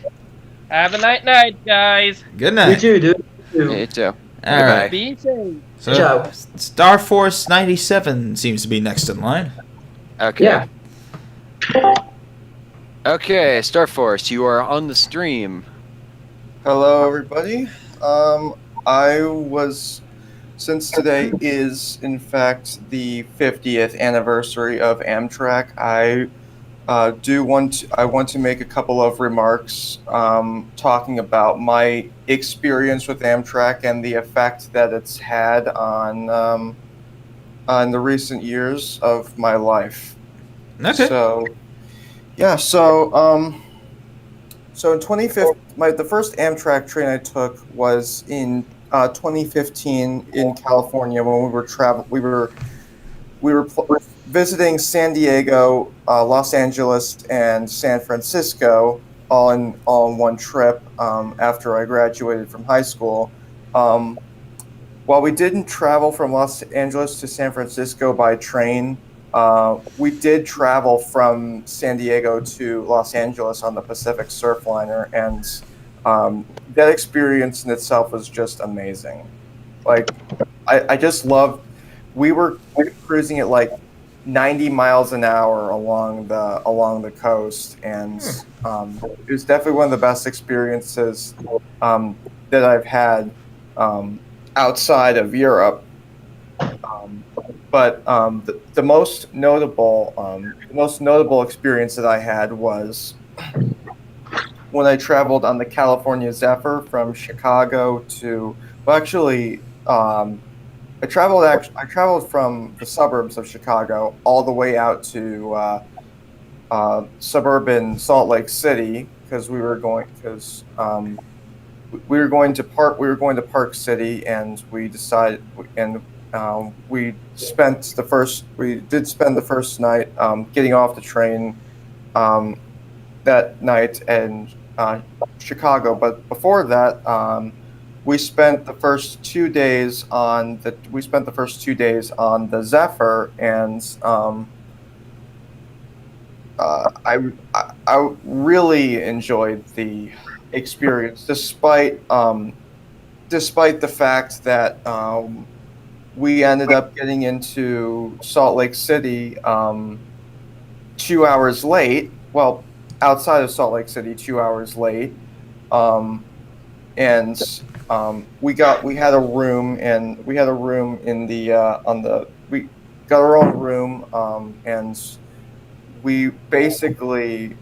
Have a night, guys. Good night. You too, dude. You too. All right. Be safe. So, Ciao. Star Force 97 seems to be next in line. Okay. Yeah. Okay, Star Force, you are on the stream. Hello, everybody. Since today is, in fact, the 50th anniversary of Amtrak, I want to make a couple of remarks talking about my experience with Amtrak and the effect that it's had on the recent years of my life. Okay. So in 2015, the first Amtrak train I took was in 2015 in California when we were visiting San Diego, Los Angeles, and San Francisco all in one trip after I graduated from high school. While we didn't travel from Los Angeles to San Francisco by train, we did travel from San Diego to Los Angeles on the Pacific Surfliner, and that experience in itself was just amazing. Like, I just loved. We were cruising at like 90 miles an hour along the coast, and it was definitely one of the best experiences that I've had outside of Europe. But the most notable experience that I had was when I traveled on the California Zephyr from Chicago to, well, actually, I traveled from the suburbs of Chicago all the way out to suburban Salt Lake City because we were going to Park City, and we decided, and we did spend the first night getting off the train that night in Chicago. But before that, we spent the first 2 days on the Zephyr, and I really enjoyed the experience, despite the fact that we ended up getting into Salt Lake City 2 hours late. Well, outside of Salt Lake City, 2 hours late, and we had a room in the we got our own room, and we basically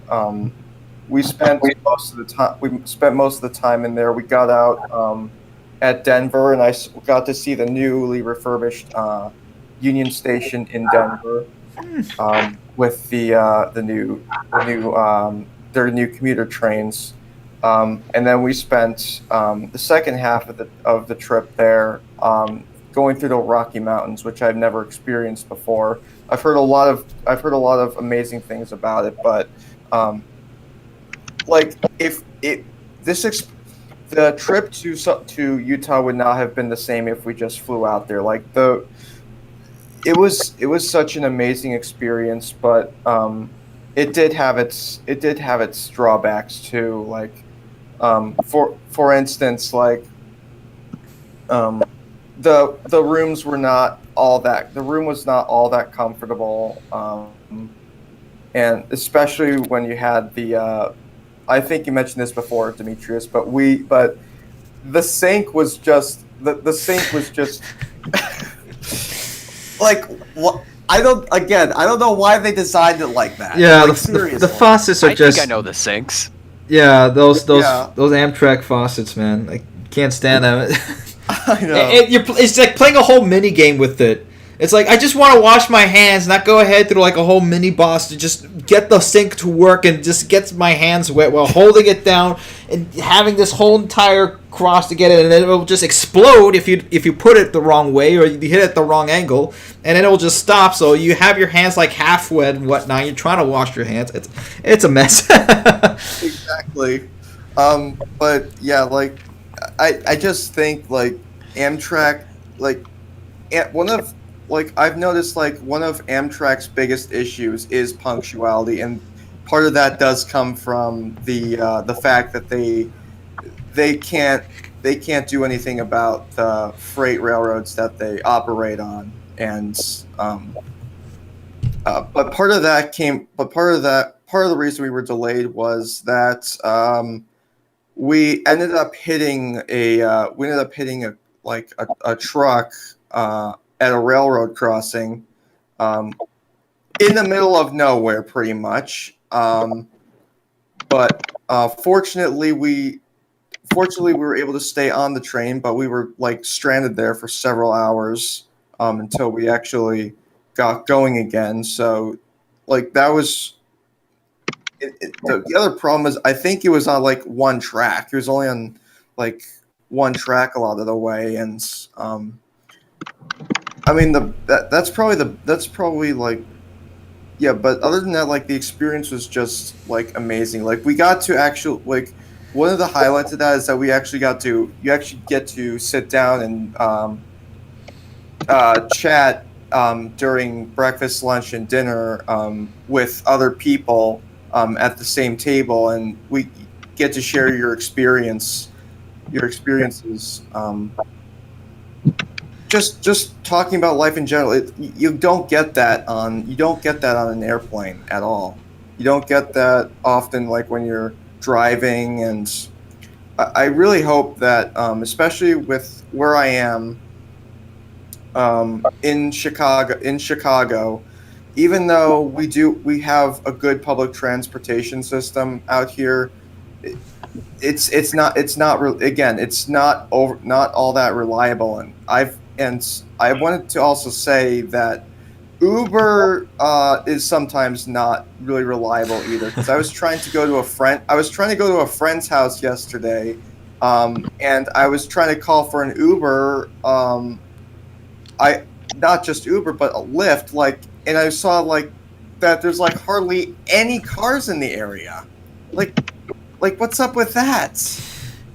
we spent most of the time in there. We got out at Denver, and I got to see the newly refurbished Union Station in Denver with their new commuter trains. And then we spent the second half of the trip there going through the Rocky Mountains, which I've never experienced before. I've heard a lot of amazing things about it, but the trip to Utah would not have been the same if we just flew out there. Like it was such an amazing experience, but it did have its drawbacks too. Like for instance, like the rooms were not all that. The room was not all that comfortable, and especially when you had the. I think you mentioned this before, Demetrius, but the sink was just like what. I don't know why they designed it like that. Yeah, like, the faucets are I just. think I know the sinks. Yeah, those Amtrak faucets, man. I can't stand them. I know. It's like playing a whole mini game with it. It's like I just want to wash my hands, not go ahead through like a whole mini boss to just get the sink to work and just get my hands wet while holding it down and having this whole entire cross to get it, and then it will just explode if you put it the wrong way or you hit it at the wrong angle, and then it will just stop. So you have your hands like half wet and whatnot. You're trying to wash your hands. It's a mess. Exactly. But yeah, like I just think like Amtrak, like I've noticed like one of Amtrak's biggest issues is punctuality, and part of that does come from the fact that they can't do anything about the freight railroads that they operate on, and but part of the reason we were delayed was that we ended up hitting a truck at a railroad crossing in the middle of nowhere, pretty much. But fortunately, we were able to stay on the train, but we were like stranded there for several hours until we actually got going again. So, like that was the other problem is I think it was on like one track. It was only on like one track a lot of the way, and I mean that's probably like, yeah, but other than that, like the experience was just like amazing. Like we got to actually, like, one of the highlights of that is that you actually get to sit down and chat during breakfast, lunch, and dinner with other people at the same table, and we get to share your experiences. Just talking about life in general. You don't get that on an airplane at all. You don't get that often, like when you're driving. And I really hope that, especially with where I am in Chicago, even though we have a good public transportation system out here, it's not all that reliable. And I wanted to also say that Uber is sometimes not really reliable either, because I was trying to go to a friend's house yesterday, and I was trying to call for an Uber. Not just Uber, but a Lyft. And I saw that there's hardly any cars in the area. What's up with that?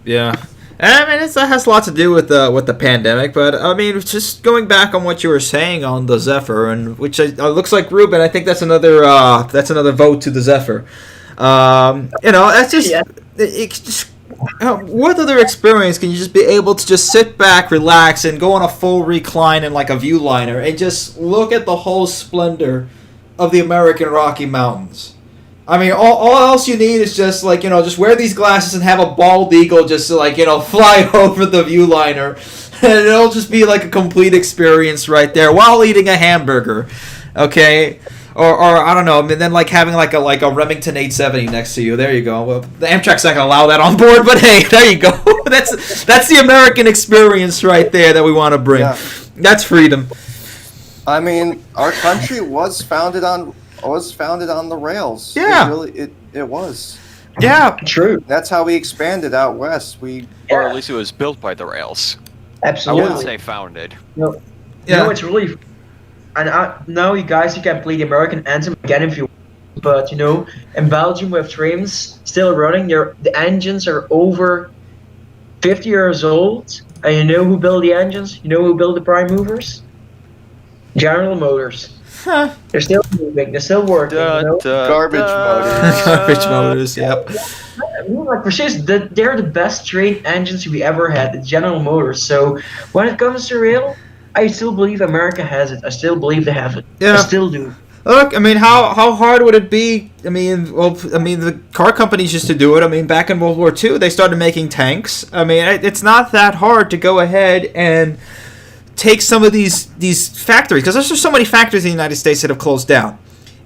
Yeah. I mean, it has a lot to do with the pandemic, but I mean, just going back on what you were saying on the Zephyr, and which looks like Ruben. I think that's another vote to the Zephyr. That's just what other experience can you just be able to just sit back, relax, and go on a full recline in like a viewliner and just look at the whole splendor of the American Rocky Mountains? I mean, all else you need is just just wear these glasses and have a bald eagle just fly over the viewliner, and it'll just be like a complete experience right there while eating a hamburger, okay? Or I don't know, and then having like a Remington 870 next to you. There you go. Well, the Amtrak's not gonna allow that on board, but hey, there you go. That's the American experience right there that we want to bring. Yeah. That's freedom. I mean, our country was founded on the rails. Yeah, it was. Yeah, true. That's how we expanded out west. Or at least it was built by the rails. Absolutely. I wouldn't say founded. No, it's really. And now you can play the American anthem again if you want. But in Belgium we have trains still running. The engines are over 50 years old. And you know who built the engines? You know who built the prime movers? General Motors. Huh. They're still moving. They're still working. Garbage motors. Garbage motors. Yep. They're the best train engines we ever had. The General Motors. So when it comes to rail, I still believe America has it. I still believe they have it. Yeah. I still do. Look, I mean, how hard would it be? I mean, the car companies used to do it. I mean, back in World War II, they started making tanks. I mean, it's not that hard to go ahead and take some of these factories, because there's just so many factories in the United States that have closed down.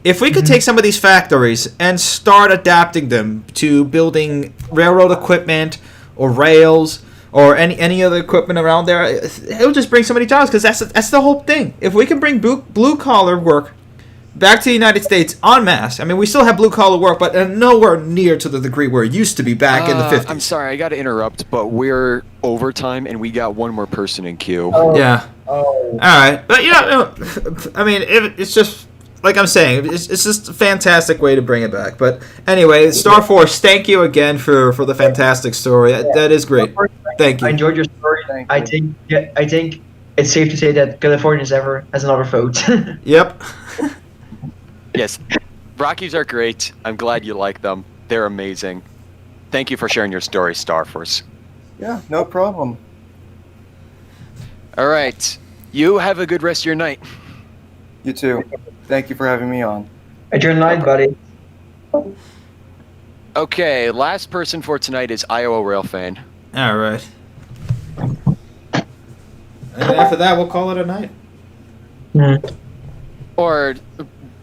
If we could take some of these factories and start adapting them to building railroad equipment or rails or any other equipment around there, it'll just bring so many jobs, because that's the whole thing. If we can bring blue-collar work back to the United States en masse. I mean, we still have blue-collar work, but nowhere near to the degree where it used to be back in the 50s. I'm sorry, I got to interrupt, but we're overtime, and we got one more person in queue. Yeah. All right. But, I mean, it's just, like I'm saying, it's just a fantastic way to bring it back. But anyway, Star Force, thank you again for the fantastic story. That is great. Thank you. I enjoyed your story. I think it's safe to say that California Zephyr has another vote. Yep. Yes. Rockies are great. I'm glad you like them. They're amazing. Thank you for sharing your story, Star Force. Yeah, no problem. All right. You have a good rest of your night. You too. Thank you for having me on. Enjoy your night, buddy. Okay, last person for tonight is Iowa Railfan. All right. And after that, we'll call it a night. Mm. Or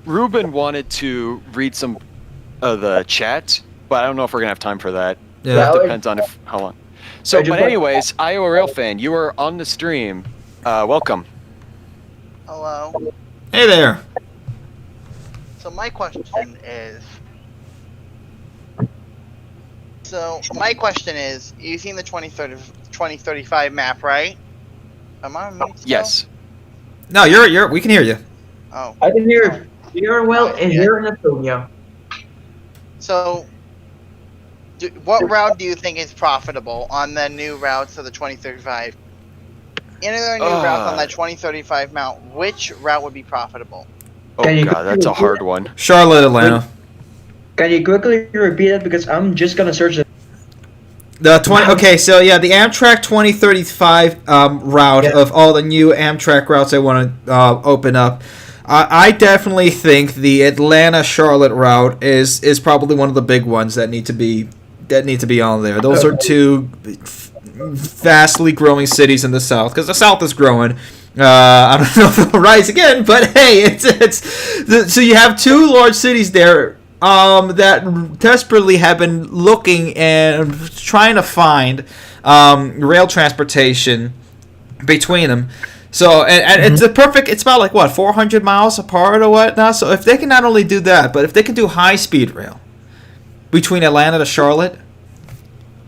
Ruben wanted to read some of the chat, but I don't know if we're going to have time for that. Yeah. It depends on how long. So, but anyways, Iowa Railfan, you are on the stream. Welcome. Hello. Hey there. So my question is, you've seen the 2035 map, right? Am I on mute still? Yes. No, we can hear you. Oh. I can hear you. You're well in here in Antonio. So, what route do you think is profitable on the new routes of the 2035? any other new routes on that 2035 mount, which route would be profitable? Oh god, that's a hard one. Charlotte, Atlanta. Can you quickly repeat it because I'm just gonna search it. The 20. Okay, so yeah, the Amtrak 2035 route of all the new Amtrak routes they want to open up. I definitely think the Atlanta Charlotte route is probably one of the big ones that need to be on there. Those are two vastly growing cities in the South because the South is growing. I don't know if it'll rise again, but hey, it's so you have two large cities there that desperately have been looking and trying to find rail transportation between them. So and it's a perfect. It's about like what 400 miles apart or whatnot. So if they can not only do that, but if they can do high speed rail between Atlanta to Charlotte,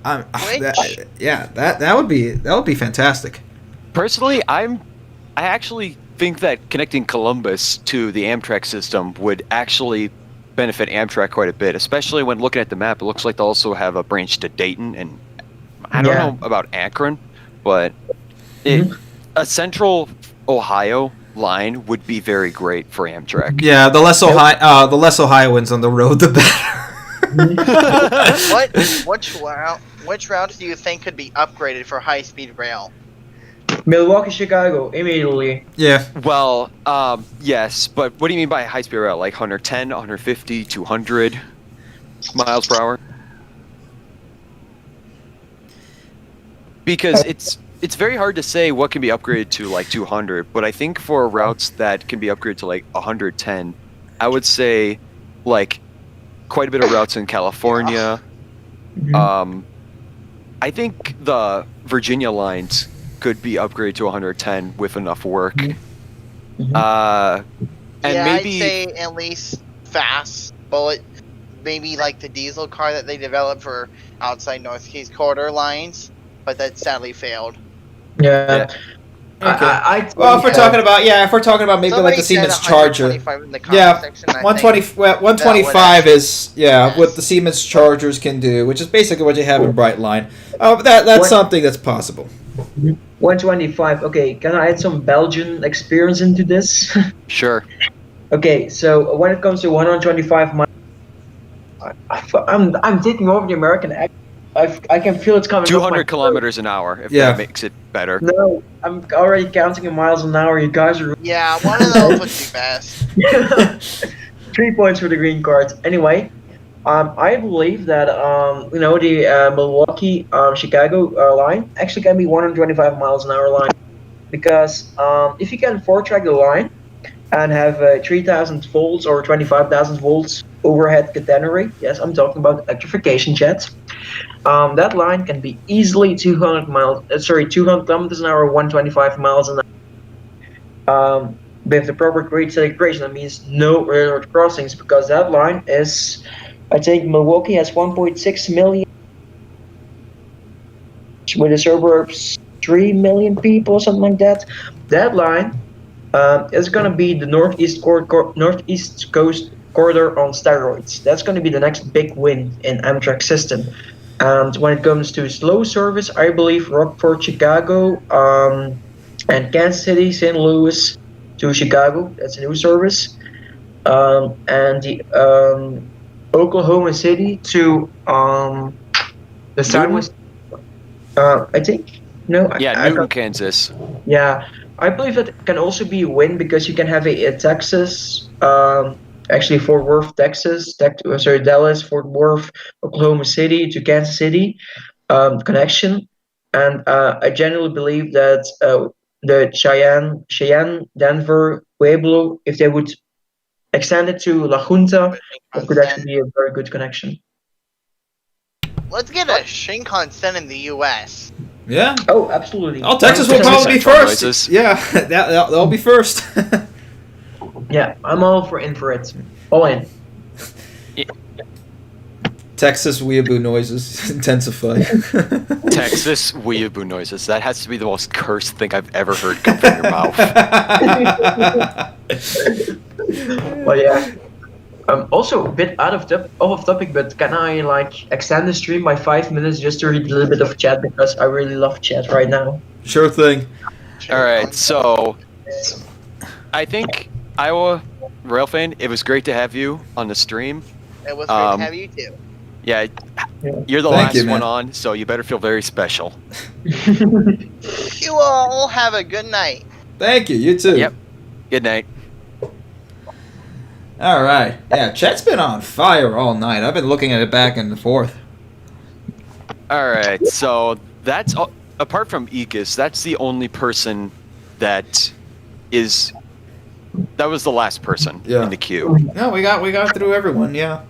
that would be fantastic. Personally, I actually think that connecting Columbus to the Amtrak system would actually benefit Amtrak quite a bit, especially when looking at the map. It looks like they also have a branch to Dayton, and I don't know about Akron, but a central Ohio line would be very great for Amtrak. Yeah, the less Ohioans on the road, the better. Which routes do you think could be upgraded for high-speed rail? Milwaukee, Chicago, immediately. Yeah. Well, yes, but what do you mean by high-speed rail? Like 110, 150, 200 miles per hour? Because it's very hard to say what can be upgraded to like 200, but I think for routes that can be upgraded to like 110, I would say like quite a bit of routes in California. I think the Virginia lines could be upgraded to 110 with enough work. And maybe I'd say at least fast bullet, maybe like the diesel car that they developed for outside Northeast Corridor lines, but that sadly failed. Yeah. Okay. Well, if we're talking about maybe like the Siemens Charger, 125 is what the Siemens Chargers can do, which is basically what you have in Brightline. That's something that's possible. 125. Okay, can I add some Belgian experience into this? Sure. Okay, so when it comes to 125 miles, I'm taking over the American accent. I can feel it's coming. 200 kilometers an hour, if that makes it better. No, I'm already counting in miles an hour. You guys are. Yeah, one of those would be best. 3 points for the green cards. Anyway, I believe that the Milwaukee Chicago line actually can be 125 miles an hour line, because if you can 4-track the line and have 3,000 volts or 25,000 volts overhead catenary. Yes, I'm talking about electrification jets. That line can be easily 200 kilometers an hour, 125 miles an hour. With the proper grade segregation, that means no railroad crossings, because that line is, I think Milwaukee has 1.6 million, with the suburbs 3 million people or something like that. That line is going to be the northeast coast corridor on steroids. That's going to be the next big win in Amtrak system. And when it comes to slow service, I believe Rockford, Chicago, and Kansas City, St. Louis to Chicago. That's a new service. And the Oklahoma City to the Southwest. I think Newton, Kansas. Yeah, I believe that can also be a win, because you can have a Texas. Actually, Fort Worth, Texas, Dallas, Fort Worth, Oklahoma City to Kansas City connection. And I generally believe that the Cheyenne, Denver, Pueblo, if they would extend it to La Junta, it could actually be a very good connection. Let's get a Shinkansen in the U.S. Yeah. Oh, absolutely. Oh, Texas will probably be first. Noises. Yeah, they'll be first. Yeah, I'm all for infrared. All in. Texas weeaboo noises intensify. Texas weeaboo noises. That has to be the most cursed thing I've ever heard come from your mouth. Well, yeah. Also a bit off topic, but can I extend the stream by 5 minutes just to read a little bit of chat, because I really love chat right now. Sure thing. All right, so I think Iowa Railfan, it was great to have you on the stream. It was great to have you too. Yeah, you're the Thank last you, man. one on, so you better feel very special. You all have a good night. Thank you. You too. Yep. Good night. All right. Yeah, chat's been on fire all night. I've been looking at it back and forth. All right, so that's apart from Ekis, that's the only person that was the last person in the queue. No, we got through everyone. Yeah.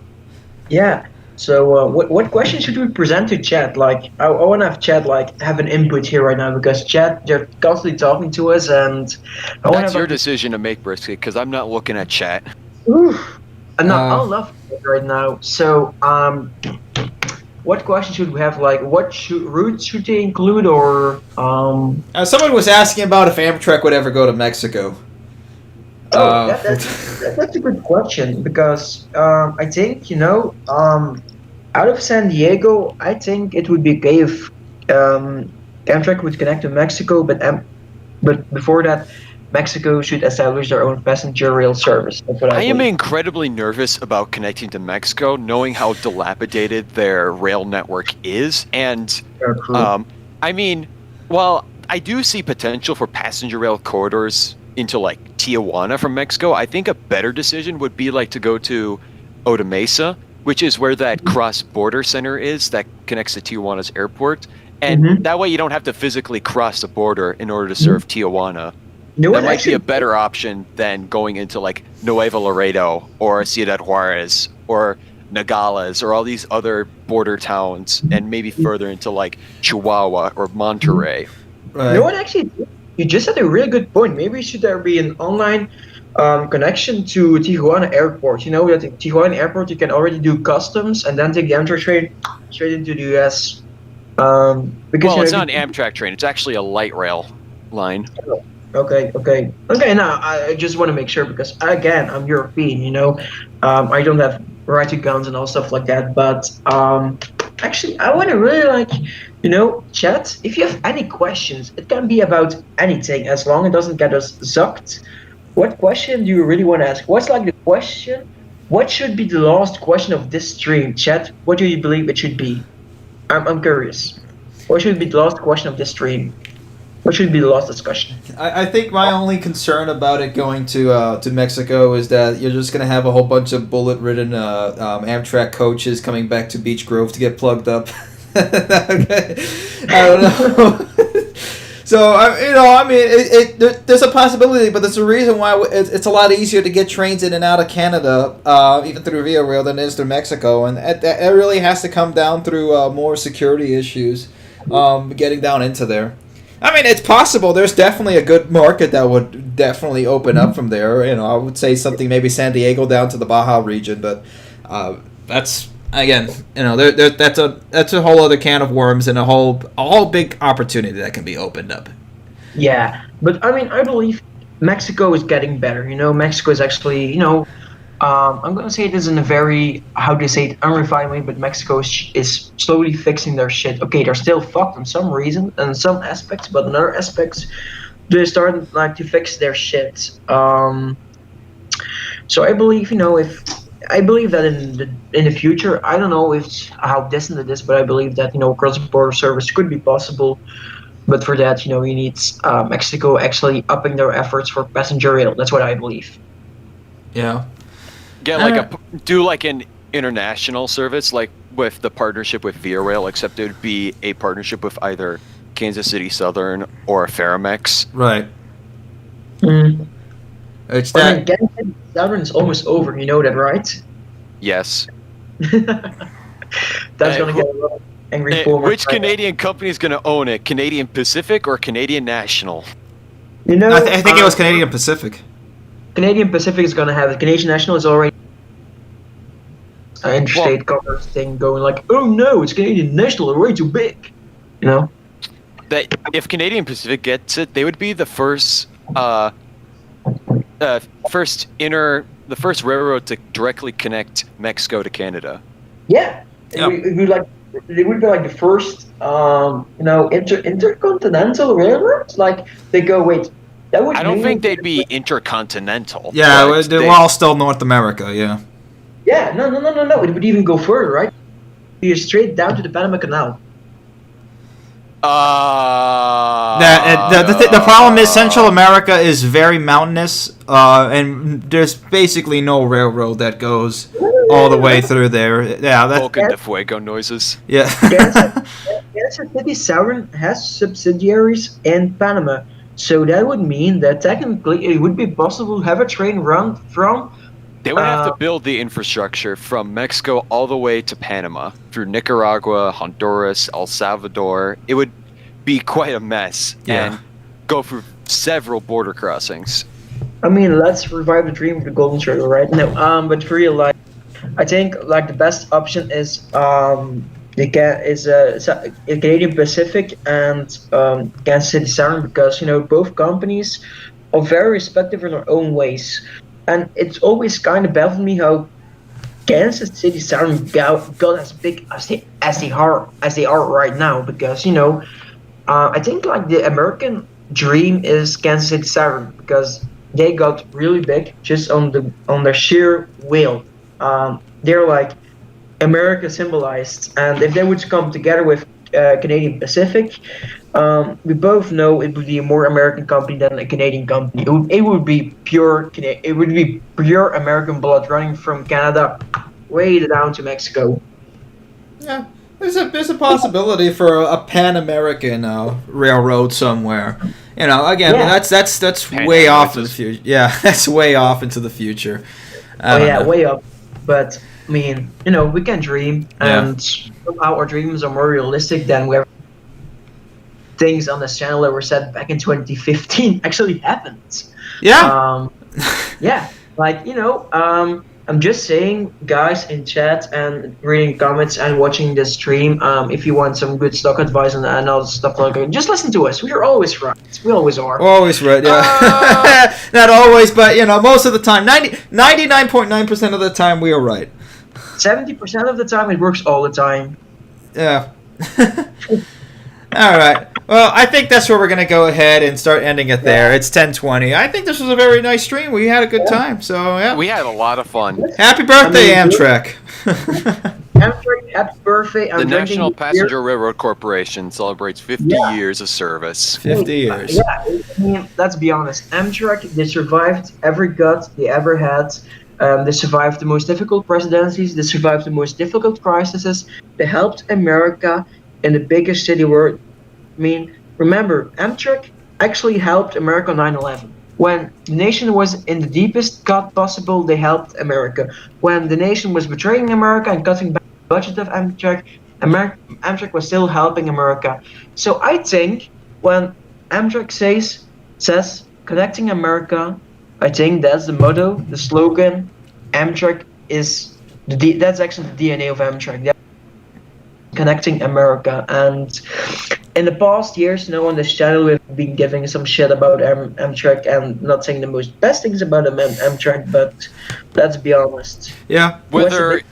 Yeah. So what questions should we present to chat? Like I want to have chat like have an input here right now because chat they're constantly talking to us and I want That's to your decision to make, Brisket, because I'm not looking at chat. I love it right now. So what questions should we have? Like what routes should they include or Someone was asking about if Amtrak would ever go to Mexico. That's a good question because I think out of San Diego, I think it would be okay if Amtrak would connect to Mexico, but before that, Mexico should establish their own passenger rail service. That's what I am believe. incredibly nervous about connecting to Mexico, knowing how dilapidated their rail network is. And, I mean, while I do see potential for passenger rail corridors into, like, Tijuana from Mexico, I think a better decision would be, like, to go to Oda Mesa, which is where that cross-border center is that connects to Tijuana's airport. And that way you don't have to physically cross the border in order to serve Tijuana. That might be a better option than going into like Nuevo Laredo or Ciudad Juarez or Nogales or all these other border towns and maybe further into like Chihuahua or Monterrey. You know what? Actually, you just had a really good point. Maybe should there be an online connection to Tijuana Airport? You know, at the Tijuana Airport, you can already do customs and then take the Amtrak train straight into the U.S. Because it's not an Amtrak train. It's actually a light rail line. Okay. Now I just want to make sure because again, I'm European. I don't have right to guns and all stuff like that. But actually, I want to really chat. If you have any questions, it can be about anything as long as it doesn't get us sucked. What question do you really want to ask? What's like the question? What should be the last question of this stream, chat? What do you believe it should be? I'm curious. What should be the last question of this stream? What should be the last discussion? I think my only concern about it going to Mexico is that you're just going to have a whole bunch of bullet-ridden Amtrak coaches coming back to Beach Grove to get plugged up. Okay. I don't know. So, there's a possibility, but there's a reason why it's a lot easier to get trains in and out of Canada, even through Via Rail, than it is through Mexico. And it really has to come down through more security issues getting down into there. I mean, it's possible. There's definitely a good market that would definitely open up from there. I would say something maybe San Diego down to the Baja region, but that's again, that's a whole other can of worms and a whole big opportunity that can be opened up. Yeah, but I mean, I believe Mexico is getting better. Mexico is actually, I'm going to say this in a very, how do you say it, unrefined way, but Mexico is slowly fixing their shit. Okay, they're still fucked in some reason and some aspects, but in other aspects, they're starting to fix their shit. So I believe, I believe that in the future, I don't know how distant it is, but I believe that, cross-border service could be possible. But for that, you need Mexico actually upping their efforts for passenger rail. That's what I believe. Yeah. Get do an international service, like with the partnership with Via Rail, except it would be a partnership with either Kansas City Southern or Ferromex. Right. It's that. Kansas City Southern is almost over. You know that, right? Yes. That's gonna get a lot of angry. Which Canadian company is gonna own it? Canadian Pacific or Canadian National? I think it was Canadian Pacific. Canadian Pacific is gonna have it. Canadian National is already an interstate commerce thing going like, oh no, it's Canadian National, they're way too big. That if Canadian Pacific gets it, they would be the first first railroad to directly connect Mexico to Canada. Yeah. We they would be like the first, intercontinental railroads. Like they go, wait, that would I don't mean think they'd be intercontinental. Yeah, but we're all still North America. Yeah. Yeah, no. It would even go further, right? Be straight down to the Panama Canal. The problem is Central America is very mountainous, and there's basically no railroad that goes all the way through there. Yeah, that's Vulcan de Fuego noises. Yeah. Kansas City Southern has subsidiaries in Panama, so that would mean that technically it would be possible to have a train run from. They would have to build the infrastructure from Mexico all the way to Panama, through Nicaragua, Honduras, El Salvador. It would be quite a mess and go through several border crossings. I mean, let's revive the dream of the Golden Triangle, right? No, but for real, like, I think like the best option is Canadian Pacific and Kansas City Southern, because both companies are very respective in their own ways. And it's always kind of baffled me how Kansas City Southern got as big as they are right now. Because I think like the American dream is Kansas City Southern, because they got really big just on their sheer will. They're like America symbolized, and if they would come together with Canadian Pacific, we both know it would be a more American company than a Canadian company. It would be pure American blood running from Canada way down to Mexico. Yeah, there's a possibility for a Pan-American railroad somewhere. Again, that's way off in the future. Yeah, that's way off into the future. Way up. But I mean, we can dream, and somehow our dreams are more realistic than where things on this channel that were said back in 2015 actually happened. Yeah. Like I'm just saying, guys in chat and reading comments and watching the stream. If you want some good stock advice and all stuff like that, just listen to us. We are always right. We always are. Always right. Yeah. Not always, but most of the time, 99.9% of the time, we are right. 70% of the time, it works all the time. Yeah. All right. Well, I think that's where we're going to go ahead and start ending it there. It's 10:20. I think this was a very nice stream. We had a good time. So, yeah. We had a lot of fun. Happy birthday, Amtrak. Amtrak, happy birthday. The National Passenger Railroad Corporation celebrates 50 years of service. 50 years. Yeah, I mean, let's be honest. Amtrak, they survived every gut they ever had. They survived the most difficult presidencies. They survived the most difficult crises. They helped America in the biggest city world. I mean, remember, Amtrak actually helped America on 9/11. When the nation was in the deepest cut possible, they helped America. When the nation was betraying America and cutting back the budget of Amtrak, Amtrak was still helping America. So I think when Amtrak says connecting America, I think that's the motto, the slogan. Amtrak is that's actually the DNA of Amtrak. Connecting America. And in the past years, on this channel, we've been giving some shit about Amtrak and not saying the most best things about Amtrak, but let's be honest. Yeah. Whether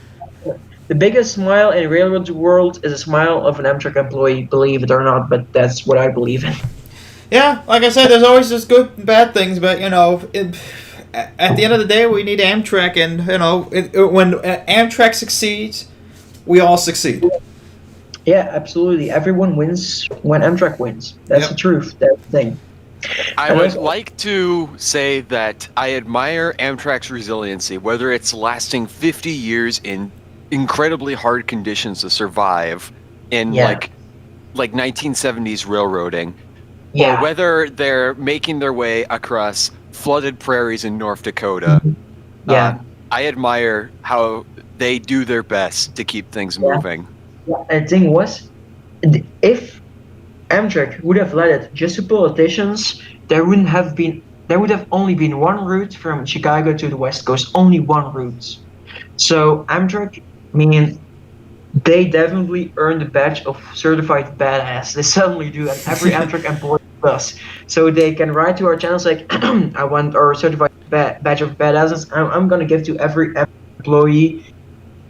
the biggest smile in the railroad world is a smile of an Amtrak employee, believe it or not, but that's what I believe in. Yeah, like I said, there's always just good and bad things, but at the end of the day, we need Amtrak, and when Amtrak succeeds, we all succeed. Yeah, absolutely. Everyone wins when Amtrak wins. That's the truth. That's the thing. I would like to say that I admire Amtrak's resiliency, whether it's lasting 50 years in incredibly hard conditions to survive in like 1970s railroading, or whether they're making their way across flooded prairies in North Dakota. I admire how they do their best to keep things moving. And the thing was, if Amtrak would have let it just to politicians, there would have only been one route from Chicago to the West Coast, only one route. So Amtrak, they definitely earned the badge of certified badass. They certainly do, and every Amtrak employee does. So they can write to our channels like, I want our certified badge of badasses. I'm gonna give to every employee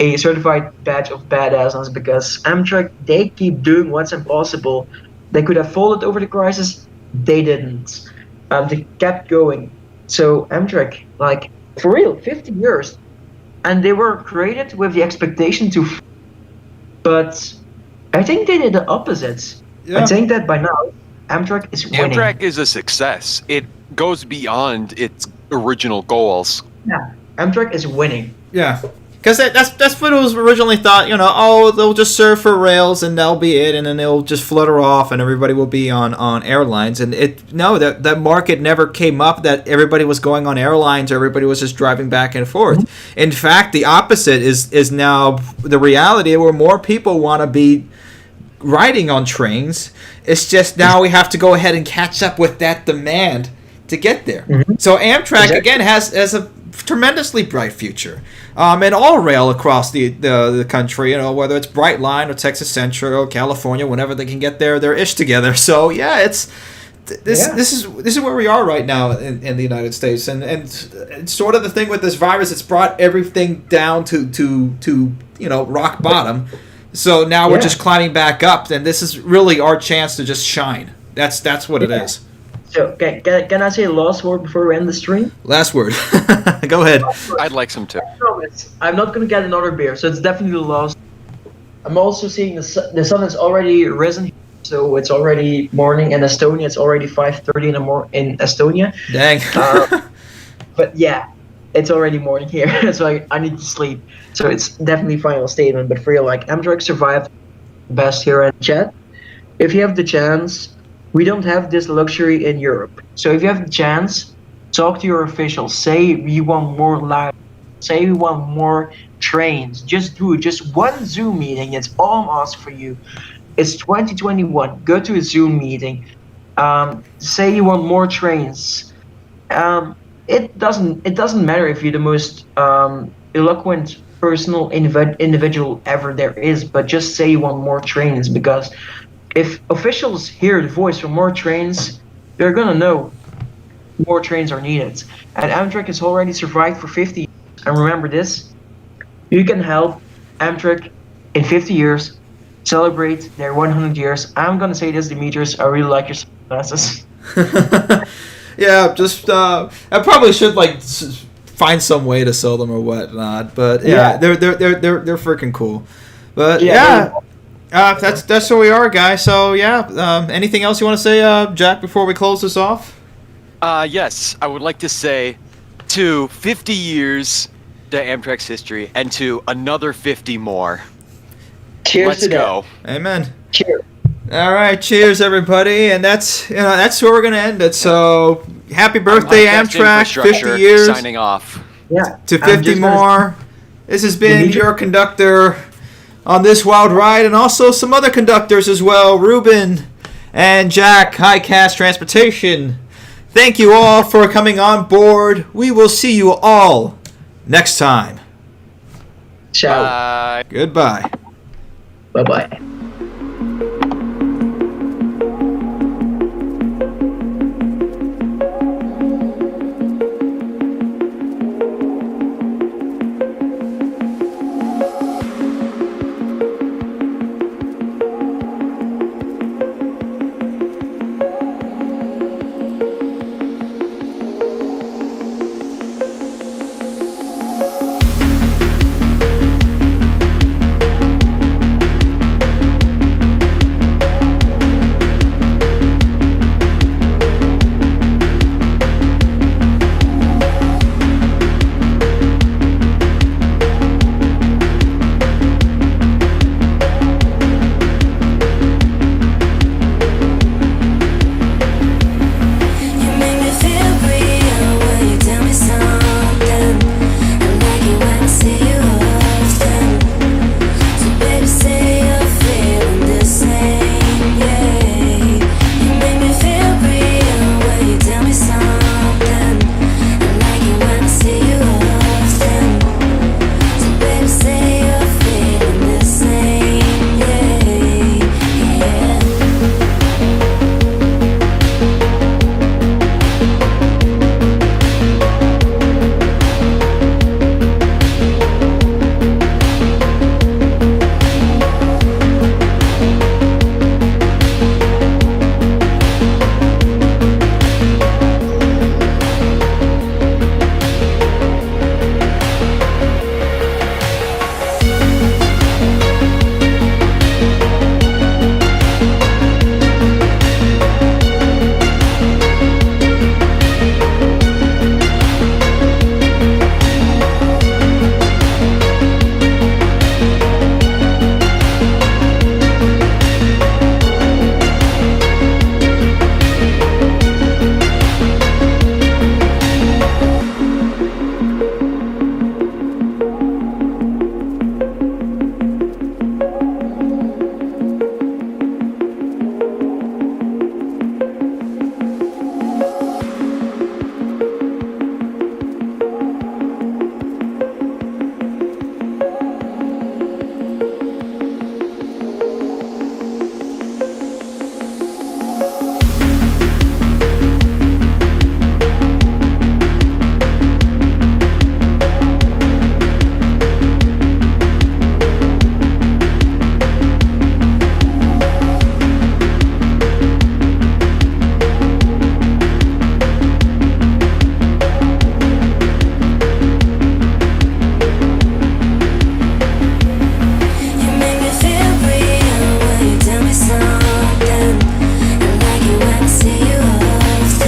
a certified badge of badassness because Amtrak, they keep doing what's impossible. They could have folded over the crisis, they didn't. They kept going. So Amtrak, like for real, 50 years, and they were created with the expectation to. But I think they did the opposite. Yeah. I think that by now, Amtrak is winning. Amtrak is a success. It goes beyond its original goals. Yeah, Amtrak is winning. Yeah. Because that's what it was originally thought, they'll just serve for rails and that'll be it, and then they'll just flutter off and everybody will be on airlines. And that market never came up that everybody was going on airlines or everybody was just driving back and forth. Mm-hmm. In fact, the opposite is now the reality where more people want to be riding on trains. It's just now we have to go ahead and catch up with that demand to get there. Mm-hmm. So Amtrak, again, has a tremendously bright future. And all rail across the country, whether it's Brightline or Texas Central or California, whenever they can get their ish together. So yeah, this is where we are right now in the United States, and it's sort of the thing with this virus. It's brought everything down to rock bottom. So now we're just climbing back up, and this is really our chance to just shine. That's what it is. So, can I say a last word before we end the stream? Last word. Go ahead. I'd like some too. I promise. I'm not going to get another beer, so it's definitely the last. I'm also seeing the sun has already risen, so it's already morning in Estonia. It's already 5:30 in Estonia. Dang. But yeah, it's already morning here, so I need to sleep. So it's definitely final statement. But for real, like Amtrak survived best here in chat. If you have the chance. We don't have this luxury in Europe. So if you have the chance, talk to your officials. Say we want more live. Say we want more trains. Just do just one Zoom meeting. That's all I'm asking for you. It's 2021. Go to a Zoom meeting. Say you want more trains. It doesn't matter if you're the most eloquent personal individual ever there is, but just say you want more trains because. If officials hear the voice for more trains, they're gonna know more trains are needed. And Amtrak has already survived for 50 years. And remember this, you can help Amtrak in 50 years celebrate their 100 years. I'm gonna say this, Demetrius, I really like your sunglasses. Yeah, just I probably should find some way to sell them or whatnot. But yeah. they're freaking cool. But yeah. That's where we are, guys. So yeah, anything else you want to say, Jack, before we close this off? Yes, I would like to say to 50 years to Amtrak's history and to another 50 more. Cheers. Let's go. Amen. Cheers. All right, cheers, everybody, and that's where we're gonna end it. So happy birthday, Amtrak! 50 years. Signing off. Yeah. To 50 more. This has been your conductor. On this wild ride, and also some other conductors as well, Ruben and Jack, Highcast Transportation. Thank you all for coming on board. We will see you all next time. Ciao. Bye. Goodbye. Bye-bye.